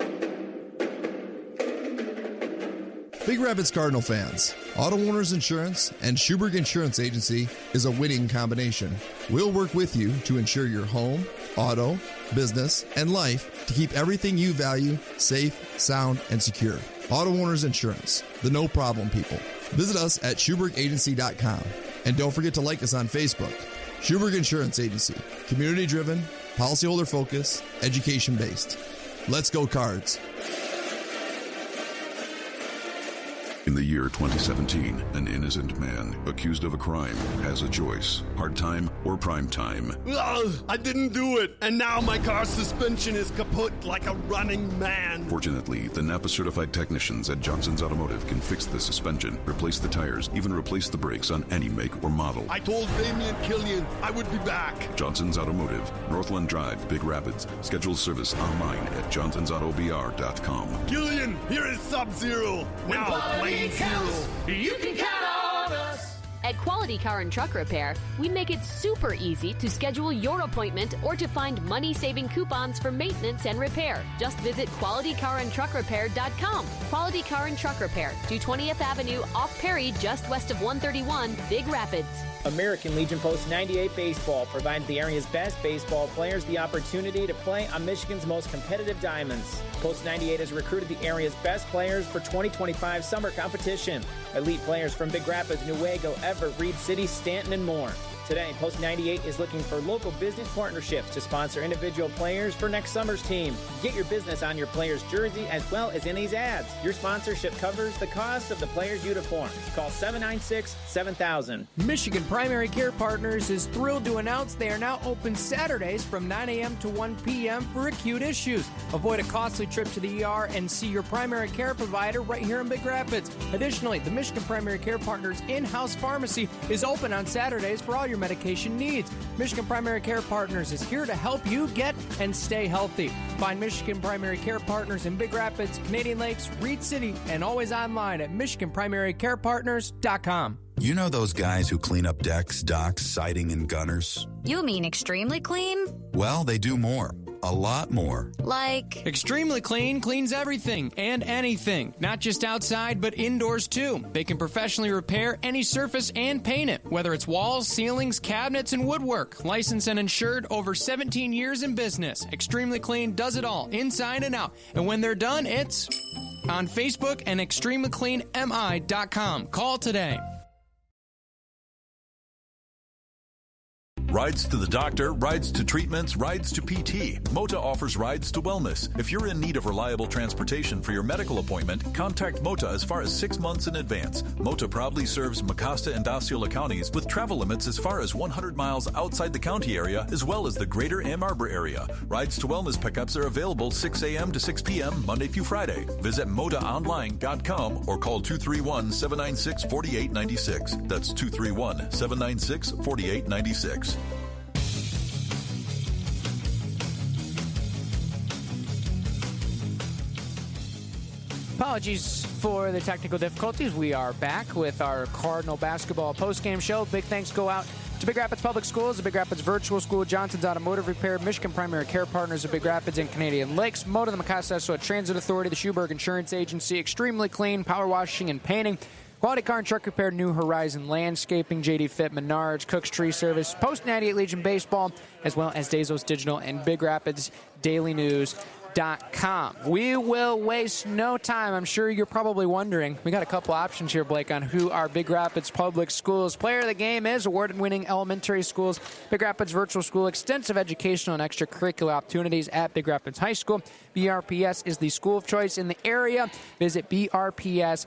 Big Rapids Cardinal fans, Auto Owners Insurance and Schuberg Insurance Agency is a winning combination. We'll work with you to insure your home, auto, business, and life to keep everything you value safe, sound, and secure. Auto Owners Insurance, the no-problem people. Visit us at SchubergAgency.com. And don't forget to like us on Facebook. Schuberg Insurance Agency, community-driven, policyholder-focused, education-based. Let's go Cards. In the year 2017, an innocent man accused of a crime has a choice: hard time or prime time. Ugh, I didn't do it, and now my car's suspension is kaput like a running man. Fortunately, the Napa-certified technicians at Johnson's Automotive can fix the suspension, replace the tires, even replace the brakes on any make or model. I told Damian Killian I would be back. Johnson's Automotive, Northland Drive, Big Rapids. Schedule service online at johnsonsautobr.com. Killian, here is Sub-Zero. Now, plain zero. You can count on us. At Quality Car and Truck Repair, we make it super easy to schedule your appointment or to find money-saving coupons for maintenance and repair. Just visit QualityCarAndTruckRepair.com. Quality Car and Truck Repair, 220th Avenue, off Perry, just west of 131, Big Rapids. American Legion Post 98 Baseball provides the area's best baseball players the opportunity to play on Michigan's most competitive diamonds. Post 98 has recruited the area's best players for 2025 summer competition. Elite players from Big Rapids, Newaygo, Everett, Reed City, Stanton, and more. Today, Post 98 is looking for local business partnerships to sponsor individual players for next summer's team. Get your business on your player's jersey as well as in these ads. Your sponsorship covers the cost of the player's uniform. Call 796-7000. Michigan Primary Care Partners is thrilled to announce they are now open Saturdays from 9 a.m. to 1 p.m. for acute issues. Avoid a costly trip to the ER and see your primary care provider right here in Big Rapids. Additionally, the Michigan Primary Care Partners in-house pharmacy is open on Saturdays for all your medication needs. Michigan Primary Care Partners is here to help you get and stay healthy. Find Michigan Primary Care Partners in Big Rapids, Canadian Lakes, Reed City, and always online at MichiganPrimaryCarePartners.com. You know those guys who clean up decks, docks, siding, and gunners? You mean extremely clean? Well, they do more. A lot more. Like? Extremely Clean cleans everything and anything, not just outside, but indoors too. They can professionally repair any surface and paint it, whether it's walls, ceilings, cabinets, and woodwork. Licensed and insured, over 17 years in business. Extremely Clean does it all, inside and out. And when they're done, it's on Facebook and extremelycleanmi.com. Call today. Rides to the doctor, rides to treatments, rides to PT. Mota offers rides to wellness. If you're in need of reliable transportation for your medical appointment, contact Mota as far as 6 months in advance. Mota proudly serves Mecosta and Osceola counties with travel limits as far as 100 miles outside the county area, as well as the greater Ann Arbor area. Rides to wellness pickups are available 6 a.m. to 6 p.m. Monday through Friday. Visit motaonline.com or call 231-796-4896. That's 231-796-4896. Apologies for the technical difficulties. We are back with our Cardinal basketball postgame show. Big thanks go out to Big Rapids Public Schools, the Big Rapids Virtual School, Johnson's Automotive Repair, Michigan Primary Care Partners of Big Rapids and Canadian Lakes, Moda, the Mecosta Transit Authority, the Schuberg Insurance Agency, Extremely Clean, Power Washing and Painting, Quality Car and Truck Repair, New Horizon Landscaping, JD Fit, Menards, Cook's Tree Service, Post 98 Legion Baseball, as well as Dazos Digital and Big Rapids Daily News. We will waste no time. I'm sure you're probably wondering. We got a couple options here, Blake, on who our Big Rapids Public Schools player of the game is. Award-winning elementary schools, Big Rapids Virtual School, extensive educational and extracurricular opportunities at Big Rapids High School. BRPS is the school of choice in the area. Visit brps.org.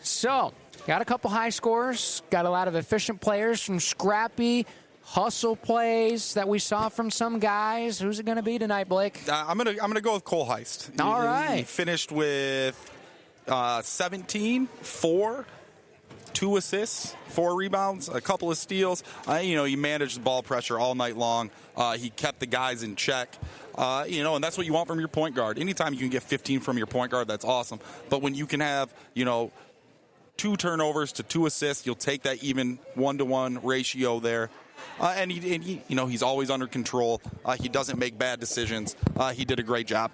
So, got a couple high scores, got a lot of efficient players, some scrappy hustle plays that we saw from some guys. Who's it going to be tonight, Blake? I'm gonna go with Cole Heist. All right. He finished with 17, 4, 2 assists, 4 rebounds, a couple of steals. He managed the ball pressure all night long. He kept the guys in check. And that's what you want from your point guard. Anytime you can get 15 from your point guard, that's awesome. But when you can have, 2 turnovers to 2 assists, you'll take that even 1-to-1 ratio there. And he's always under control. He doesn't make bad decisions. He did a great job.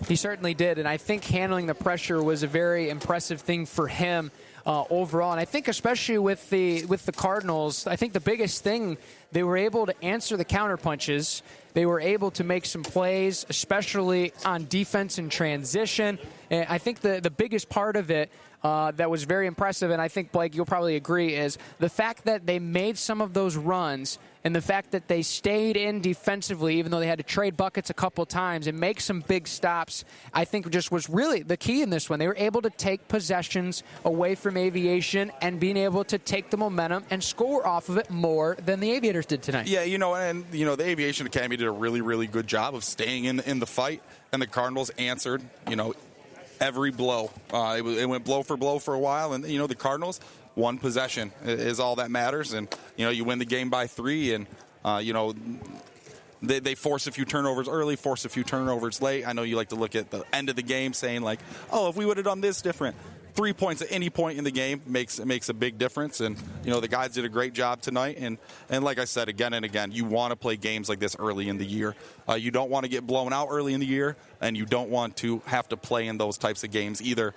He certainly did, and I think handling the pressure was a very impressive thing for him overall. And I think especially with the Cardinals, I think the biggest thing, they were able to answer the counter punches. They were able to make some plays, especially on defense and transition. And I think the biggest part of it that was very impressive, and I think, Blake, you'll probably agree, is the fact that they made some of those runs and the fact that they stayed in defensively, even though they had to trade buckets a couple times and make some big stops, I think just was really the key in this one. They were able to take possessions away from Aviation and being able to take the momentum and score off of it more than the Aviators did tonight. Yeah, the Aviation Academy did a really, really good job of staying in the fight, and the Cardinals answered, every blow. It went blow for a while, and the Cardinals, one possession is all that matters, and you win the game by 3, and they force a few turnovers early, force a few turnovers late. I know you like to look at the end of the game, saying like, if we would have done this different. 3 points at any point in the game makes a big difference, and the guys did a great job tonight. And like I said again and again, you want to play games like this early in the year. You don't want to get blown out early in the year, and you don't want to have to play in those types of games either.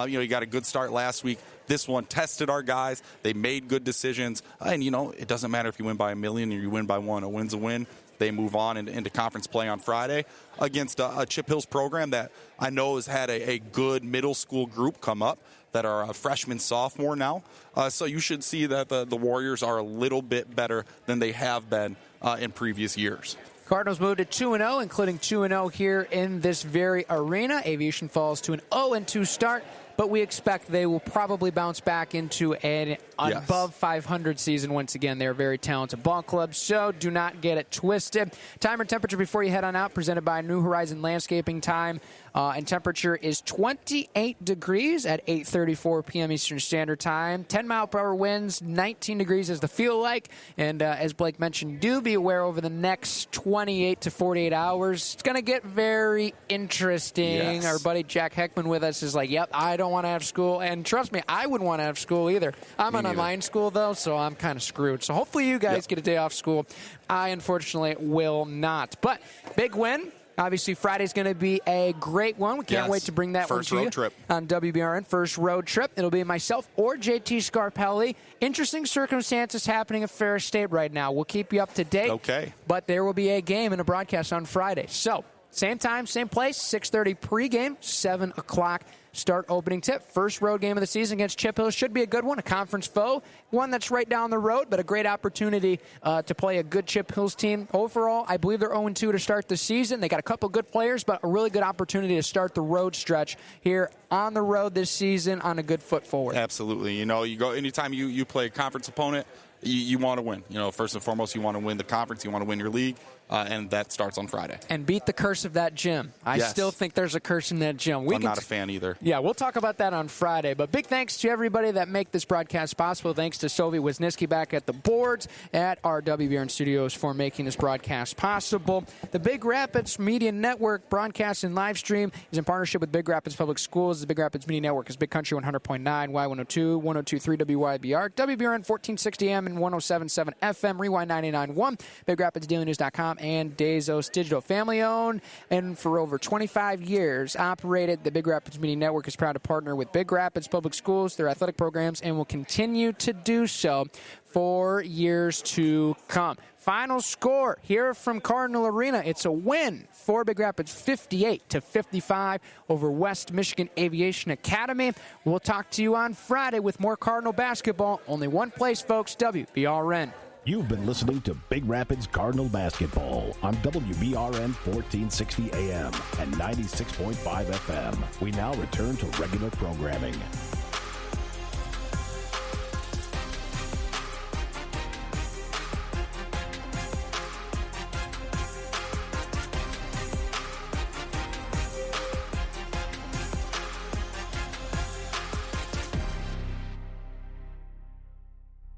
You got a good start last week. This one tested our guys. They made good decisions, and it doesn't matter if you win by 1 million or you win by 1. A win's a win. they move on into conference play on Friday against a Chip Hills program that I know has had a good middle school group come up that are a freshman, sophomore now. So you should see that the Warriors are a little bit better than they have been in previous years. Cardinals moved to 2-0, including 2-0 here in this very arena. Aviation falls to an 0-2 start, but we expect they will probably bounce back into an above 500 season once again. They're a very talented ball club, so do not get it twisted. Time and temperature before you head on out, presented by New Horizon Landscaping. Time and temperature is 28 degrees at 8:34 p.m. Eastern Standard Time. 10-mile-per-hour winds, 19 degrees is the feel like. And as Blake mentioned, do be aware over the next 28 to 48 hours, it's going to get very interesting. Yes. Our buddy Jack Heckman with us is like, yep, I don't want to have school. And trust me, I wouldn't want to have school either. I'm an online school, though, so I'm kind of screwed. So hopefully you guys get a day off school. I, unfortunately, will not. But big win. Obviously, Friday's going to be a great one. We can't wait to bring that First one to road you trip. on WBRN. First road trip. It'll be myself or JT Scarpelli. Interesting circumstances happening at Ferris State right now. We'll keep you up to date. Okay. But there will be a game and a broadcast on Friday. So, same time, same place, 6:30 pregame, 7 o'clock start opening tip. First road game of the season against Chip Hills. Should be a good one, a conference foe. One that's right down the road, but a great opportunity to play a good Chip Hills team. Overall, I believe they're 0-2 to start the season. They got a couple good players, but a really good opportunity to start the road stretch here on the road this season on a good foot forward. Absolutely. You know, you go anytime you play a conference opponent, you want to win. You know, first and foremost, you want to win the conference. You want to win your league. And that starts on Friday. And beat the curse of that gym. I still think there's a curse in that gym. I'm not a fan either. Yeah, we'll talk about that on Friday. But big thanks to everybody that make this broadcast possible. Thanks to Sovi Wisniewski back at the boards at our WBRN studios for making this broadcast possible. The Big Rapids Media Network broadcast and live stream is in partnership with Big Rapids Public Schools. The Big Rapids Media Network is Big Country 100.9, Y102, 102.3 WYBR, WBRN 1460 AM and 107.7 FM, Rewind 99.1, BigRapidsDailyNews.com, and Dazos Digital. Family owned and for over 25 years operated, the Big Rapids Media Network is proud to partner with Big Rapids Public Schools, their athletic programs, and will continue to do so for years to come. Final score here from Cardinal Arena. It's a win for Big Rapids, 58-55 over West Michigan Aviation Academy. We'll talk to you on Friday with more Cardinal basketball. Only one place, folks, WBRN. You've been listening to Big Rapids Cardinal basketball on WBRN 1460 AM and 96.5 FM. We now return to regular programming.